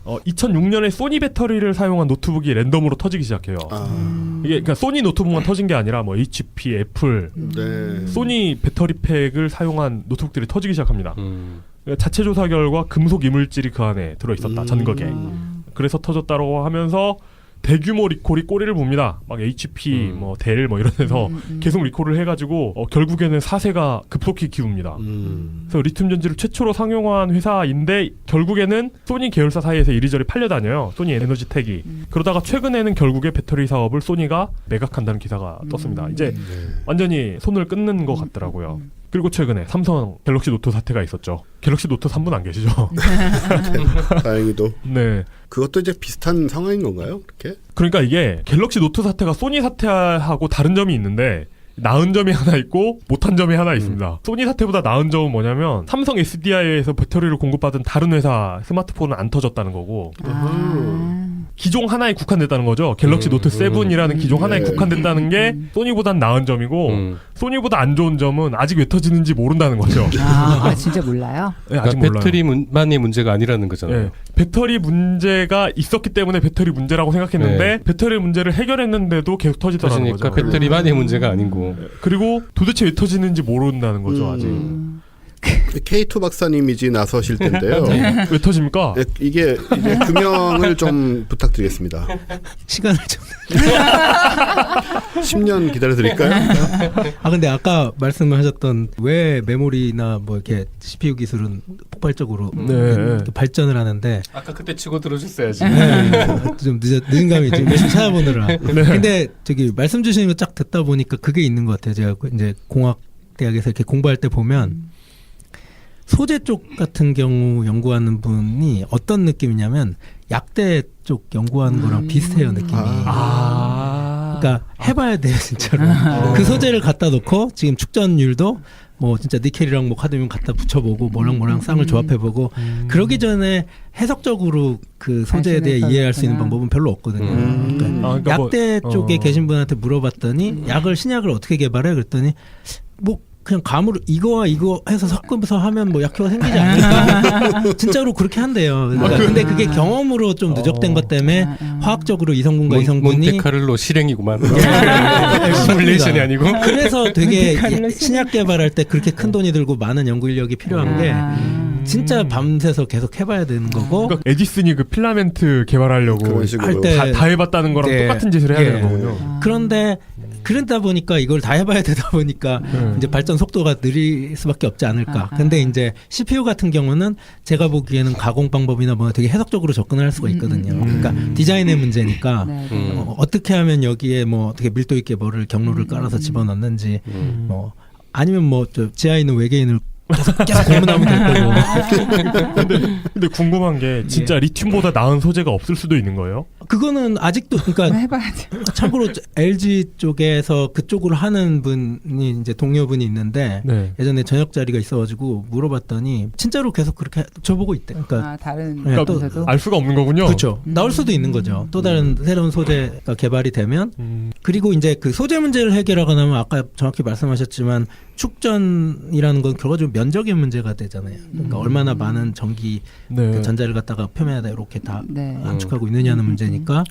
2006년에 소니 배터리를 사용한 노트북이 랜덤으로 터지기 시작해요. 이게 그러니까 소니 노트북만 터진 게 아니라 뭐 HP, 애플, 소니 배터리팩을 사용한 노트북들이 터지기 시작합니다. 자체 조사 결과 금속 이물질이 그 안에 들어 있었다. 전극에. 그래서 터졌다고 하면서 대규모 리콜이 꼬리를 봅니다. 막 HP, 뭐 델, 뭐 이런 데서 계속 리콜을 해가지고 결국에는 사세가 급속히 기웁니다. 그래서 리튬 전지를 최초로 상용화한 회사인데 결국에는 소니 계열사 사이에서 이리저리 팔려다녀요. 소니 에너지텍이. 그러다가 최근에는 결국에 배터리 사업을 소니가 매각한다는 기사가 떴습니다. 이제 완전히 손을 끊는 것 같더라고요. 그리고 최근에 삼성 갤럭시 노트 사태가 있었죠. 갤럭시 노트 3분 안 계시죠? 다행히도. 네. 그것도 이제 비슷한 상황인 건가요? 그렇게? 그러니까 이게 갤럭시 노트 사태가 소니 사태하고 다른 점이 있는데 나은 점이 하나 있고 못한 점이 하나 있습니다. 소니 사태보다 나은 점은 뭐냐면 삼성 SDI에서 배터리를 공급받은 다른 회사 스마트폰은 안 터졌다는 거고 기종 하나에 국한됐다는 거죠. 갤럭시 노트 7이라는 기종 하나에 국한됐다는 게 소니보단 나은 점이고 소니보다 안 좋은 점은 아직 왜 터지는지 모른다는 거죠. 진짜 몰라요? 네, 아직 그러니까 몰라요. 배터리만의 문제가 아니라는 거잖아요. 네, 배터리 문제가 있었기 때문에 배터리 문제라고 생각했는데 배터리 문제를 해결했는데도 계속 터지더라는 거죠. 배터리만의 문제가 아니고. 그리고 도대체 왜 터지는지 모른다는 거죠. 아직. K2 박사님이지 나서실 텐데요. 왜 터집니까? 네, 이게 이제 규명을 좀 부탁드리겠습니다. 시간을 좀. 10년 기다려드릴까요? 근데 아까 말씀하셨던 왜 메모리나 뭐 이렇게 CPU 기술은 폭발적으로 발전을 하는데 아까 그때 치고 들어줬어야지. 좀 늦은 감이 좀 열심히 찾아보느라. 근데 저기 말씀 주시는 거 쫙 듣다 보니까 그게 있는 것 같아요. 제가 이제 공학대학에서 이렇게 공부할 때 보면 소재 쪽 같은 경우 연구하는 분이 어떤 느낌이냐면 약대 쪽 연구하는 거랑 비슷해요, 느낌이. 그러니까 해봐야 돼요, 진짜로. 그 소재를 갖다 놓고 지금 축전율도 뭐 진짜 니켈이랑 뭐 카드뮴 갖다 붙여보고 뭐랑 쌍을 조합해보고 그러기 전에 해석적으로 그 소재에 대해 이해할 수 있는 방법은 별로 없거든요. 그러니까 약대 쪽에 계신 분한테 물어봤더니 신약을 어떻게 개발해? 그랬더니 뭐 그냥 감으로 이거와 이거 해서 섞으면서 하면 뭐 약효가 생기지 않을까? 진짜로 그렇게 한대요. 그러니까 근데 그게 경험으로 좀 누적된 것 때문에 화학적으로 이 성분과 이 성분이 몬테카를로 실행이구만. 시뮬레이션이 아니고. 그래서 되게 신약 개발할 때 그렇게 큰 돈이 들고 많은 연구 인력이 필요한 게 진짜 밤새서 계속 해봐야 되는 거고. 그러니까 에디슨이 그 필라멘트 개발하려고 할 때 다 해봤다는 거랑 똑같은 짓을 해야 되는 거군요. 그런데 그러다 보니까 이걸 다 해봐야 되다 보니까 이제 발전 속도가 느릴 수밖에 없지 않을까. 근데 이제 CPU 같은 경우는 제가 보기에는 가공 방법이나 뭐 되게 해석적으로 접근을 할 수가 있거든요. 그러니까 디자인의 문제니까 어떻게 하면 여기에 뭐 어떻게 밀도 있게 뭐를 경로를 깔아서 집어넣는지 뭐 아니면 뭐 저 지하에 있는 외계인을 계속 고문하면 될 거고. 근데 궁금한 게 진짜 리튬보다 나은 소재가 없을 수도 있는 거예요? 그거는 아직도 그러니까 해봐야지. 참고로 LG 쪽에서 그쪽으로 하는 분이 이제 동료분이 있는데 예전에 저녁 자리가 있어가지고 물어봤더니 진짜로 계속 그렇게 저보고 있대. 그러니까 다른 그러니까 알 수가 없는 거군요. 그렇죠. 나올 수도 있는 거죠. 또 다른 새로운 소재가 개발이 되면 그리고 이제 그 소재 문제를 해결하거나 하면 아까 정확히 말씀하셨지만 축전이라는 건 결과적으로 면적의 문제가 되잖아요. 그러니까 얼마나 많은 전기 그 전자를 갖다가 표면에다 이렇게 다 압축하고 있느냐는 문제니까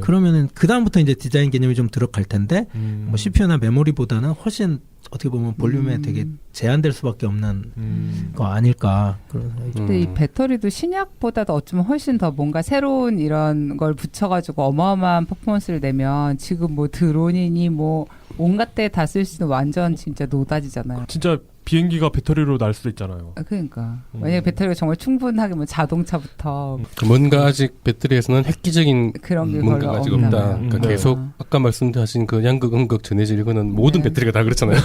그러면은 그 다음부터 이제 디자인 개념이 좀 들어갈 텐데 뭐 CPU나 메모리보다는 훨씬 어떻게 보면 볼륨에 되게 제한될 수밖에 없는 거 아닐까 그런 생각이 좀. 근데 이 배터리도 신약보다도 어쩌면 훨씬 더 뭔가 새로운 이런 걸 붙여가지고 어마어마한 퍼포먼스를 내면 지금 뭐 드론이니 뭐 온갖 데 다 쓸 수 있는 완전 진짜 노다지잖아요. 진짜 비행기가 배터리로 날 수도 있잖아요. 그러니까 만약에 배터리가 정말 충분하게 뭐 자동차부터 뭔가 아직 배터리에서는 획기적인 그런 게 뭔가가 아직 없다. 그러니까 계속 아까 말씀하신 그 양극, 음극, 전해질 이거는 모든 배터리가 다 그렇잖아요.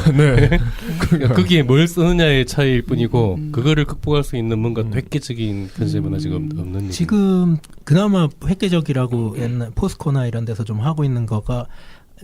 그러니까 거기에 뭘 쓰느냐의 차이일 뿐이고 그거를 극복할 수 있는 뭔가 획기적인 컨셉은 아직 없는 얘기. 지금 그나마 획기적이라고 옛날 포스코나 이런 데서 좀 하고 있는 거가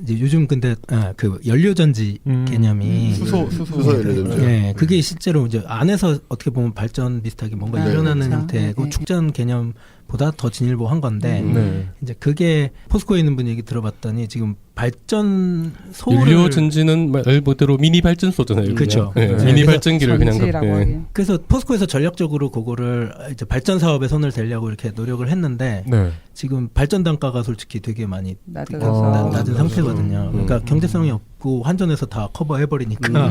이제 요즘 근데 그 연료전지 개념이 수소 연료전지. 예, 그게 실제로 이제 안에서 어떻게 보면 발전 비슷하게 뭔가 일어나는 그렇죠. 형태고 축전 개념보다 더 진일보한 건데 이제 그게 포스코에 있는 분 얘기 들어봤더니 지금 발전소를 연료 전지는 말 그대로 미니 발전소잖아요. 그렇죠. 미니 발전기를 그냥 그래서 포스코에서 전략적으로 그거를 이제 발전 사업에 손을 대려고 이렇게 노력을 했는데 지금 발전 단가가 솔직히 되게 많이 낮은 상태거든요. 그러니까 경제성이 없고 환전해서 다 커버해 버리니까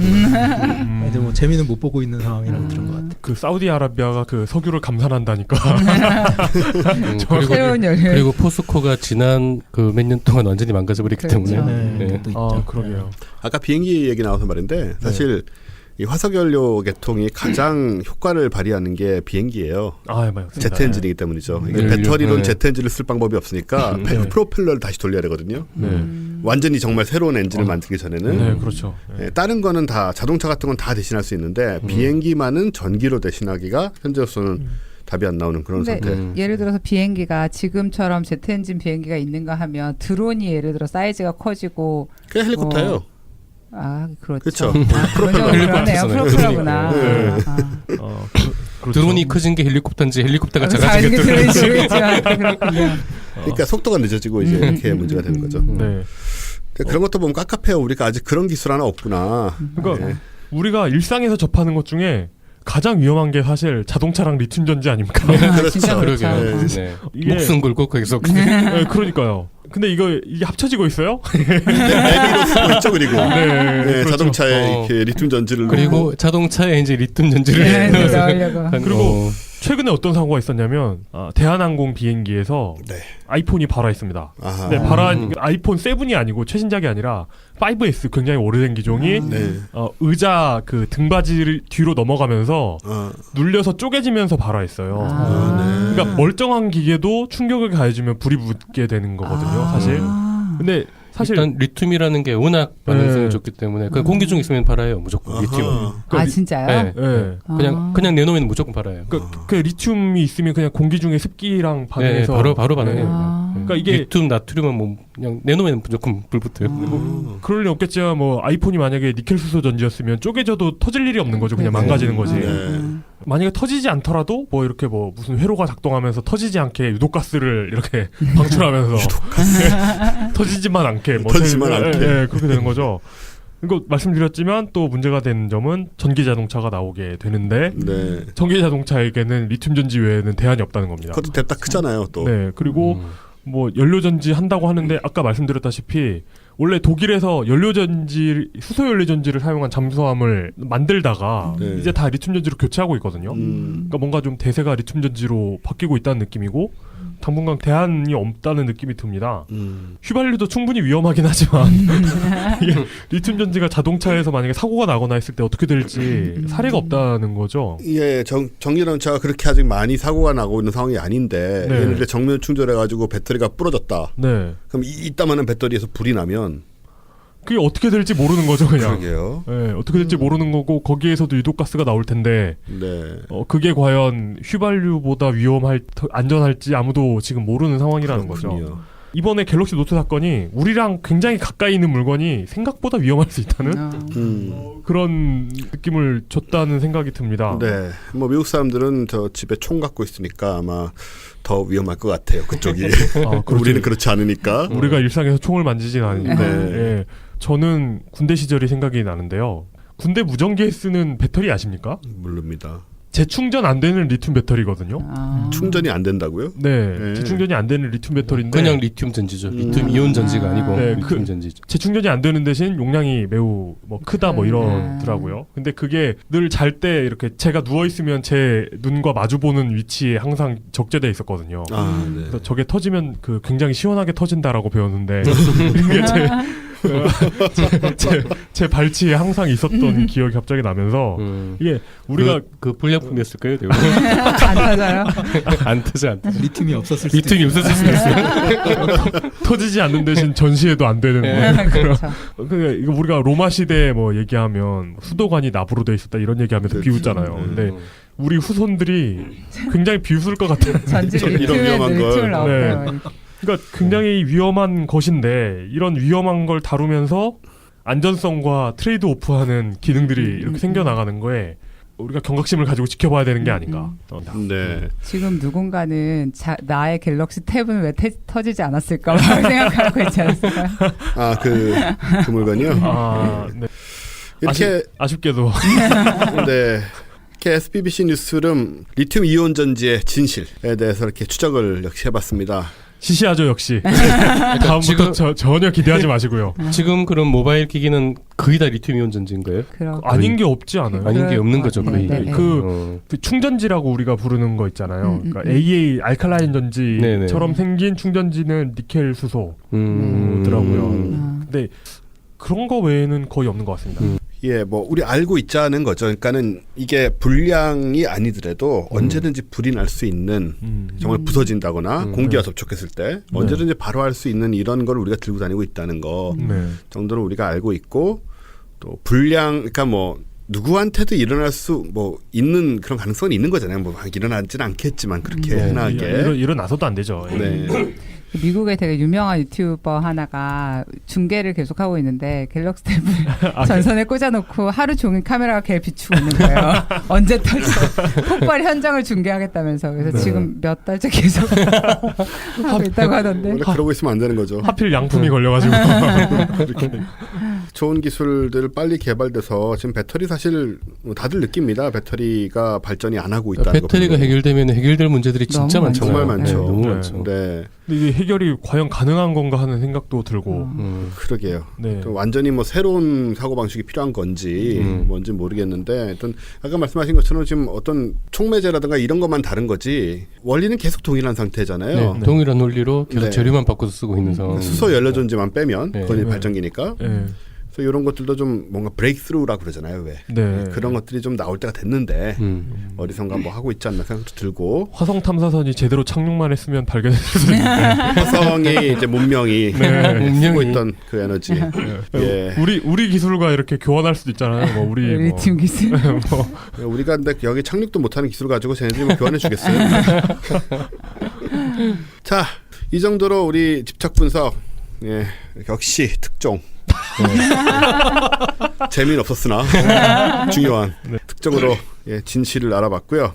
이제 뭐 재미는 못 보고 있는 상황이라고 들은 것 같아요. 그 사우디아라비아가 그 석유를 감산한다니까. 그리고 포스코가 지난 그 몇 년 동안 완전히 망가져버렸기 때문에. 그러게요. 아까 비행기 얘기 나와서 말인데 사실 이 화석연료 계통이 가장 효과를 발휘하는 게 비행기예요. 맞습니다. 제트 엔진이기 때문이죠. 이게 배터리로는 제트 엔진을 쓸 방법이 없으니까 프로펠러를 다시 돌려야 되거든요. 완전히 정말 새로운 엔진을 만들기 전에는. 그렇죠. 다른 거는 다 자동차 같은 건 다 대신할 수 있는데 비행기만은 전기로 대신하기가 현재로서는 답이 안 나오는 그런 상태. 예를 들어서 비행기가 지금처럼 제트 엔진 비행기가 있는가 하면 드론이 예를 들어 사이즈가 커지고 그게 헬리콥터예요. 그렇죠. 그렇죠. 프로펠러구나. 드론이 커진 게 헬리콥터인지 헬리콥터가 작아진 게 드론인지. 그러니까 속도가 늦어지고 이제 이렇게 문제가 되는 거죠. 그런 것도 보면 깝깝해요. 우리가 아직 그런 기술 하나 없구나. 그러니까 우리가 일상에서 접하는 것 중에 가장 위험한 게 사실 자동차랑 리튬 전지 아닙니까? 그렇죠. 진짜 그러게요. 목숨 걸고 계속. 그러니까요. 근데 이게 합쳐지고 있어요? 앱으로 쓰고 있죠. 그리고 네, 그렇죠. 자동차에 이렇게 리튬 전지를 그리고 자동차에 이제 리튬 전지를 넣으려고. 그리고 최근에 어떤 사고가 있었냐면 대한항공 비행기에서 네. 아이폰이 발화했습니다. 아하. 네, 아이폰 7이 아니고 최신작이 아니라 5S 굉장히 오래된 기종이 네. 의자 그 등받이를 뒤로 넘어가면서 눌려서 쪼개지면서 발화했어요. 네. 그러니까 멀쩡한 기계도 충격을 가해주면 불이 붙게 되는 거거든요, 사실. 근데 사실 일단 리튬이라는 게 워낙 반응성이 좋기 때문에 그 공기 중에 있으면 발아요 무조건 리튬은. 아 진짜요? 네. 네. 그냥 내놓으면 무조건 발아요. 그 리튬이 있으면 그냥 공기 중에 습기랑 반응해서 바로 반응해요. 그러니까 이게 리튬, 나트륨은 뭐 그냥 내놓으면 무조건 불 붙어요. 뭐 그럴 리 없겠지만 뭐 아이폰이 만약에 니켈 수소 전지였으면 쪼개져도 터질 일이 없는 거죠. 그냥 망가지는 거지. 만약에 터지지 않더라도 뭐 이렇게 뭐 무슨 회로가 작동하면서 터지지 않게 유독가스를 이렇게 방출하면서 터지지만 않게 터지지만 않게 그렇게 되는 거죠. 이거 말씀드렸지만 또 문제가 되는 점은 전기 자동차가 나오게 되는데 전기 자동차에게는 리튬 전지 외에는 대안이 없다는 겁니다. 그것도 대딱 크잖아요, 또. 네, 그리고 뭐 연료 전지 한다고 하는데 아까 말씀드렸다시피 원래 독일에서 수소 연료 전지를 사용한 잠수함을 만들다가 이제 다 리튬 전지로 교체하고 있거든요. 그러니까 뭔가 좀 대세가 리튬 전지로 바뀌고 있다는 느낌이고 당분간 대안이 없다는 느낌이 듭니다. 휘발유도 충분히 위험하긴 하지만 이게 리튬 전지가 자동차에서 만약에 사고가 나거나 했을 때 어떻게 될지 사례가 없다는 거죠. 예, 전기자동차가 그렇게 아직 많이 사고가 나고 있는 상황이 아닌데 예를 들어 정면 충전해가지고 배터리가 부러졌다. 그럼 이따만한 배터리에서 불이 나면 그게 어떻게 될지 모르는 거죠, 그냥. 그러게요. 네, 어떻게 될지 모르는 거고 거기에서도 유독가스가 나올 텐데 그게 과연 휘발유보다 안전할지 아무도 지금 모르는 상황이라는 거죠. 이번에 갤럭시 노트 사건이 우리랑 굉장히 가까이 있는 물건이 생각보다 위험할 수 있다는 그런 느낌을 줬다는 생각이 듭니다. 네, 뭐 미국 사람들은 저 집에 총 갖고 있으니까 아마 더 위험할 것 같아요. 그쪽이. 우리는 그렇지 않으니까. 우리가 일상에서 총을 만지진 않으니까. 네. 저는 군대 시절이 생각이 나는데요. 군대 무전기에 쓰는 배터리 아십니까? 모릅니다. 재충전 안 되는 리튬 배터리거든요. 충전이 안 된다고요? 네. 재충전이 안 되는 리튬 배터리인데 그냥 리튬 전지죠. 리튬 이온 전지가 아니고 리튬 전지죠. 재충전이 안 되는 대신 용량이 매우 크다 이러더라고요. 근데 그게 늘 잘 때 이렇게 제가 누워 있으면 제 눈과 마주 보는 위치에 항상 적재돼 있었거든요. 그래서 저게 터지면 굉장히 시원하게 터진다라고 배웠는데 이게 제 발치에 항상 있었던 기억이 갑자기 나면서 이게 우리가 그 불량품이었을까요? 안 터져요? 안 터져. 리튬이 없었을 수도 수도 있어요. 터지지 않는 대신 전시해도 안 되는 그렇죠. 그러니까 이거 우리가 로마 시대 뭐 얘기하면 수도관이 나부로 돼 있었다 이런 얘기하면서 비웃잖아요. 근데 우리 후손들이 굉장히 비웃을 것 같아요. 이런 위험한 걸. 그러니까 굉장히 위험한 것인데 이런 위험한 걸 다루면서 안전성과 트레이드 오프하는 기능들이 이렇게 생겨나가는 거에 우리가 경각심을 가지고 지켜봐야 되는 게 아닌가. 네. 지금 누군가는 나의 갤럭시 탭은 왜 터지지 않았을까 생각하고 있지 않았을까요? 그 물건이요? 네. 이렇게 아쉽게도 네. SPBC 뉴스룸 리튬 이온 전지의 진실에 대해서 이렇게 추적을 역시 해봤습니다. 시시하죠 역시. 다음부터 전혀 기대하지 마시고요. 지금 그런 모바일 기기는 거의 다 리튬이온 전지인가요? 아닌 게 없지 않아요? 아닌 게 없는 거죠 거의. 그 충전지라고 우리가 부르는 거 있잖아요. 그러니까 AA 알칼라인 전지처럼 생긴 충전지는 니켈 수소더라고요. 근데 그런 거 외에는 거의 없는 것 같습니다. 예, 뭐 우리 알고 있자는 거죠. 그러니까는 이게 불량이 아니더라도 언제든지 불이 날 수 있는 정말 부서진다거나 공기와 접촉했을 때 언제든지 바로 할 수 있는 이런 걸 우리가 들고 다니고 있다는 거 정도는 우리가 알고 있고 또 불량 그러니까 뭐 누구한테도 일어날 수 있는 그런 가능성이 있는 거잖아요. 뭐 일어나지는 않겠지만 그렇게 흔하게 일어나서도 안 되죠. 네. 미국에 되게 유명한 유튜버 하나가 중계를 계속하고 있는데 갤럭시 탭을 전선에 꽂아놓고 하루 종일 카메라가 걔를 비추고 있는 거예요. 언제 터져? 폭발 현장을 중계하겠다면서. 그래서 지금 몇 달째 계속 하고 있다고 하던데. 원래 그러고 있으면 안 되는 거죠. 하필 양품이 걸려가지고. 이렇게. 좋은 기술들 빨리 개발돼서 지금 배터리 사실 다들 느낍니다. 배터리가 발전이 안 하고 있다는 거. 배터리가 해결되면 해결될 문제들이 진짜 많잖아요. 정말 많죠. 너무 많죠. 네. 근데 이게 해결이 과연 가능한 건가 하는 생각도 들고. 그러게요. 네. 완전히 뭐 새로운 사고 방식이 필요한 건지 뭔지 모르겠는데, 일단 아까 말씀하신 것처럼 지금 어떤 촉매제라든가 이런 것만 다른 거지 원리는 계속 동일한 상태잖아요. 네. 동일한 논리로 계속 네. 재료만 바꿔서 쓰고 있는 상황. 수소 연료 전지만 빼면 네. 그건 네. 발전기니까. 네. 그래서 이런 것들도 좀 뭔가 브레이크스루라 그러잖아요. 왜? 네. 그런 것들이 좀 나올 때가 됐는데 어디선가 뭐 하고 있지 않나 생각도 들고. 화성 탐사선이 제대로 착륙만 했으면 발견했을 수 있는데. 화성이 이제 문명이 쓰고 있던 그 에너지. 예. 우리 기술과 이렇게 교환할 수도 있잖아요. 뭐 우리 뭐. 팀 기술. 뭐. 우리가 근데 여기 착륙도 못하는 기술 가지고 쟤네들이 뭐 교환해 주겠어요? 자, 이 정도로 우리 집착 분석. 예, 역시 특종. 재미는 없었으나 중요한 특정으로 진실을 알아봤고요.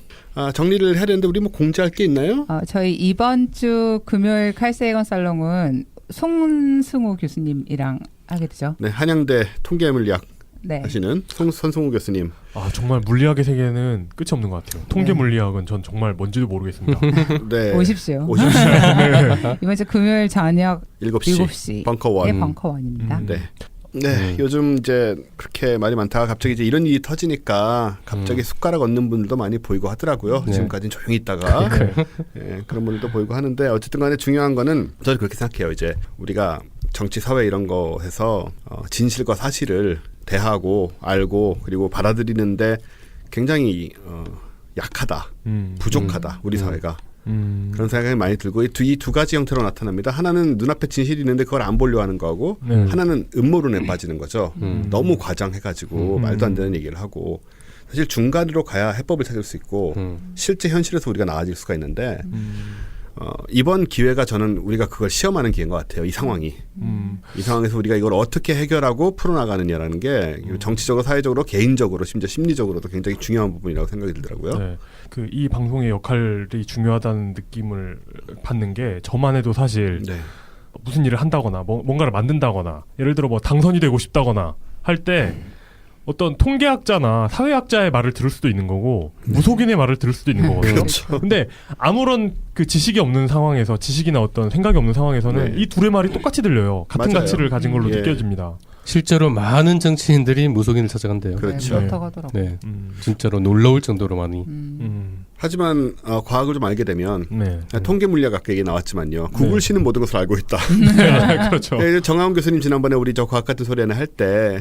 정리를 해야 되는데 우리 뭐 공지할 게 있나요? 저희 이번 주 금요일 칼세이건 살롱은 송승우 교수님이랑 하게 되죠. 네, 한양대 통계물리학 네. 하시는 손승우 교수님. 정말 물리학의 세계는 끝이 없는 것 같아요. 통계 물리학은 전 정말 뭔지도 모르겠습니다. 네. 오십시오. 네. 이번 주 금요일 저녁 7시 벙커원. 벙커원입니다. 네, 요즘 이제 그렇게 말이 많다가 갑자기 이제 이런 일이 터지니까 갑자기 숟가락 얹는 분들도 많이 보이고 하더라고요. 네. 지금까지는 조용히 있다가 그런 분들도 보이고 하는데, 어쨌든 간에 중요한 거는 저는 그렇게 생각해요. 이제 우리가 정치, 사회 이런 거 해서 진실과 사실을 대하고 알고 그리고 받아들이는데 굉장히 약하다, 부족하다, 우리 사회가. 그런 생각이 많이 들고 이 두 가지 형태로 나타납니다. 하나는 눈앞에 진실이 있는데 그걸 안 보려 하는 거하고, 하나는 음모론에 빠지는 거죠. 너무 과장해가지고 말도 안 되는 얘기를 하고. 사실 중간으로 가야 해법을 찾을 수 있고 실제 현실에서 우리가 나아질 수가 있는데 이번 기회가 저는 우리가 그걸 시험하는 기회인 것 같아요. 이 상황이. 이 상황에서 우리가 이걸 어떻게 해결하고 풀어나가느냐라는 게 정치적으로, 사회적으로, 개인적으로, 심지어 심리적으로도 굉장히 중요한 부분이라고 생각이 들더라고요. 네. 이 방송의 역할이 중요하다는 느낌을 받는 게, 저만 해도 사실 무슨 일을 한다거나 뭔가를 만든다거나, 예를 들어 뭐 당선이 되고 싶다거나 할 때 어떤 통계학자나 사회학자의 말을 들을 수도 있는 거고 무속인의 말을 들을 수도 있는 거거든요. 그렇죠. 근데 아무런 그 지식이 없는 상황에서, 지식이나 어떤 생각이 없는 상황에서는 이 둘의 말이 똑같이 들려요. 같은 맞아요. 가치를 가진 걸로 느껴집니다. 실제로 많은 정치인들이 무속인을 찾아간대요. 그렇죠. 그렇다고 하더라고요. 네, 진짜로 놀라울 정도로 많이. 하지만 과학을 좀 알게 되면 통계 물리학 아까 얘기 나왔지만요. 구글 씨는 모든 것을 알고 있다. 그렇죠. 정하훈 교수님 지난번에 우리 저 과학 같은 소리 하나 할 때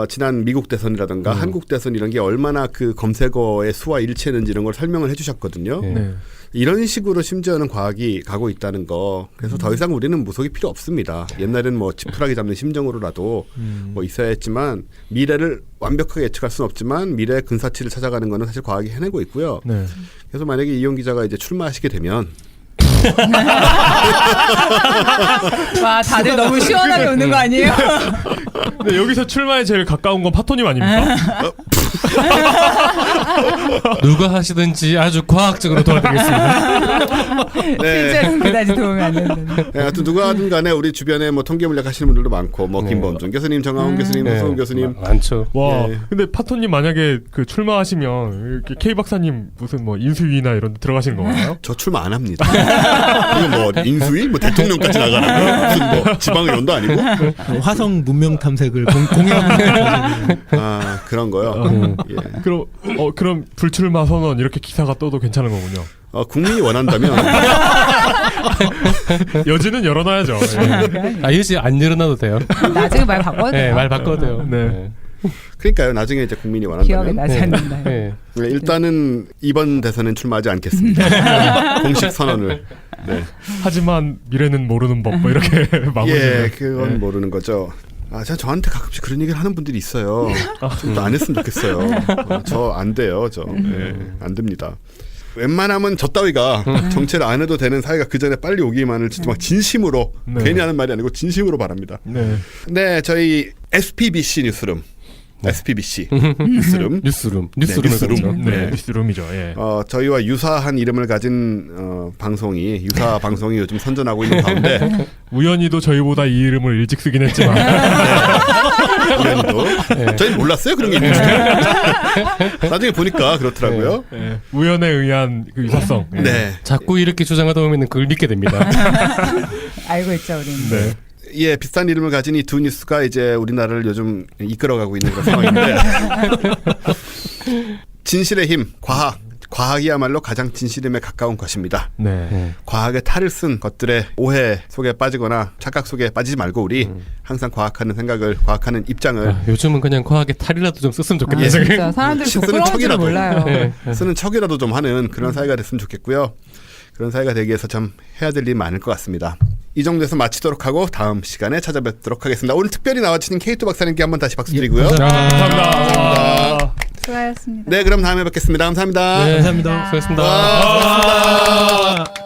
지난 미국 대선이라든가 한국 대선 이런 게 얼마나 그 검색어의 수와 일치했는지 이런 걸 설명을 해주셨거든요. 이런 식으로 심지어는 과학이 가고 있다는 거. 그래서 더 이상 우리는 무속이 필요 없습니다. 옛날에는 뭐 지푸라기 잡는 심정으로라도 뭐 있어야 했지만, 미래를 완벽하게 예측할 수는 없지만 미래의 근사치를 찾아가는 거는 사실 과학이 해내고 있고요. 그래서 만약에 이용 기자가 이제 출마하시게 되면 와, 다들 너무 시원하게 웃는 거 아니에요? 근데 여기서 출마에 제일 가까운 건 파토님 아닙니까? 누가 하시든지 아주 과학적으로 도와드리겠습니다. 실제로는 그다지 도움이 안 된다. 하여튼 누가 하든 간에 우리 주변에 뭐 통계 물리학 하시는 분들도 많고, 뭐 김범준 교수님, 정하훈 교수님, 손승우 교수님 많죠. 와, 근데 파토님 만약에 그 출마하시면 이렇게 K 박사님 무슨 뭐 인수위나 이런 데 들어가시는 건가요? 저 출마 안 합니다. 이거 뭐 인수위, 뭐 대통령까지 나가는 거, 무슨 뭐 지방의원도 아니고. 화성 문명 탐색을 공약. 그런 거요. 그럼 불출마 선언 이렇게 기사가 떠도 괜찮은 거군요. 국민이 원한다면 여지는 열어놔야죠. 여지 안 열어놔도 돼요. 나중에 말 바꿔도 돼요. 네, 말 바꿔도 돼요. 네. 그러니까요. 나중에 이제 국민이 기억에 원한다면. 나지 않는다. 일단은 이번 대선엔 출마하지 않겠습니다. 공식 선언을. 하지만 미래는 모르는 법, 뭐 이렇게 마무리. 그건 모르는 거죠. 저한테 가끔씩 그런 얘기를 하는 분들이 있어요. 좀 더 안 했으면 좋겠어요. 저 안 돼요. 안 됩니다. 웬만하면 저 따위가 정치를 안 해도 되는 사회가 그 전에 빨리 오기만을 정말 진심으로, 괜히 하는 말이 아니고 진심으로 바랍니다. 네, 저희 SPBC 뉴스룸 SPBC 뉴스룸. 뉴스룸. 네, 뉴스룸이죠. 예. 저희와 유사한 이름을 가진 방송이 유사 방송이 요즘 선전하고 있는 가운데 우연히도 저희보다 이 이름을 일찍 쓰긴 했지만 우연히도 저희는 몰랐어요 그런 게 있는지. 나중에 보니까 그렇더라고요. 네. 우연에 의한 그 유사성. 네. 자꾸 이렇게 주장하다 보면 그걸 믿게 됩니다. 알고 있죠, 우리는. 네. 예, 비슷한 이름을 가진 이 두 뉴스가 이제 우리나라를 요즘 이끌어가고 있는 그런 상황인데 진실의 힘, 과학이야말로 가장 진실임에 가까운 것입니다. 네. 과학의 탈을 쓴 것들의 오해 속에 빠지거나 착각 속에 빠지지 말고 우리 항상 과학하는 생각을, 과학하는 입장을 요즘은 그냥 과학의 탈이라도 좀 썼으면 좋겠다. 아, 진짜 사람들이 쓰는 척이라도 몰라요. 쓰는 척이라도 좀 하는 그런 사회가 됐으면 좋겠고요. 그런 사회가 되기 위해서 참 해야 될 일이 많을 것 같습니다. 이 정도에서 마치도록 하고 다음 시간에 찾아뵙도록 하겠습니다. 오늘 특별히 나와주신 K2 박사님께 한번 다시 박수 드리고요. 감사합니다. 수고하셨습니다. 네, 그럼 다음에 뵙겠습니다. 감사합니다. 네, 감사합니다. 수고하셨습니다. 수고하셨습니다.